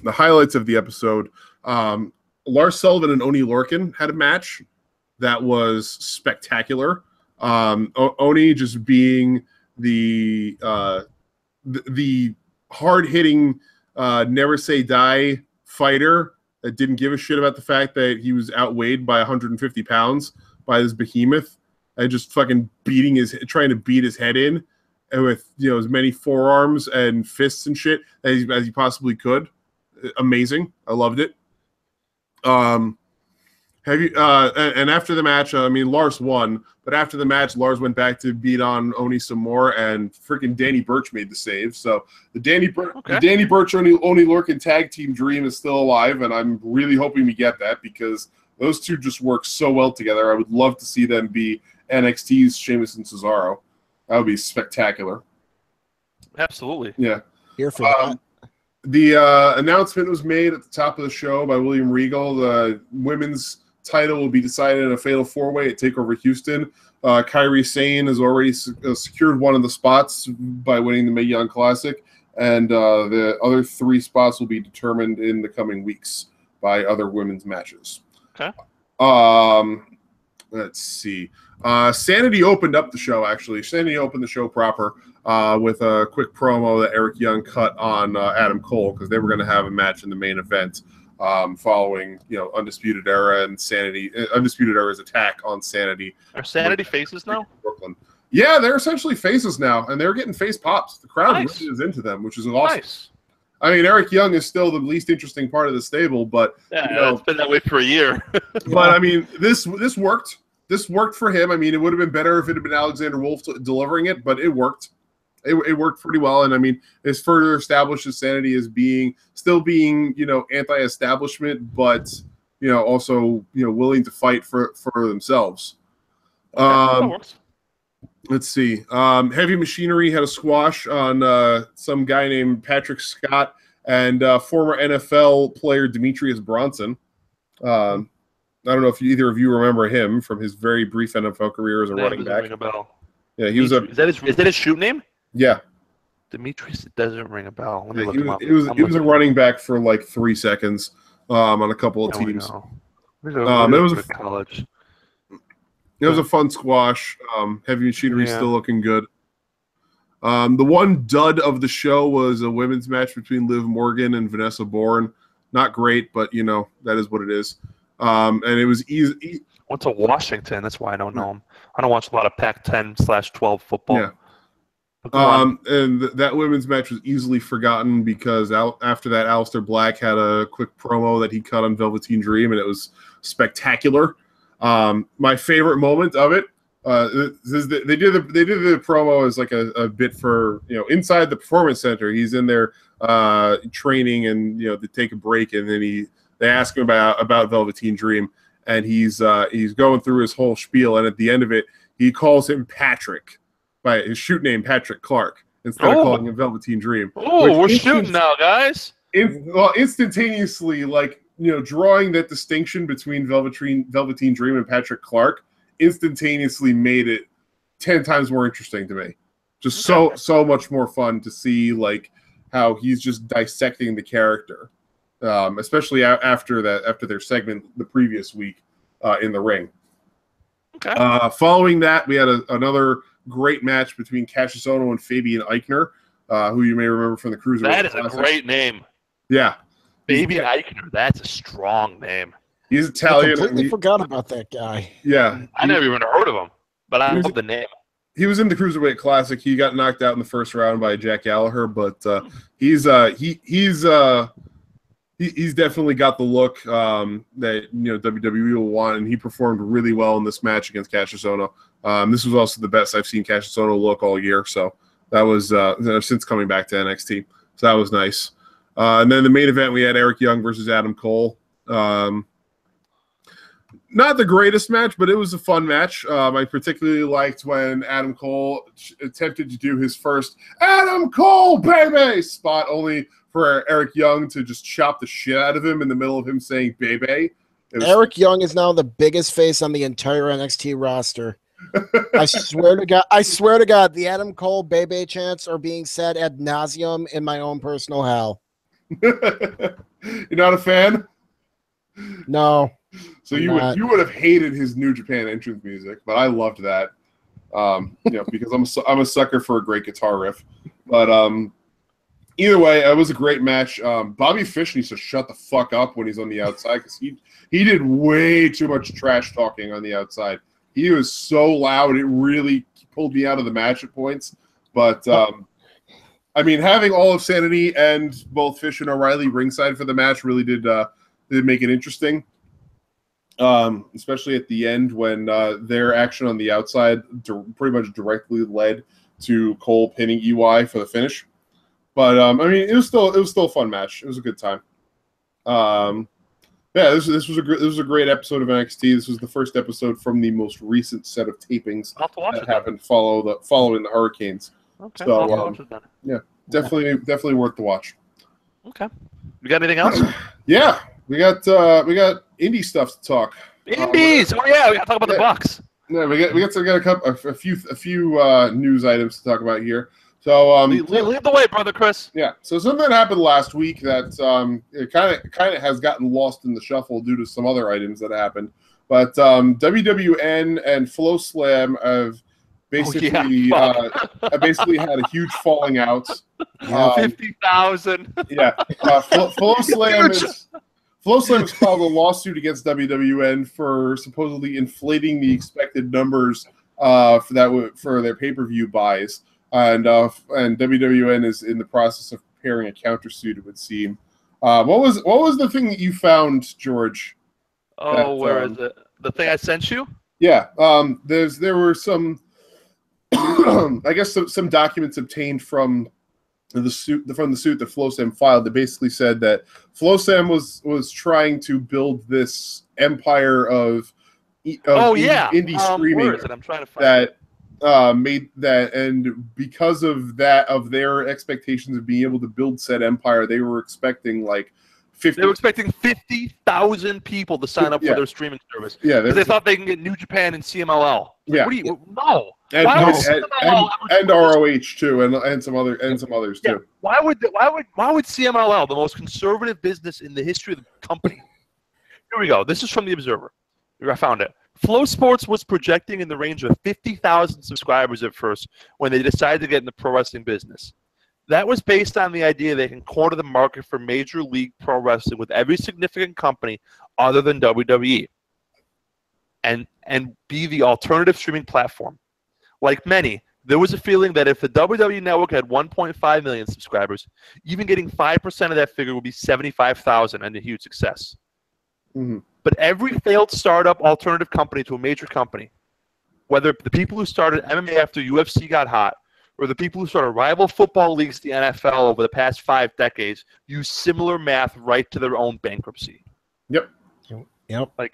highlights of the episode: Lars Sullivan and Oni Lorcan had a match that was spectacular. Oni just being the hard hitting, never say die fighter that didn't give a shit about the fact that he was outweighed by 150 pounds by this behemoth. And just fucking trying to beat his head in, and with as many forearms and fists and shit as he possibly could. Amazing, I loved it. And after the match, Lars won, but after the match, Lars went back to beat on Oni some more, and freaking Danny Burch made the save. So the Danny Burch Oni Lorcan tag team dream is still alive, and I'm really hoping we get that because those two just work so well together. I would love to see them be NXT's Sheamus and Cesaro. That would be spectacular.
Absolutely.
Yeah.
Here for that.
The announcement was made at the top of the show by William Regal. The women's title will be decided in a fatal four-way at TakeOver Houston. Kairi Sane has already secured one of the spots by winning the Mae Young Classic, and the other 3 spots will be determined in the coming weeks by other women's matches.
Okay.
Let's see. Sanity opened up the show, actually. Sanity opened the show proper with a quick promo that Eric Young cut on Adam Cole because they were going to have a match in the main event following, Undisputed Era and Sanity. Undisputed Era's attack on Sanity.
Are Sanity faces now?
Brooklyn. Yeah, they're essentially faces now, and they're getting face pops. The crowd really is into them, which is awesome. Nice. Eric Young is still the least interesting part of the stable, but
it's been that way for a year.
But this worked. This worked for him. It would have been better if it had been Alexander Wolf delivering it, but it worked. It worked pretty well, and it's further established as Sanity as still being anti-establishment, but also willing to fight for themselves.
That works.
Let's see. Heavy Machinery had a squash on some guy named Patrick Scott and former NFL player Demetrius Bronson. I don't know if either of you remember him from his very brief NFL career as a running back.
Ring a bell.
Yeah, he was
Is that his shoot name?
Yeah.
Demetrius, it doesn't ring a bell. Let me look
he
him up.
He was a running back for like 3 seconds on a couple of teams.
It was a college.
It was a fun squash. Heavy Machinery still looking good. The one dud of the show was a women's match between Liv Morgan and Vanessa Bourne. Not great, but that is what it is. And it was easy.
Went to Washington. That's why I don't know him. I don't watch a lot of Pac-10/12 football.
Yeah. And that women's match was easily forgotten because after that, Aleister Black had a quick promo that he cut on Velveteen Dream, and it was spectacular. My favorite moment of it is that they did the promo as like a bit for inside the Performance Center. He's in there training and to take a break, and then they ask him about Velveteen Dream, and he's going through his whole spiel, and at the end of it, he calls him Patrick by his shoot name, Patrick Clark, instead of calling him Velveteen Dream.
Oh, we're shooting now, guys.
Instantaneously, drawing that distinction between Velveteen Dream and Patrick Clark instantaneously made it 10 times more interesting to me. Just so much more fun to see how he's just dissecting the character, especially after their segment the previous week in the ring.
Okay.
Following that, we had another great match between Cassius Ohno and Fabian Eichner, who you may remember from the Cruiserweight
That is
Classic.
a great name.
Yeah.
Fabian Eichner, that's a strong name.
He's Italian.
I completely forgot about that guy.
Yeah.
I never even heard of him, but I love the name.
He was in the Cruiserweight Classic. He got knocked out in the first round by Jack Gallagher, but he's definitely got the look that WWE will want, and he performed really well in this match against Cassius Ohno. This was also the best I've seen Cassius Ohno look all year, so that was since coming back to NXT. So that was nice. And then the main event, we had Eric Young versus Adam Cole. Not the greatest match, but it was a fun match. I particularly liked when Adam Cole attempted to do his first Adam Cole, baby, spot, only for Eric Young to just chop the shit out of him in the middle of him saying baby.
Eric Young is now the biggest face on the entire NXT roster. I swear to God, the Adam Cole Bebe chants are being said ad nauseum in my own personal hell.
You're not a fan?
No.
So you would have hated his New Japan entrance music, but I loved that. Because I'm a sucker for a great guitar riff. But either way, it was a great match. Bobby Fish needs to shut the fuck up when he's on the outside because he did way too much trash talking on the outside. He was so loud, it really pulled me out of the match at points. But having all of Sanity and both Fish and O'Reilly ringside for the match really did make it interesting. Especially at the end when their action on the outside pretty much directly led to Cole pinning EY for the finish. But it was still a fun match. It was a good time. This was a great episode of NXT. This was the first episode from the most recent set of tapings that happened following the Hurricanes.
Okay.
So definitely worth the watch.
Okay. You got anything else?
Yeah. We got indie stuff to talk.
Indies. We got to talk about the Bucks.
Yeah, we got a few news items to talk about here. So
lead the way, brother Chris.
Yeah. So something that happened last week that it kind of has gotten lost in the shuffle due to some other items that happened. But WWN and Flow Slam have basically had a huge falling out.
50,000.
Yeah. Flow Slam has filed a lawsuit against WWN for supposedly inflating the expected numbers for their pay-per-view buys, and WWN is in the process of preparing a countersuit, it would seem. What was the thing that you found, George?
Where is it? The thing I sent you?
Yeah. There were some, I guess some documents obtained from the suit that FlowSam filed that basically said that FlowSam was trying to build this empire of indie streaming
where is it? I'm trying to find
that made that, and because of their expectations of being able to build said empire, they were expecting
50,000 people to sign up for their streaming service.
Yeah,
because they thought they can get New Japan and CMLL.
Yeah.
What do you? No.
And ROH too, and some others too.
Why would CMLL, the most conservative business in the history of the company? Here we go. This is from the Observer. I found it. Flow Sports was projecting in the range of 50,000 subscribers at first when they decided to get in the pro wrestling business. That was based on the idea they can corner the market for Major League Pro Wrestling with every significant company other than WWE and be the alternative streaming platform. Like many, there was a feeling that if the WWE Network had 1.5 million subscribers, even getting 5% of that figure would be 75,000 and a huge success.
Mm-hmm.
But every failed startup alternative company to a major company, whether the people who started MMA after UFC got hot, or the people who started rival football leagues, the NFL, over the past 5 decades, use similar math right to their own bankruptcy.
Yep.
The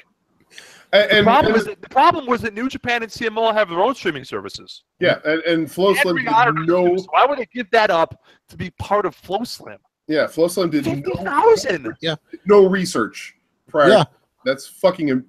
problem was that New Japan and CMLL have their own streaming services.
Yeah, and Flow Slam did no.
So why would they give that up to be part of Flow Slam?
Yeah, Flow Slam did
50,000.
No research prior.
Yeah.
That's fucking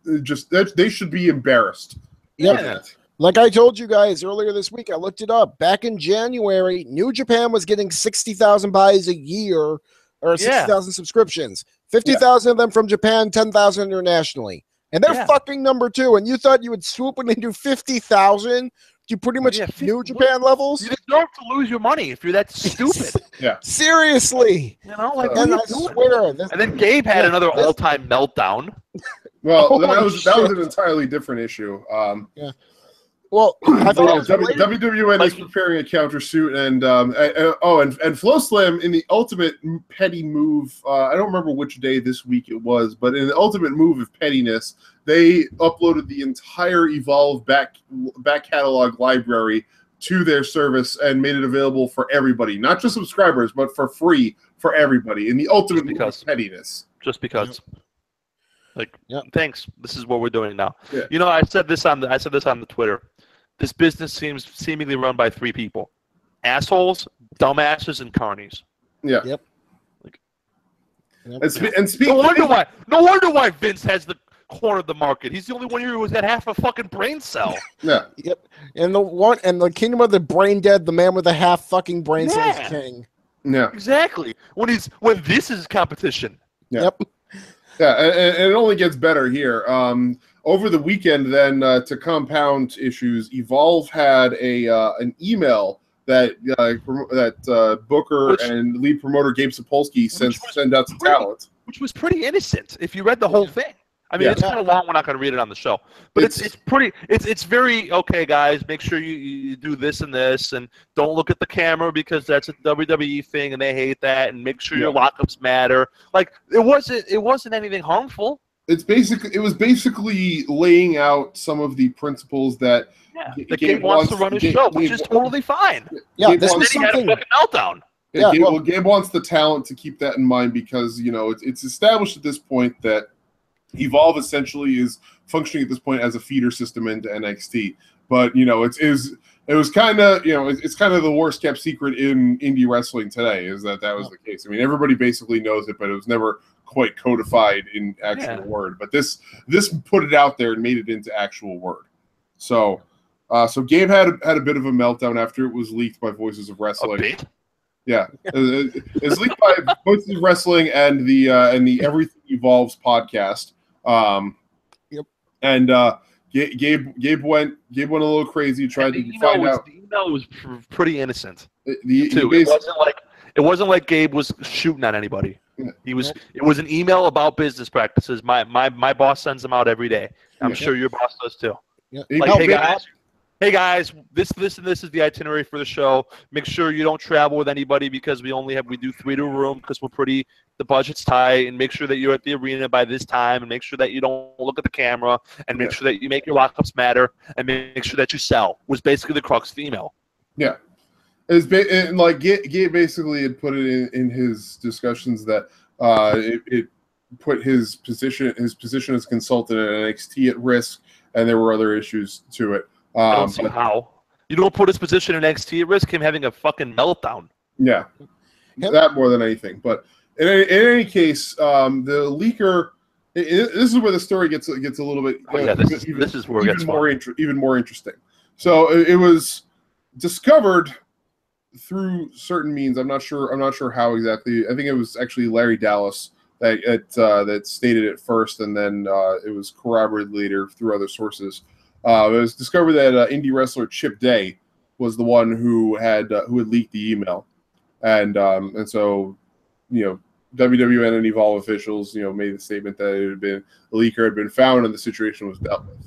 they should be embarrassed.
Yeah. Like I told you guys earlier this week, I looked it up. Back in January, New Japan was getting 60,000 buys a year, or 60,000 subscriptions. 50,000 of them from Japan, 10,000 internationally. And they're fucking number 2. And you thought you would swoop in and do 50,000? You pretty much New Japan levels?
You deserve to lose your money if you're that stupid.
Yeah.
Seriously.
And I
swear.
And then Gabe had another all-time meltdown.
Well, that was an entirely different issue.
Well, I thought
WWN is preparing a countersuit, and Flow Slam in the ultimate petty move. I don't remember which day this week it was, but in the ultimate move of pettiness, they uploaded the entire Evolve back catalog library to their service and made it available for everybody, not just subscribers, but for free for everybody. In the ultimate move of pettiness,
just because. Thanks. This is what we're doing now.
Yeah.
I said this on the Twitter. This business seems seemingly run by 3 people: assholes, dumbasses, and carnies.
Yeah.
Yep.
And speaking,
no wonder why Vince has the cornered the market. He's the only one here who's got half a fucking brain cell.
Yeah.
Yep. And the kingdom of the brain dead, the man with a half fucking brain cell is king.
Yeah.
Exactly. When this is competition.
Yeah.
Yep.
Yeah, and it only gets better here. Over the weekend, then, to compound issues, Evolve had an email that Booker and lead promoter Gabe Sapolsky sent out to talent,
which was pretty innocent if you read the whole thing. I mean, it's kind of long. We're not going to read it on the show, but it's very okay, guys. Make sure you do this and this, and don't look at the camera because that's a WWE thing, and they hate that. And make sure your lockups matter. Like it wasn't anything harmful.
It was basically laying out some of the principles that
Gabe wants to run his show, which is totally fine.
Yeah,
this was something. He had a fucking meltdown.
Yeah, Gabe wants the talent to keep that in mind because it's established at this point that Evolve essentially is functioning at this point as a feeder system into NXT, but it was kind of it's kind of the worst kept secret in indie wrestling today is that was the case. I mean, everybody basically knows it, but it was never quite codified in actual word. But this put it out there and made it into actual word. So Gabe had a bit of a meltdown after it was leaked by Voices of Wrestling.
A bit?
Yeah, it's leaked by Voices of Wrestling and the Everything Evolves podcast. And Gabe went a little crazy. Tried to find out.
The email was pretty innocent.
It
wasn't like Gabe was shooting at anybody. It was an email about business practices. My boss sends them out every day. I'm sure your boss does too.
Yeah.
Like, hey guys, this and this is the itinerary for the show. Make sure you don't travel with anybody because we do 3 to a room because the budget's tight, and make sure that you're at the arena by this time, and make sure that you don't look at the camera, and make sure that you make your lockups matter, and make sure that you sell. Was basically the crux of the email.
Yeah, and like Gabe basically had put it in his discussions that it put his position as consultant at NXT at risk, and there were other issues to it.
I don't see how. You don't put his position in NXT at risk, him having a fucking meltdown.
Yeah, that more than anything. But in any case, the leaker. This is where the story gets a little bit.
This is where it gets
even more interesting. So it was discovered through certain means. I'm not sure how exactly. I think it was actually Larry Dallas that stated it first, and then it was corroborated later through other sources. It was discovered that indie wrestler Chip Day was the one who had leaked the email, and so WWN and Evolve officials made the statement that it had been the leaker had been found and the situation was dealt with.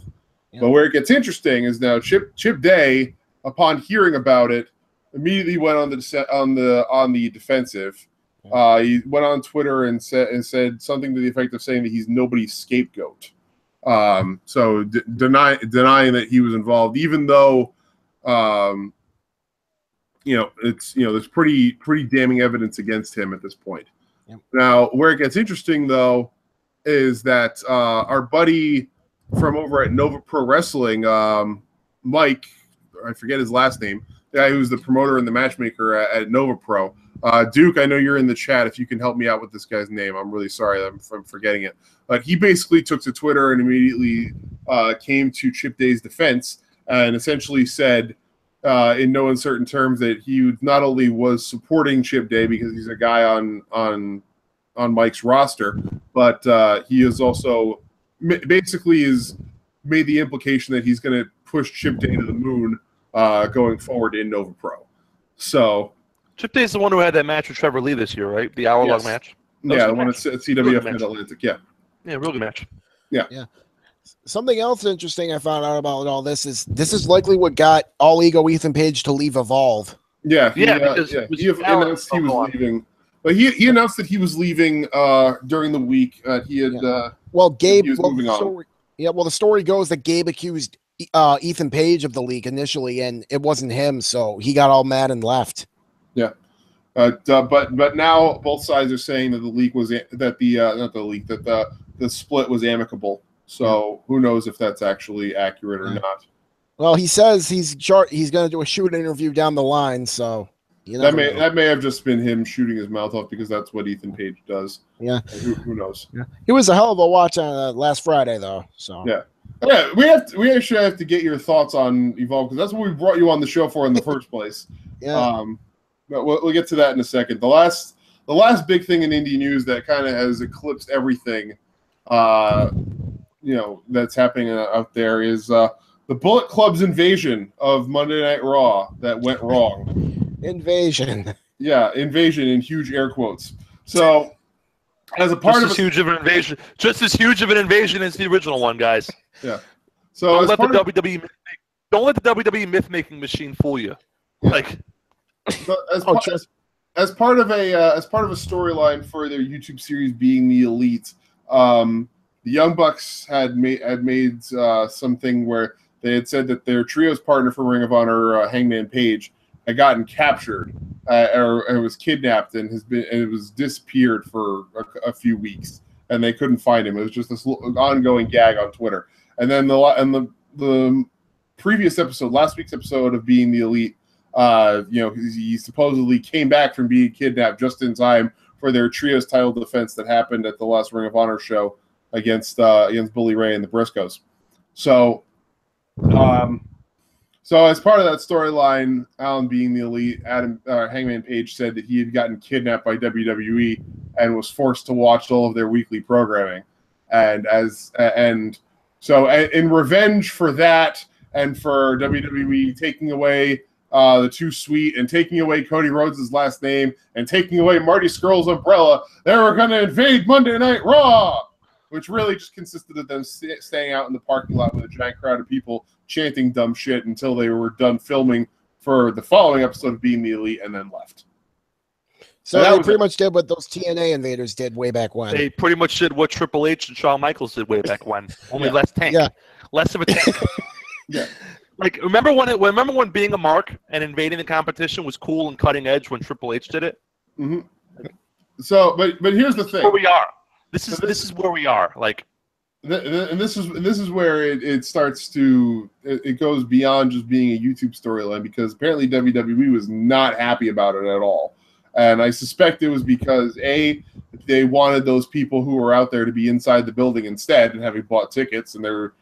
Yeah. But where it gets interesting is now Chip Day, upon hearing about it, immediately went on the defensive. He went on Twitter and said something to the effect of saying that he's nobody's scapegoat. So denying that he was involved, even though there's pretty damning evidence against him at this point. Yep. Now, where it gets interesting though is that our buddy from over at Nova Pro Wrestling, Mike, I forget his last name, the guy who's the promoter and the matchmaker at Nova Pro. Duke, I know you're in the chat. If you can help me out with this guy's name, I'm really sorry that I'm forgetting it. But he basically took to Twitter and immediately came to Chip Day's defense and essentially said in no uncertain terms that he not only was supporting Chip Day because he's a guy on Mike's roster, but he is also basically is made the implication that he's going to push Chip Day to the moon going forward in Nova Pro. So
Chip Day's the one who had that match with Trevor Lee this year, right? The hour-long match.
Yeah, the one at CWF in Atlantic. Yeah.
Yeah, real good match.
Yeah.
Yeah. Something else interesting I found out about all this is likely what got All Ego Ethan Page to leave Evolve.
Yeah. He announced he was leaving. But he announced that he was leaving during the week. He had.
Gabe.
He was moving on.
The story goes that Gabe accused Ethan Page of the leak initially, and it wasn't him, so he got all mad and left.
Yeah. But now both sides are saying that the leak was the split was amicable. So who knows if that's actually accurate or not?
Well, he says he's going to do a shoot interview down the line. So
That may have just been him shooting his mouth off because that's what Ethan Page does.
Yeah.
Who knows?
Yeah. He was a hell of a watch on last Friday though. So
yeah. We actually have to get your thoughts on Evolve because that's what we brought you on the show for in the first place.
Yeah.
But we'll get to that in a second. The last big thing in indie news that kind of has eclipsed everything, that's happening out there is the Bullet Club's invasion of Monday Night Raw that went wrong.
Invasion.
Yeah, invasion in huge air quotes. So, as a part
just as huge of an invasion as the original one, guys.
Yeah. So
don't let the WWE myth-making machine fool you.
Yeah.
Like.
As part of a storyline for their YouTube series Being the Elite, the Young Bucks had made something where they had said that their trios partner for Ring of Honor, Hangman Page, had gotten captured or was kidnapped and it was disappeared for a few weeks, and they couldn't find him. It was just this ongoing gag on Twitter. And then the previous episode, last week's episode of Being the Elite. He supposedly came back from being kidnapped just in time for their trios title defense that happened at the last Ring of Honor show against Bully Ray and the Briscoes. So as part of that storyline, Alan Being the Elite, Hangman Page said that he had gotten kidnapped by WWE and was forced to watch all of their weekly programming, so in revenge for that and for WWE taking away the Too Sweet and taking away Cody Rhodes' last name and taking away Marty Scurll's umbrella, they were going to invade Monday Night Raw, which really just consisted of them staying out in the parking lot with a giant crowd of people chanting dumb shit until they were done filming for the following episode of Being the Elite and then left.
So they pretty much did what those TNA invaders did way back when.
They pretty much did what Triple H and Shawn Michaels did way back when. Only less tank. Yeah. Less of a tank.
Yeah.
Like, remember when being a mark and invading the competition was cool and cutting edge when Triple H did it?
Mm-hmm. So, but here's the thing.
Where we are. This is where we are. Like,
and this is where it starts to it goes beyond just being a YouTube storyline, because apparently WWE was not happy about it at all, and I suspect it was because they wanted those people who were out there to be inside the building instead and having bought tickets, and they were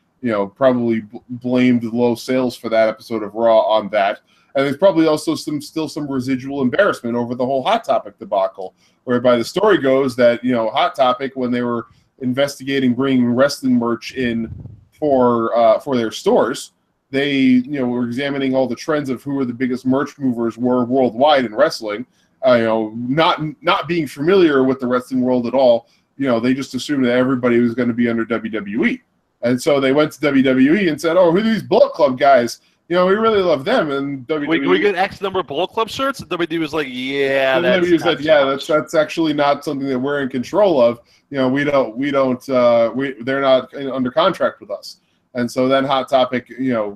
probably blamed the low sales for that episode of Raw on that. And there's probably also still some residual embarrassment over the whole Hot Topic debacle, whereby the story goes that, Hot Topic, when they were investigating bringing wrestling merch in for their stores, they, were examining all the trends of who were the biggest merch movers were worldwide in wrestling, not being familiar with the wrestling world at all. They just assumed that everybody was going to be under WWE. And so they went to WWE and said, "Oh, who are these Bullet Club guys? We really love them." And WWE,
can we get X number of Bullet Club shirts? And WWE was like, "Yeah."
And WWE said, "Yeah, that's actually not something that we're in control of. They're not under contract with us." And so then Hot Topic,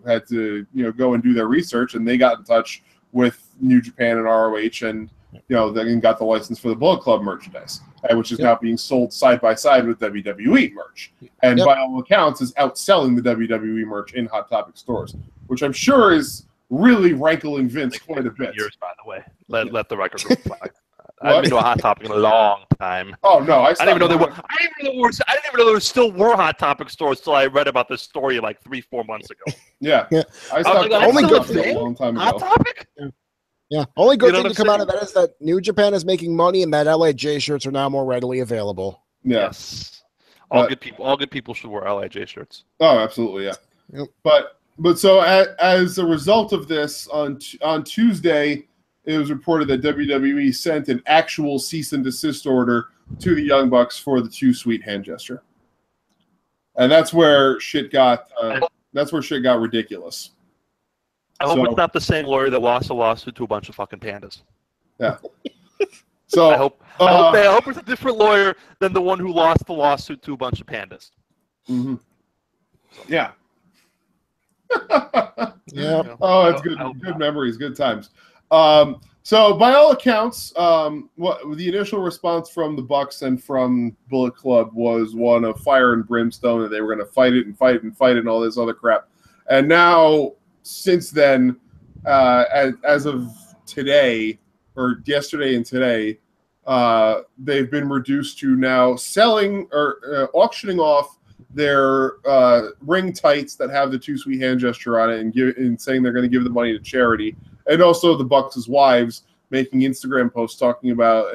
had to go and do their research, and they got in touch with New Japan and ROH, and then got the license for the Bullet Club merchandise, which is now being sold side by side with WWE merch, and by all accounts is outselling the WWE merch in Hot Topic stores, which I'm sure is really rankling Vince quite a bit.
Years, by the way, let the record reflect. I haven't been to a Hot Topic in a long time.
Oh no, I didn't even know
there were still were Hot Topic stores till I read about this story like 3-4 months ago.
Yeah.
I stopped
only good thing a long time ago.
Hot Topic.
Yeah, only good thing to come out of that is that New Japan is making money, and that LAJ shirts are now more readily available.
Yeah.
Yes, all good people should wear LAJ shirts.
Oh, absolutely, yeah.
Yep.
But so as a result of this, on Tuesday, it was reported that WWE sent an actual cease and desist order to the Young Bucks for the Too Sweet hand gesture, and that's where shit got ridiculous.
I hope it's not the same lawyer that lost a lawsuit to a bunch of fucking pandas.
Yeah. So
I hope it's a different lawyer than the one who lost the lawsuit to a bunch of pandas.
Mm-hmm. Yeah.
Yeah.
Oh, it's good. Good memories. Good times. So by all accounts, what the initial response from the Bucks and from Bullet Club was one of fire and brimstone, and they were going to fight it and all this other crap. And now, since then, as of today, or yesterday and today, they've been reduced to now selling or auctioning off their ring tights that have the Too Sweet hand gesture on it, and saying they're going to give the money to charity, and also the Bucks' wives making Instagram posts talking about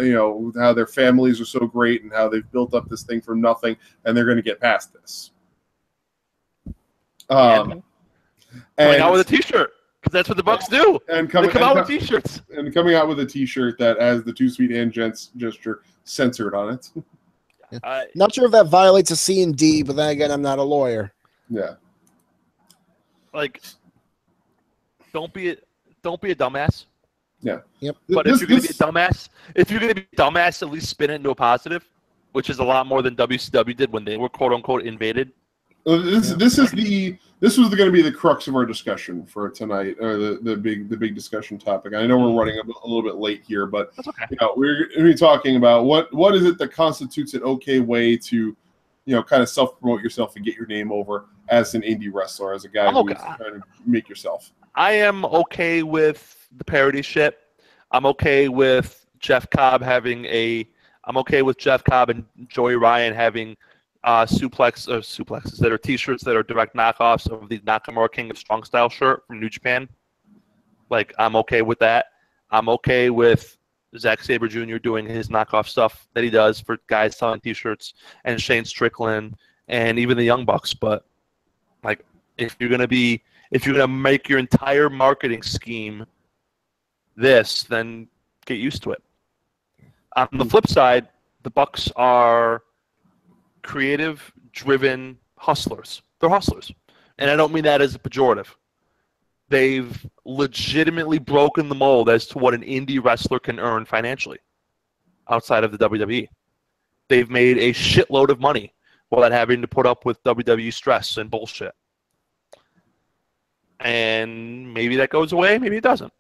how their families are so great and how they've built up this thing from nothing, and they're going to get past this.
Coming out with a T-shirt, because that's what the Bucks do. And they come out with T-shirts.
And coming out with a T-shirt that has the Too Sweet hand gesture censored on it.
Not sure if that violates a C&D, but then again, I'm not a lawyer.
Yeah.
Like, don't be a dumbass.
Yeah.
Yep.
But if you're gonna be a dumbass, at least spin it into a positive, which is a lot more than WCW did when they were quote unquote invaded.
This was going to be the crux of our discussion for tonight, or the big discussion topic. I know we're running a little bit late here, but
that's okay.
We're going to be talking about what is it that constitutes an okay way to, kind of self-promote yourself and get your name over as an indie wrestler, as a guy who's trying to make yourself.
I am okay with the parody shit. I'm okay with Jeff Cobb and Joey Ryan having suplexes that are T-shirts that are direct knockoffs of the Nakamura King of Strong Style shirt from New Japan. Like, I'm okay with that. I'm okay with Zack Sabre Jr. doing his knockoff stuff that he does for guys selling T-shirts, and Shane Strickland and even the Young Bucks. But like, if you're gonna make your entire marketing scheme this, then get used to it. On the flip side, the Bucks are creative-driven hustlers. They're hustlers. And I don't mean that as a pejorative. They've legitimately broken the mold as to what an indie wrestler can earn financially outside of the WWE. They've made a shitload of money without having to put up with WWE stress and bullshit. And maybe that goes away, maybe it doesn't.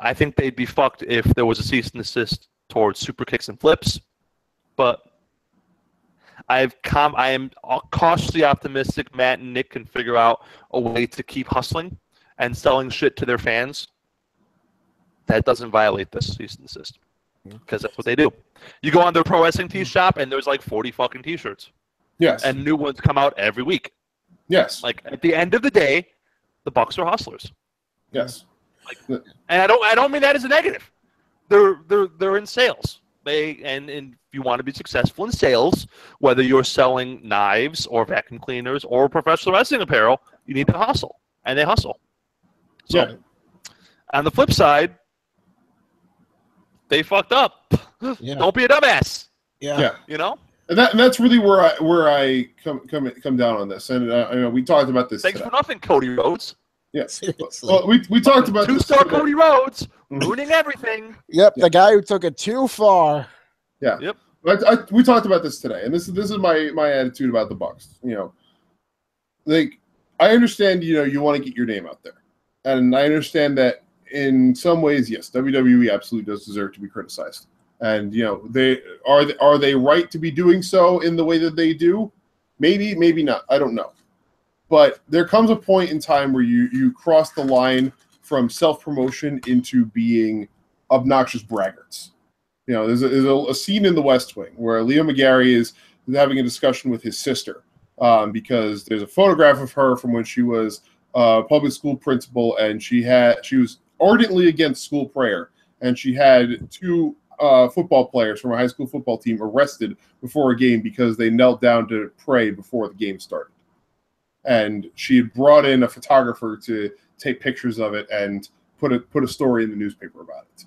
I think they'd be fucked if there was a cease and desist towards super kicks and flips, but I am cautiously optimistic Matt and Nick can figure out a way to keep hustling and selling shit to their fans that doesn't violate this cease and desist, because that's what they do. You go on their pro wrestling tee shop and there's like 40 fucking T-shirts.
Yes.
And new ones come out every week.
Yes.
Like, at the end of the day, the Bucks are hustlers.
Yes.
Like, and I don't mean that as a negative. They're in sales. And if you want to be successful in sales, whether you're selling knives or vacuum cleaners or professional wrestling apparel, you need to hustle, and they hustle. So, on the flip side, they fucked up. Yeah. Don't be a dumbass.
Yeah.
And that's really where I come down on this. And we talked about this.
Thanks for nothing, Cody Rhodes.
Yes. Well, we talked about
two-star Cody Rhodes ruining everything.
Yep, the guy who took it too far.
Yeah.
Yep.
We talked about this today, and this is my attitude about the Bucks. Like, I understand you want to get your name out there, and I understand that in some ways, yes, WWE absolutely does deserve to be criticized, and they are they right to be doing so in the way that they do? Maybe not. I don't know. But there comes a point in time where you cross the line from self-promotion into being obnoxious braggarts. There's a scene in The West Wing where Leo McGarry is having a discussion with his sister because there's a photograph of her from when she was a public school principal, and she was ardently against school prayer, and she had two football players from a high school football team arrested before a game because they knelt down to pray before the game started. And she had brought in a photographer to take pictures of it and put a story in the newspaper about it.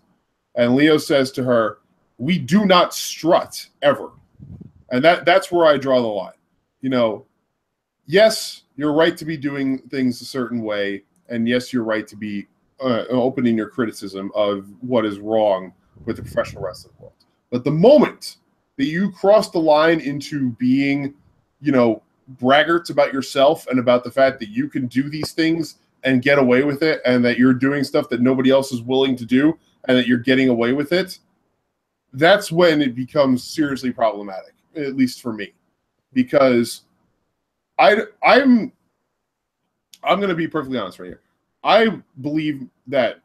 And Leo says to her, "We do not strut ever." And that's where I draw the line. Yes, you're right to be doing things a certain way, and yes, you're right to be open in your criticism of what is wrong with the professional wrestling world. But the moment that you cross the line into being, braggarts about yourself and about the fact that you can do these things and get away with it, and that you're doing stuff that nobody else is willing to do, and that you're getting away with it, that's when it becomes seriously problematic, at least for me. Because I'm going to be perfectly honest right here. I believe that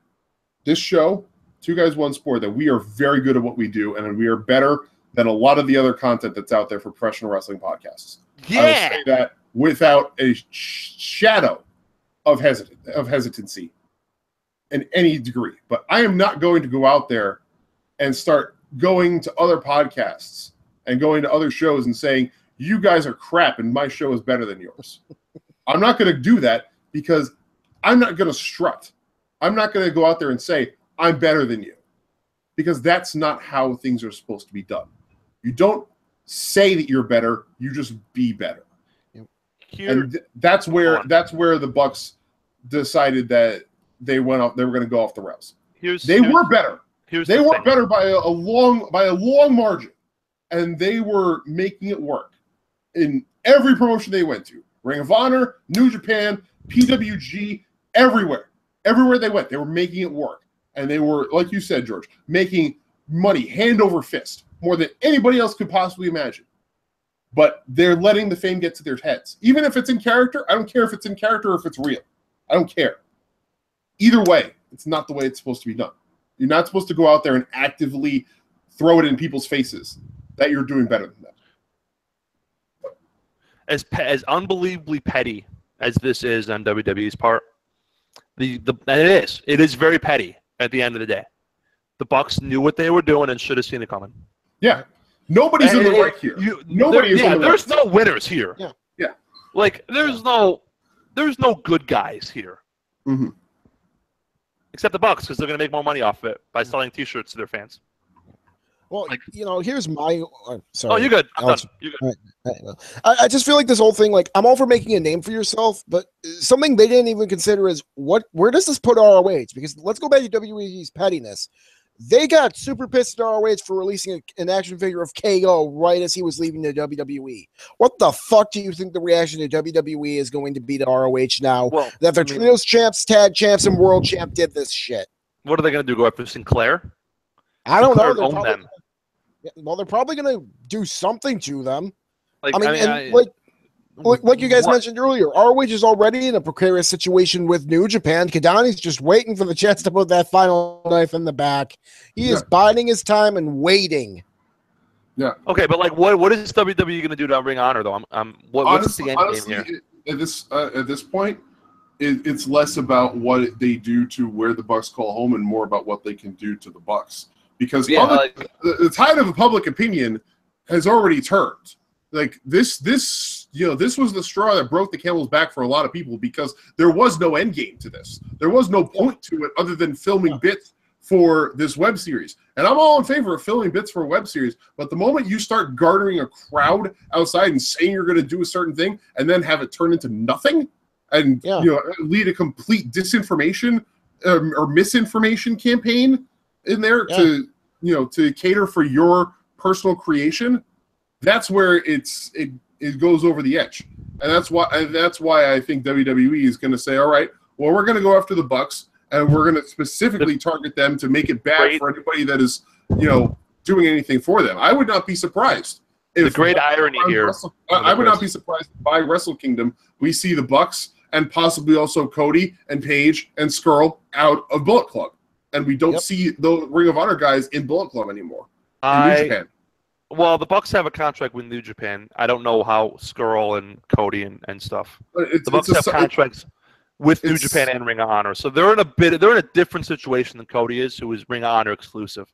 this show Two Guys One Sport, that we are very good at what we do, and we are better than a lot of the other content that's out there for professional wrestling podcasts.
Yeah.
I will say that without a shadow of hesitancy in any degree. But I am not going to go out there and start going to other podcasts and going to other shows and saying, you guys are crap and my show is better than yours. I'm not going to do that because I'm not going to strut. I'm not going to go out there and say, I'm better than you, because that's not how things are supposed to be done. You don't say that you're better, you just be better. And that's where the Bucks decided that they were going to go off the rails. They were better by a long margin, and they were making it work in every promotion they went to. Ring of Honor, New Japan, PWG, everywhere they went, they were making it work. And they were, like you said, George, making money hand over fist, more than anybody else could possibly imagine. But they're letting the fame get to their heads. Even if it's in character, I don't care if it's in character or if it's real. I don't care. Either way, it's not the way it's supposed to be done. You're not supposed to go out there and actively throw it in people's faces that you're doing better than them.
As unbelievably petty as this is on WWE's part, it is very petty at the end of the day. The Bucks knew what they were doing and should have seen it coming.
Yeah. Nobody's in the right here.
There's no winners here.
Yeah.
Like there's no good guys here.
Mm-hmm.
Except the Bucks, because they're going to make more money off of it by selling T-shirts to their fans.
Well, here's my. Sorry.
Oh, you're good. I'm done. You're good.
I just feel like this whole thing, like, I'm all for making a name for yourself, but something they didn't even consider is where does this put ROH? Because let's go back to WWE's pettiness. They got super pissed at ROH for releasing an action figure of KO right as he was leaving the WWE. What the fuck do you think the reaction to WWE is going to be to ROH now that the Trios champs, tag champs, and world champ did this shit?
What are they going to do? Go after Sinclair?
I don't know. They're probably going to do something to them. Like you guys mentioned earlier, ROH is already in a precarious situation with New Japan. Kadani's just waiting for the chance to put that final knife in the back. He is biding his time and waiting.
Yeah.
Okay, but like, what is WWE going to do to Ring of Honor though? What's the end game here?
At this point, it's less about what they do to where the Bucks call home and more about what they can do to the Bucks. Because the tide of public opinion has already turned. Like this was the straw that broke the camel's back for a lot of people, because there was no end game to this. There was no point to it other than filming bits for this web series. And I'm all in favor of filming bits for a web series, but the moment you start garnering a crowd outside and saying you're going to do a certain thing and then have it turn into nothing and lead a complete disinformation or misinformation campaign in there to cater for your personal creation, that's where it goes over the edge. And that's why I think WWE is going to say, all right, well, we're going to go after the Bucks and we're going to specifically target them to make it bad for anybody that is, doing anything for them. I would not be surprised.
The great irony here.
I would not be surprised if by Wrestle Kingdom we see the Bucks and possibly also Cody and Paige and Skrull out of Bullet Club. And we don't see the Ring of Honor guys in Bullet Club anymore. In New Japan.
Well, the Bucks have a contract with New Japan. I don't know how Skrull and Cody and stuff. The Bucks have contracts with New Japan and Ring of Honor, so they're in a different situation than Cody is, who is Ring of Honor exclusive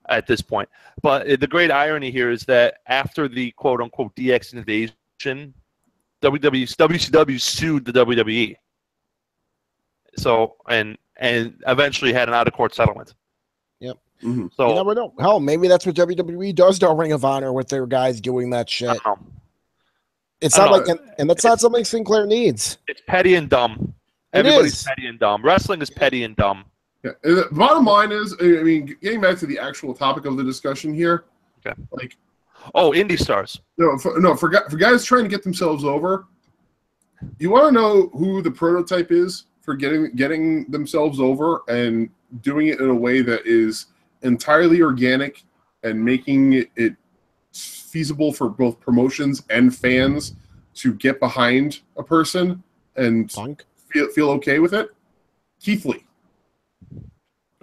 at this point. But the great irony here is that after the quote unquote DX invasion, WCW sued the WWE. So and eventually had an out-of-court settlement.
Yep.
Mm-hmm.
So
you never know. Hell, maybe that's what WWE does to Ring of Honor with their guys doing that shit. It's not like, and that's not something Sinclair needs.
It's petty and dumb. Everybody's petty and dumb. Wrestling is petty and dumb.
Yeah. And the bottom line is, I mean, getting back to the actual topic of the discussion here, like,
indie stars.
For guys trying to get themselves over, you want to know who the prototype is for getting themselves over and doing it in a way that is entirely organic and making it feasible for both promotions and fans to get behind a person and feel okay with it? Keith Lee.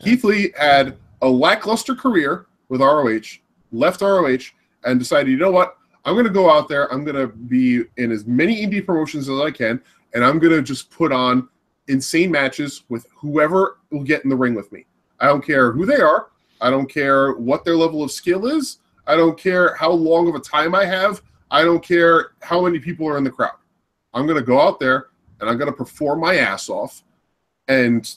Keith Lee had a lackluster career with ROH, left ROH, and decided, you know what? I'm going to go out there. I'm going to be in as many indie promotions as I can, and I'm going to just put on insane matches with whoever will get in the ring with me. I don't care who they are. I don't care what their level of skill is. I don't care how long of a time I have. I don't care how many people are in the crowd. I'm going to go out there, and I'm going to perform my ass off and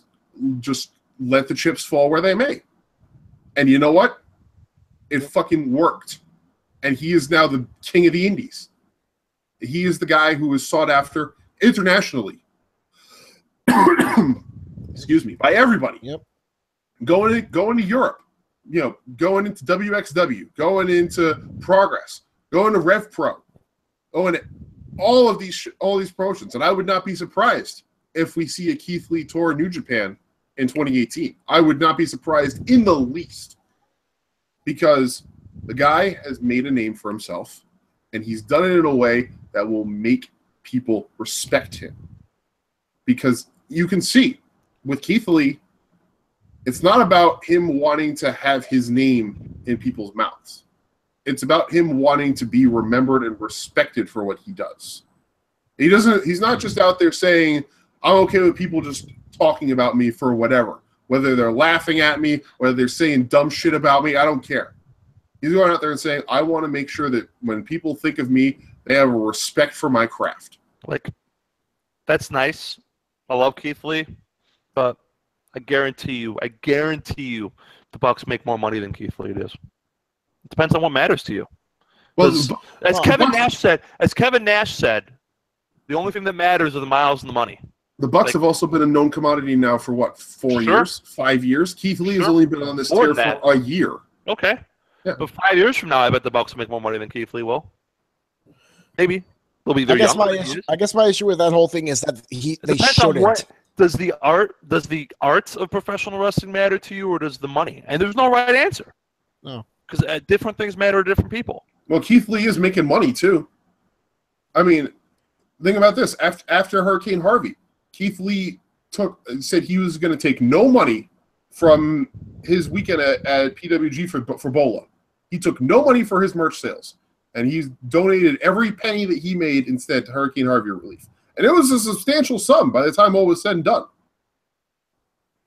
just let the chips fall where they may. And you know what? It fucking worked. And he is now the king of the indies. He is the guy who is sought after internationally. Excuse me, by everybody.
Yep.
Going to Europe, going into WXW, going into Progress, going to Rev Pro, going to all these promotions. And I would not be surprised if we see a Keith Lee tour in New Japan in 2018. I would not be surprised in the least, because the guy has made a name for himself, and he's done it in a way that will make people respect him. Because you can see with Keith Lee, it's not about him wanting to have his name in people's mouths. It's about him wanting to be remembered and respected for what he does. He's not just out there saying, I'm okay with people just talking about me for whatever. Whether they're laughing at me, whether they're saying dumb shit about me, I don't care. He's going out there and saying, I want to make sure that when people think of me, they have a respect for my craft.
Like, that's nice. I love Keith Lee, but I guarantee you, the Bucks make more money than Keith Lee does. It depends on what matters to you.
Well,
as Kevin Nash said, the only thing that matters are the miles and the money.
The Bucks have also been a known commodity now for what, 4 years, 5 years? Keith Lee has only been on this tier for a year.
Okay. Yeah. But 5 years from now, I bet the Bucks will make more money than Keith Lee will. Maybe. They'll be there.
I guess my issue with that whole thing is that they shouldn't.
Does the art of professional wrestling matter to you, or does the money? And there's no right answer.
No.
Because different things matter to different people.
Well, Keith Lee is making money, too. I mean, think about this. After Hurricane Harvey, Keith Lee said he was going to take no money from his weekend at PWG for Bola. He took no money for his merch sales, and he's donated every penny that he made instead to Hurricane Harvey relief. And it was a substantial sum by the time all was said and done.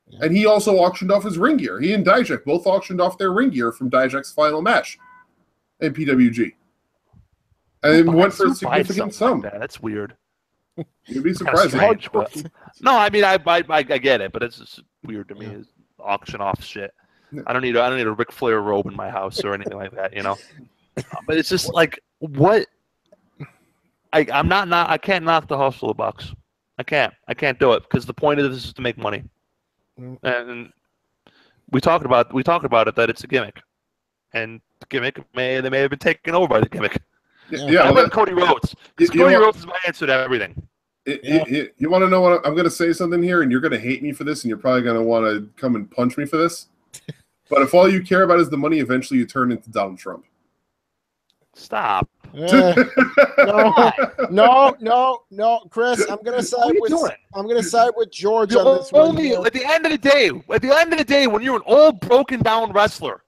Yeah. And he also auctioned off his ring gear. He and Dijak both auctioned off their ring gear from Dijak's final match in PWG. And it went for a significant sum.
Like that. That's weird.
You'd be surprised.
No, I mean, I get it, but it's just weird to me. Is auction off shit. I don't need a Ric Flair robe in my house or anything like that, But it's just like, what? I can't knock the hustle of the Bucks. I can't do it, because the point of this is to make money. And we talked about it, that it's a gimmick, and the gimmick they may have been taken over by the gimmick.
Yeah,
I Cody Rhodes. Cody Rhodes is my answer to everything.
You want to know what I'm going to say something here, and you're going to hate me for this, and you're probably going to want to come and punch me for this. But if all you care about is the money, eventually you turn into Donald Trump.
Stop. No, Chris. I'm gonna side with George on this one.
At the end of the day, when you're an old, broken down wrestler,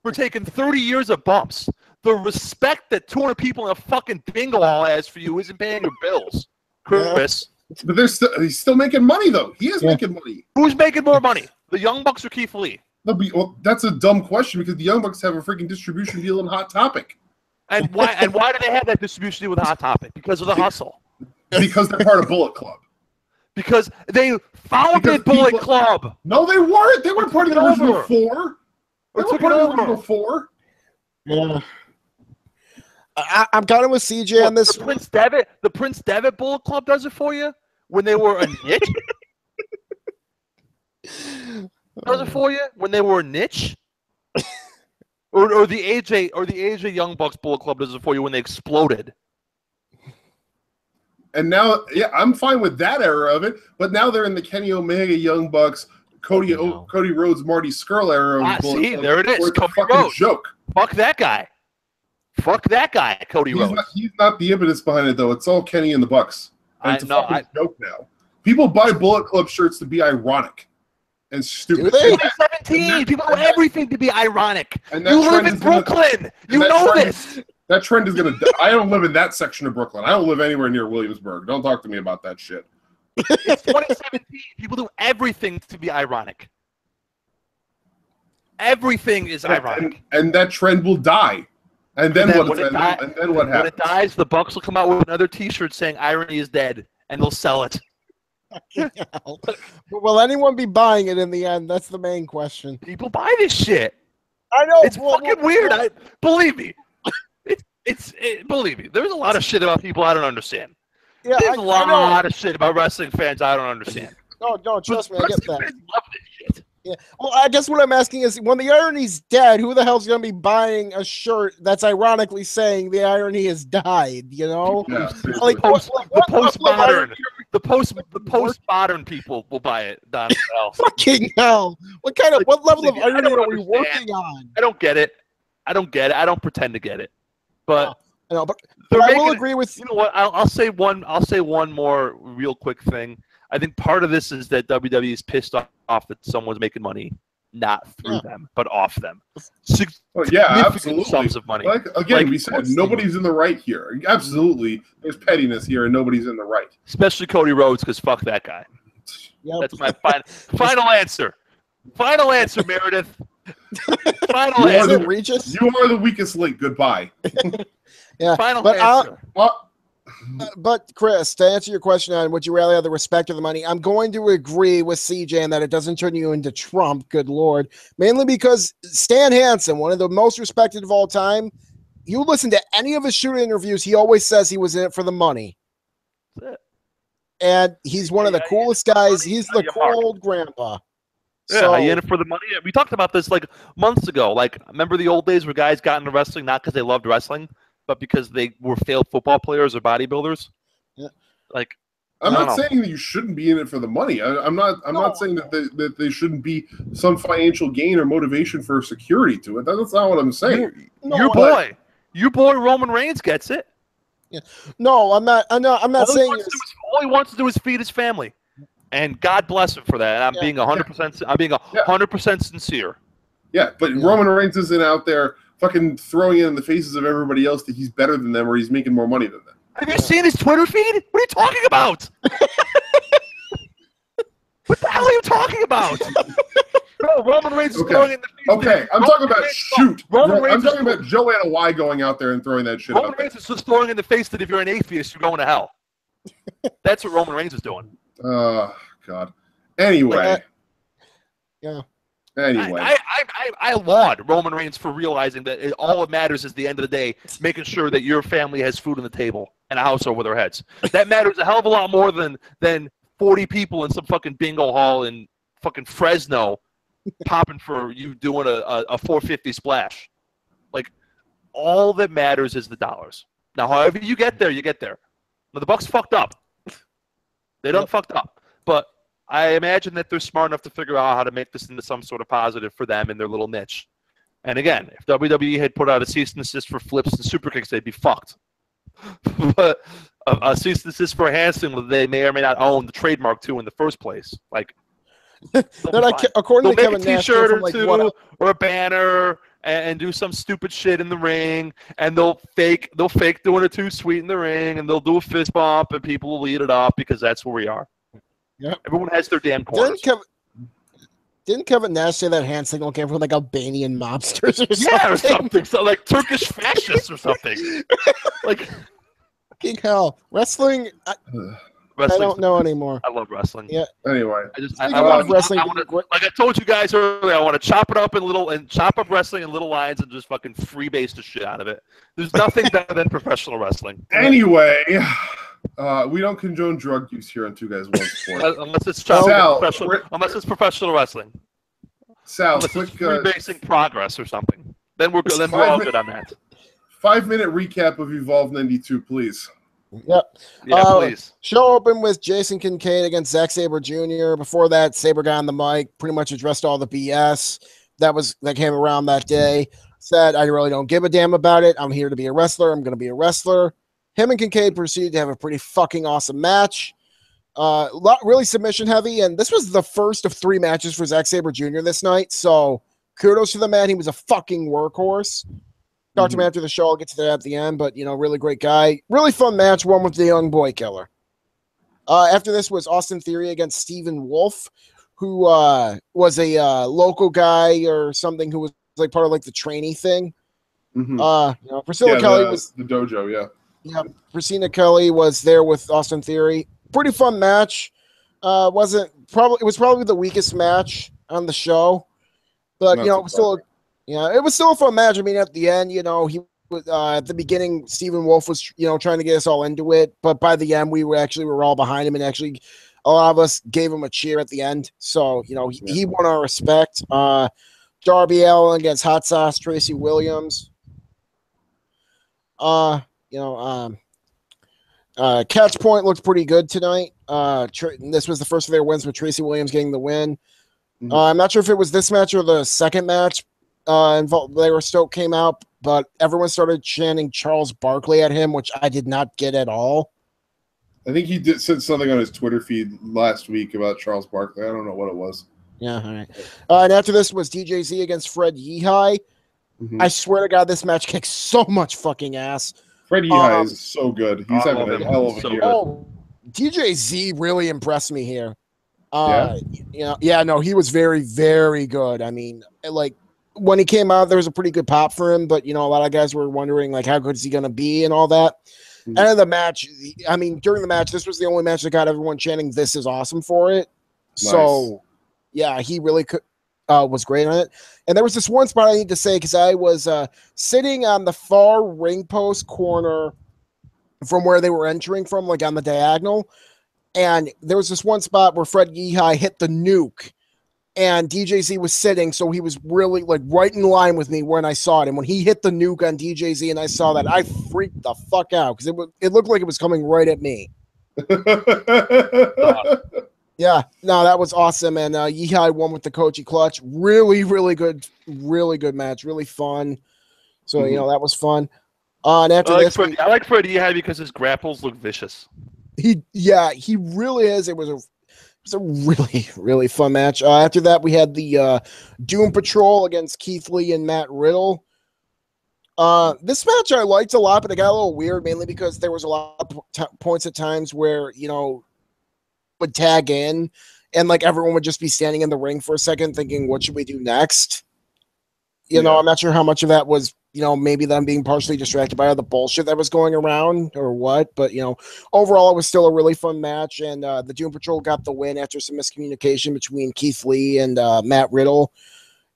we're taking 30 years of bumps. The respect that 200 people in a fucking bingo hall has for you isn't paying your bills, Chris.
But he's still making money, though. He is making money.
Who's making more money, the Young Bucks or Keith Lee?
Well, that's a dumb question, because the Young Bucks have a freaking distribution deal in Hot Topic.
And why do they have that distribution deal with Hot Topic? Because of the hustle.
Because they're part of Bullet Club.
Because they founded Bullet Club.
No, they weren't. They weren't part of the original four. They were part of the original four.
Yeah. I'm kind of with CJ on this.
The Prince Devitt Bullet Club does it for you when they were a niche. Does it for you when they were a niche? Or the AJ Young Bucks Bullet Club does it for you when they exploded.
And now, I'm fine with that era of it, but now they're in the Kenny Omega Young Bucks, Cody Rhodes, Marty Scurll era.
See, there it is. Cody Rhodes.
Joke.
Fuck that guy. Fuck that guy, Cody Rhodes.
He's not the impetus behind it, though. It's all Kenny and the Bucks. And it's a fucking joke now. People buy Bullet Club shirts to be ironic. and stupid.
Do they?
2017. People do everything to be ironic.
And
You live in Brooklyn. You know this.
That trend is going to. I don't live in that section of Brooklyn. I don't live anywhere near Williamsburg. Don't talk to me about that shit.
It's 2017. People do everything to be ironic. Everything is ironic.
And that trend will die. And then what happens?
When it dies, the Bucks will come out with another T-shirt saying "Irony is dead," and they'll sell it.
Will anyone be buying it in the end? That's the main question.
People buy this shit.
I know.
It's fucking weird. Believe me. Believe me. There's a lot of shit about people I don't understand.
Yeah,
There's a lot of shit about wrestling fans I don't understand.
No, trust me, I get that.
Fans love this shit.
Yeah. Well, I guess what I'm asking is, when the irony's dead, who the hell's going to be buying a shirt that's ironically saying the irony has died? You know,
Yeah,
like
the postmodern people will buy it. Don
fucking hell! What level of irony are we working on?
I don't get it. I don't pretend to get it. But
I know, but I will agree with
you know what? I'll say one more real quick thing. I think part of this is that WWE is pissed off that someone's making money, not through them, but off them.
Absolutely.
Sums of money.
We said, nobody's in the right here. Absolutely, there's pettiness here, and nobody's in the right.
Especially Cody Rhodes, because fuck that guy.
Yep.
That's my final answer. Final answer, Meredith. Final answer.
Regis?
You are the weakest link. Goodbye.
Yeah.
Final answer.
But Chris, to answer your question on would you rather have the respect or the money, I'm going to agree with CJ in that it doesn't turn you into Trump, good Lord. Mainly because Stan Hansen, one of the most respected of all time, you listen to any of his shooting interviews, he always says he was in it for the money.
That's it.
And he's one of the coolest guys. He's the cool old grandpa.
Yeah, you in it for the money? We talked about this like months ago. Like, remember the old days where guys got into wrestling not because they loved wrestling, but because they were failed football players or bodybuilders?
Yeah.
Like,
I'm not saying that you shouldn't be in it for the money. I'm not saying that they shouldn't be some financial gain or motivation for security to it. That's not what I'm saying.
Your boy Roman Reigns gets it.
Yeah. No, I'm not saying
all he wants to do is feed his family. And God bless him for that. And I'm being 100%. I'm being 100% sincere.
Yeah, but Roman Reigns isn't out there fucking throwing it in the faces of everybody else that he's better than them or he's making more money than them.
Have you seen his Twitter feed? What are you talking about? What the hell are you talking about? No, Roman Reigns is throwing it in the face.
Okay, I'm talking about shoot. I'm talking about Joanna Y going out there and throwing that shit.
Roman Reigns is just throwing in the face that if you're an atheist, you're going to hell. That's what Roman Reigns is doing.
Oh, God. Anyway. Anyway.
I laud Roman Reigns for realizing that all that matters is the end of the day, making sure that your family has food on the table and a house over their heads. That matters a hell of a lot more than 40 people in some fucking bingo hall in fucking Fresno popping for you doing a 450 splash. Like, all that matters is the dollars. Now, however you get there, you get there. Now, the Bucks fucked up. They done fucked up. But I imagine that they're smart enough to figure out how to make this into some sort of positive for them in their little niche. And again, if WWE had put out a cease and desist for flips and super kicks, they'd be fucked. But a cease and desist for Hansen, they may or may not own the trademark to in the first place. Like,
according to Kevin
Nash, a T-shirt or two or a banner and do some stupid shit in the ring, and they'll fake doing it too sweet in the ring, and they'll do a fist bump, and people will eat it up because that's where we are.
Yeah,
everyone has their damn corners.
Didn't Kevin Nash say that hand signal came from like Albanian mobsters or something?
Yeah, or something. So like Turkish fascists or something. Like,
fucking hell, wrestling. I don't know anymore.
I love wrestling.
Yeah.
Anyway,
I love wrestling.
Like I told you guys earlier, I want to chop it up chop up wrestling in little lines and just fucking freebase the shit out of it. There's nothing better than professional wrestling.
Anyway, we don't condone drug use here on Two Guys One Sport.
Unless it's professional wrestling.
Sal,
unless it's freebasing progress or something. Then we're good. Then we're all good on that.
5-minute recap of Evolve 92, please.
Yep.
Yeah, please.
Show opened with Jason Kincaid against Zack Sabre Jr. Before that, Sabre got on the mic, pretty much addressed all the BS that came around that day. Said, I really don't give a damn about it. I'm here to be a wrestler. I'm going to be a wrestler. Him and Kincaid proceeded to have a pretty fucking awesome match. Really submission heavy, and this was the first of 3 matches for Zack Sabre Jr. this night. So kudos to the man. He was a fucking workhorse. Talk to him after the show. I'll get to that at the end, but really great guy. Really fun match. One with the Young Boy Killer. After this was Austin Theory against Stephen Wolf, who was a local guy or something who was like part of like the trainee thing. Priscilla Kelly was
the dojo.
Yeah, Priscilla Kelly was there with Austin Theory. Pretty fun match. It was probably the weakest match on the show, but it was still a fun match. I mean, at the end, he was at the beginning, Stephen Wolf was trying to get us all into it, but by the end, we were all behind him, and actually, a lot of us gave him a cheer at the end. So he won our respect. Darby Allin against Hot Sauce Tracy Williams. Catch Point looked pretty good tonight. This was the first of their wins with Tracy Williams getting the win. I'm not sure if it was this match or the second match. Larry Stoke came out, but everyone started chanting Charles Barkley at him, which I did not get at all.
I think he said something on his Twitter feed last week about Charles Barkley. I don't know what it was.
Yeah, all right. And after this was DJZ against Fred Yehi. I swear to God, this match kicks so much fucking ass.
Fred Yehi is so good. He's having a hell of a year.
DJZ really impressed me here. He was very, very good. I mean, like when he came out, there was a pretty good pop for him, but a lot of guys were wondering like how good is he going to be and all that. And in the match, I mean, during the match, this was the only match that got everyone chanting "This is awesome" for it. Nice. So, yeah, he really was great on it. And there was this one spot I need to say because I was sitting on the far ring post corner from where they were entering from, like on the diagonal. And there was this one spot where Fred Yehi hit the nuke, and DJZ was sitting, so he was really like right in line with me when I saw it. And when he hit the nuke on DJZ and I saw that, I freaked the fuck out because it looked like it was coming right at me. Yeah, no, that was awesome. And Yehi won with the Kochi clutch. Really, really good match. Really fun. So, that was fun. And after I
like Fred Yehi because his grapples look vicious.
He really is. It was a really, really fun match. After that, we had the Doom Patrol against Keith Lee and Matt Riddle. This match I liked a lot, but it got a little weird, mainly because there was a lot of points at times where, would tag in and like everyone would just be standing in the ring for a second thinking, what should we do next? I'm not sure how much of that was, maybe them being partially distracted by all the bullshit that was going around or what, but overall it was still a really fun match. And the Doom Patrol got the win after some miscommunication between Keith Lee and Matt Riddle.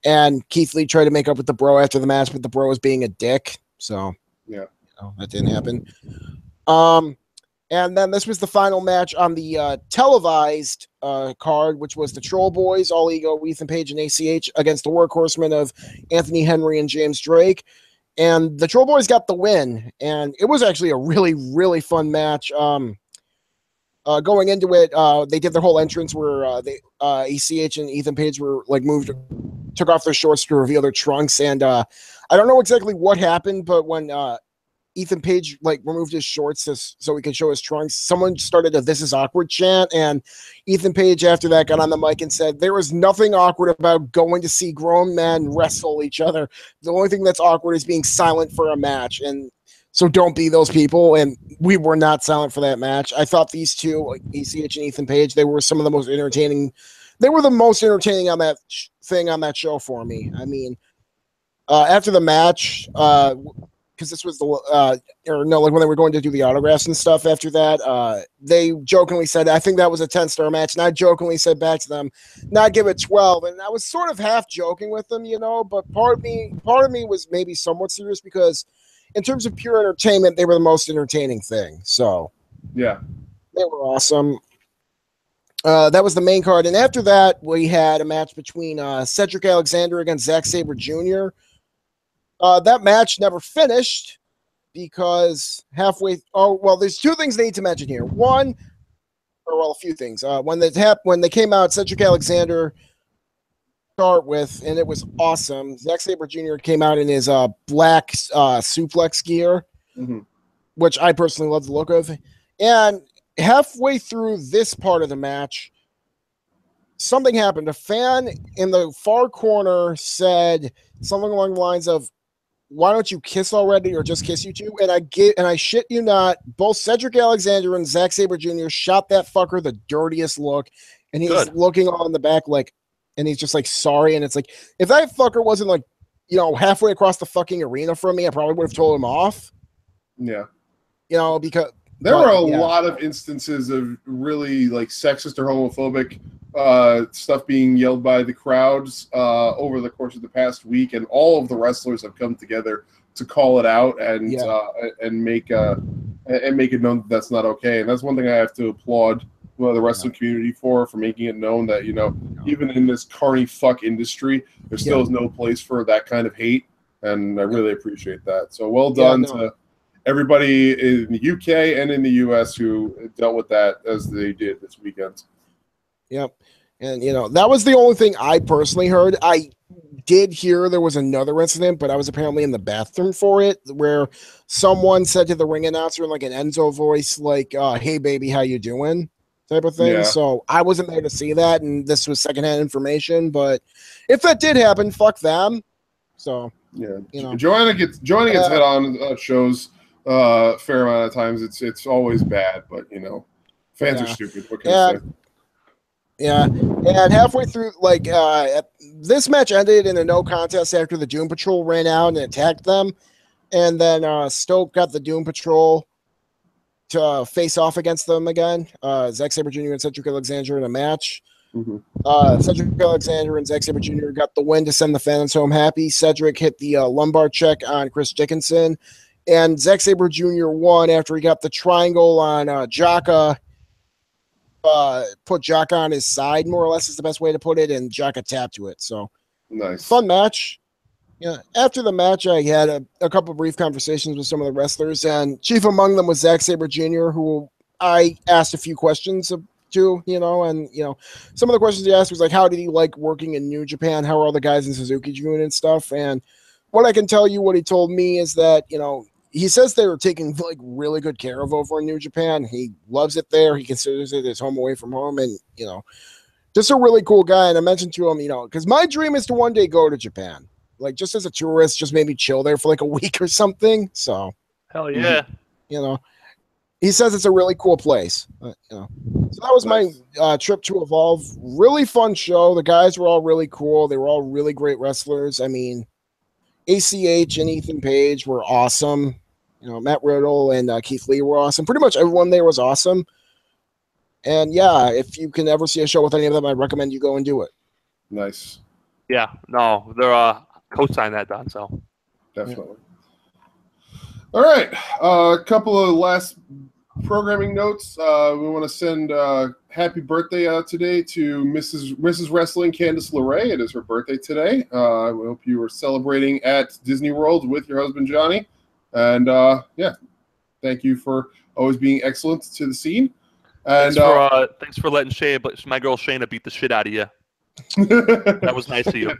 And Keith Lee tried to make up with the Bro after the match, but the Bro was being a dick. So that didn't happen. And then this was the final match on the televised card, which was the Troll Boys, All Ego, Ethan Page, and ACH against the Workhorsemen of Anthony Henry and James Drake. And the Troll Boys got the win. And it was actually a really, really fun match. Going into it, they did their whole entrance where ACH and Ethan Page were like took off their shorts to reveal their trunks. And I don't know exactly what happened, but when Ethan Page like removed his shorts so he could show his trunks, someone started a "This is awkward" chant, and Ethan Page after that got on the mic and said, "There is nothing awkward about going to see grown men wrestle each other. The only thing that's awkward is being silent for a match, and so don't be those people." And we were not silent for that match. I thought these two, like ACH and Ethan Page, they were some of the most entertaining. They were the most entertaining on that thing on that show for me. I mean, after the match, because this was like when they were going to do the autographs and stuff after that, they jokingly said, I think that was a 10-star match. And I jokingly said back to them, not give it 12. And I was sort of half joking with them, but part of me was maybe somewhat serious because in terms of pure entertainment, they were the most entertaining thing. So
yeah,
they were awesome. That was the main card. And after that, we had a match between Cedric Alexander against Zack Sabre Jr. That match never finished because there's two things they need to mention here. A few things. When they came out, Cedric Alexander start with, and it was awesome. Zack Sabre Jr. came out in his black suplex gear, which I personally love the look of. And halfway through this part of the match, something happened. A fan in the far corner said something along the lines of, "Why don't you kiss already, or just kiss you two?" And I shit you not, both Cedric Alexander and Zack Sabre Jr. shot that fucker the dirtiest look, and he's looking on the back like, and he's just like, sorry. And it's like, if that fucker wasn't like, halfway across the fucking arena from me, I probably would have told him off.
Yeah.
Because
there were a lot of instances of really like sexist or homophobic stuff being yelled by the crowds over the course of the past week, and all of the wrestlers have come together to call it out and make it known that that's not okay. And that's one thing I have to applaud the wrestling community for making it known that even in this carny fuck industry, there still is no place for that kind of hate, and I really appreciate that. So well done to everybody in the UK and in the US who dealt with that as they did this weekend.
Yep. And, that was the only thing I personally heard. I did hear there was another incident, but I was apparently in the bathroom for it, where someone said to the ring announcer in like an Enzo voice, like, "Hey, baby, how you doing?" type of thing. Yeah. So I wasn't there to see that, and this was secondhand information. But if that did happen, fuck them. So,
Joanna gets hit on shows fair amount of times. It's always bad, but fans are stupid. What can I say?
Yeah, and halfway through, this match ended in a no contest after the Doom Patrol ran out and attacked them, and then Stoke got the Doom Patrol to face off against them again. Zack Sabre Jr. and Cedric Alexander in a match. Mm-hmm. Cedric Alexander and Zack Sabre Jr. got the win to send the fans home happy. Cedric hit the lumbar check on Chris Dickinson, and Zack Sabre Jr. won after he got the triangle on Jaka. Put Jaka on his side, more or less, is the best way to put it, and Jaka tapped to it. So
nice,
fun match. Yeah. After the match, I had a couple of brief conversations with some of the wrestlers, and chief among them was Zack Sabre Jr., who I asked a few questions to, and some of the questions he asked was like, how did he like working in New Japan? How are all the guys in Suzuki doing and stuff? And what I can tell you, what he told me is that he says they were taking like really good care of over in New Japan. He loves it there. He considers it his home away from home, and just a really cool guy. And I mentioned to him, because my dream is to one day go to Japan, like just as a tourist, just maybe chill there for like a week or something. So
hell yeah,
he says it's a really cool place. So that was my trip to Evolve. Really fun show. The guys were all really cool. They were all really great wrestlers. I mean, ACH and Ethan Page were awesome. Matt Riddle and Keith Lee were awesome. Pretty much everyone there was awesome. And yeah, if you can ever see a show with any of them, I recommend you go and do it.
Nice.
Yeah, no, they're co-sign that, Don. So
definitely. All right, a couple of last programming notes. We want to send happy birthday out today to Mrs. Wrestling Candice LeRae. It is her birthday today. We hope you were celebrating at Disney World with your husband Johnny. And thank you for always being excellent to the scene. And
thanks for letting my girl Shayna beat the shit out of you. That was nice of you.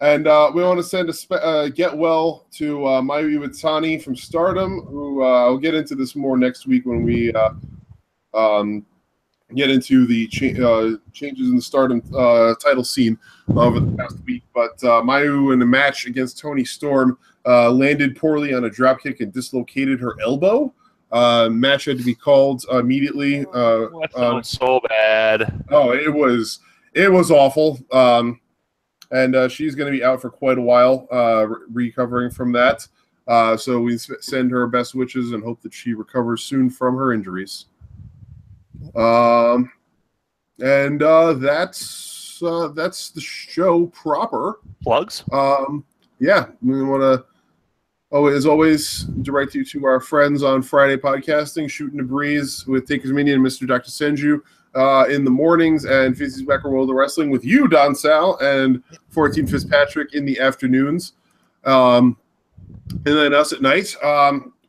And we want to send a get well to Mayu Iwatani from Stardom, who I'll get into this more next week when we get into the changes in the Stardom title scene over the past week. But Mayu, in a match against Toni Storm, landed poorly on a dropkick and dislocated her elbow. Match had to be called immediately.
That sounds so bad.
Oh, it was awful. And she's going to be out for quite a while, recovering from that. So we send her best wishes and hope that she recovers soon from her injuries. And that's the show proper.
Plugs?
Yeah, we want to, as always, direct you to our friends on Friday Podcasting, Shooting the Breeze with Taker's Minion and Mr. Dr. Senju. In the mornings, and Fizzy's Back World of Wrestling with you, Don Sal, and 14 Fitzpatrick in the afternoons. And then us at night.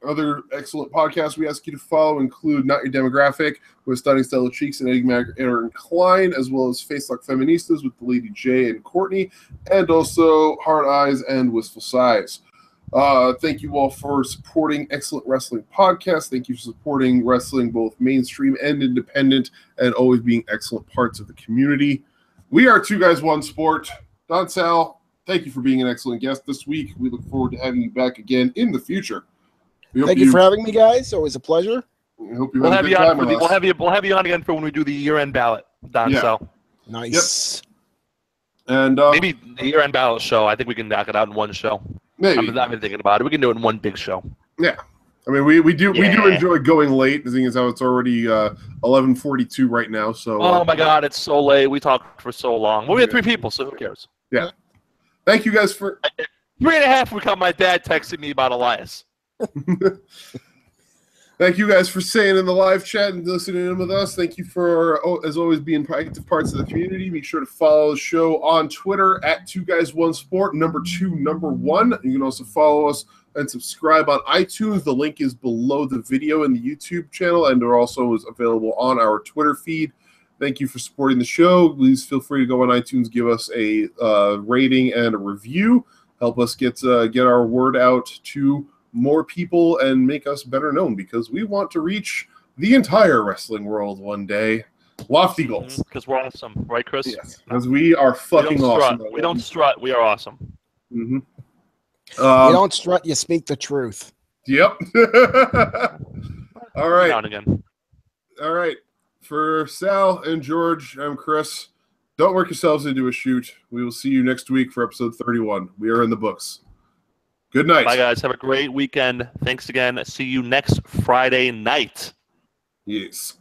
Other excellent podcasts we ask you to follow include Not Your Demographic with Stunning Stella Cheeks and Enigmatic Aaron Klein, as well as Face Lock Feministas with the Lady J and Courtney, and also Hard Eyes and Wistful Sighs. Thank you all for supporting Excellent Wrestling Podcast. Thank you for supporting wrestling, both mainstream and independent, and always being excellent parts of the community. We are Two Guys, One Sport. Don Sal, thank you for being an excellent guest this week. We look forward to having you back again in the future.
Thank you for having me, guys. Always a pleasure.
We hope you have a good time with us.
We'll have you on again for when we do the year-end ballot, Don.
Yeah.
So
nice.
Yep. And
maybe the year-end ballot show. I think we can knock it out in one show.
Maybe.
I've been thinking about it. We can do it in one big show.
Yeah. I mean, we do enjoy going late. The thing is how it's already 11:42 right now. So.
Oh my God, it's so late. We talked for so long. Well, we had 3 people, so who cares?
Yeah. Thank you guys for
3.5. We got my dad texting me about Elias.
Thank you guys for staying in the live chat and listening in with us. Thank you for, as always, being active parts of the community. Make sure to follow the show on Twitter at 2guys1sport, #1. You can also follow us and subscribe on iTunes. The link is below the video in the YouTube channel, and it also is available on our Twitter feed. Thank you for supporting the show. Please feel free to go on iTunes, give us a rating and a review. Help us get our word out to more people and make us better known, because we want to reach the entire wrestling world one day. Lofty goals.
Because we're awesome, right, Chris?
Yes, because we are fucking awesome.
We don't strut. We are awesome.
Mm-hmm.
You don't strut, you speak the truth.
Yep. All right.
Down again.
All right. For Sal and George, I'm Chris. Don't work yourselves into a shoot. We will see you next week for episode 31. We are in the books. Good night.
Bye, guys. Have a great weekend. Thanks again. See you next Friday night.
Yes.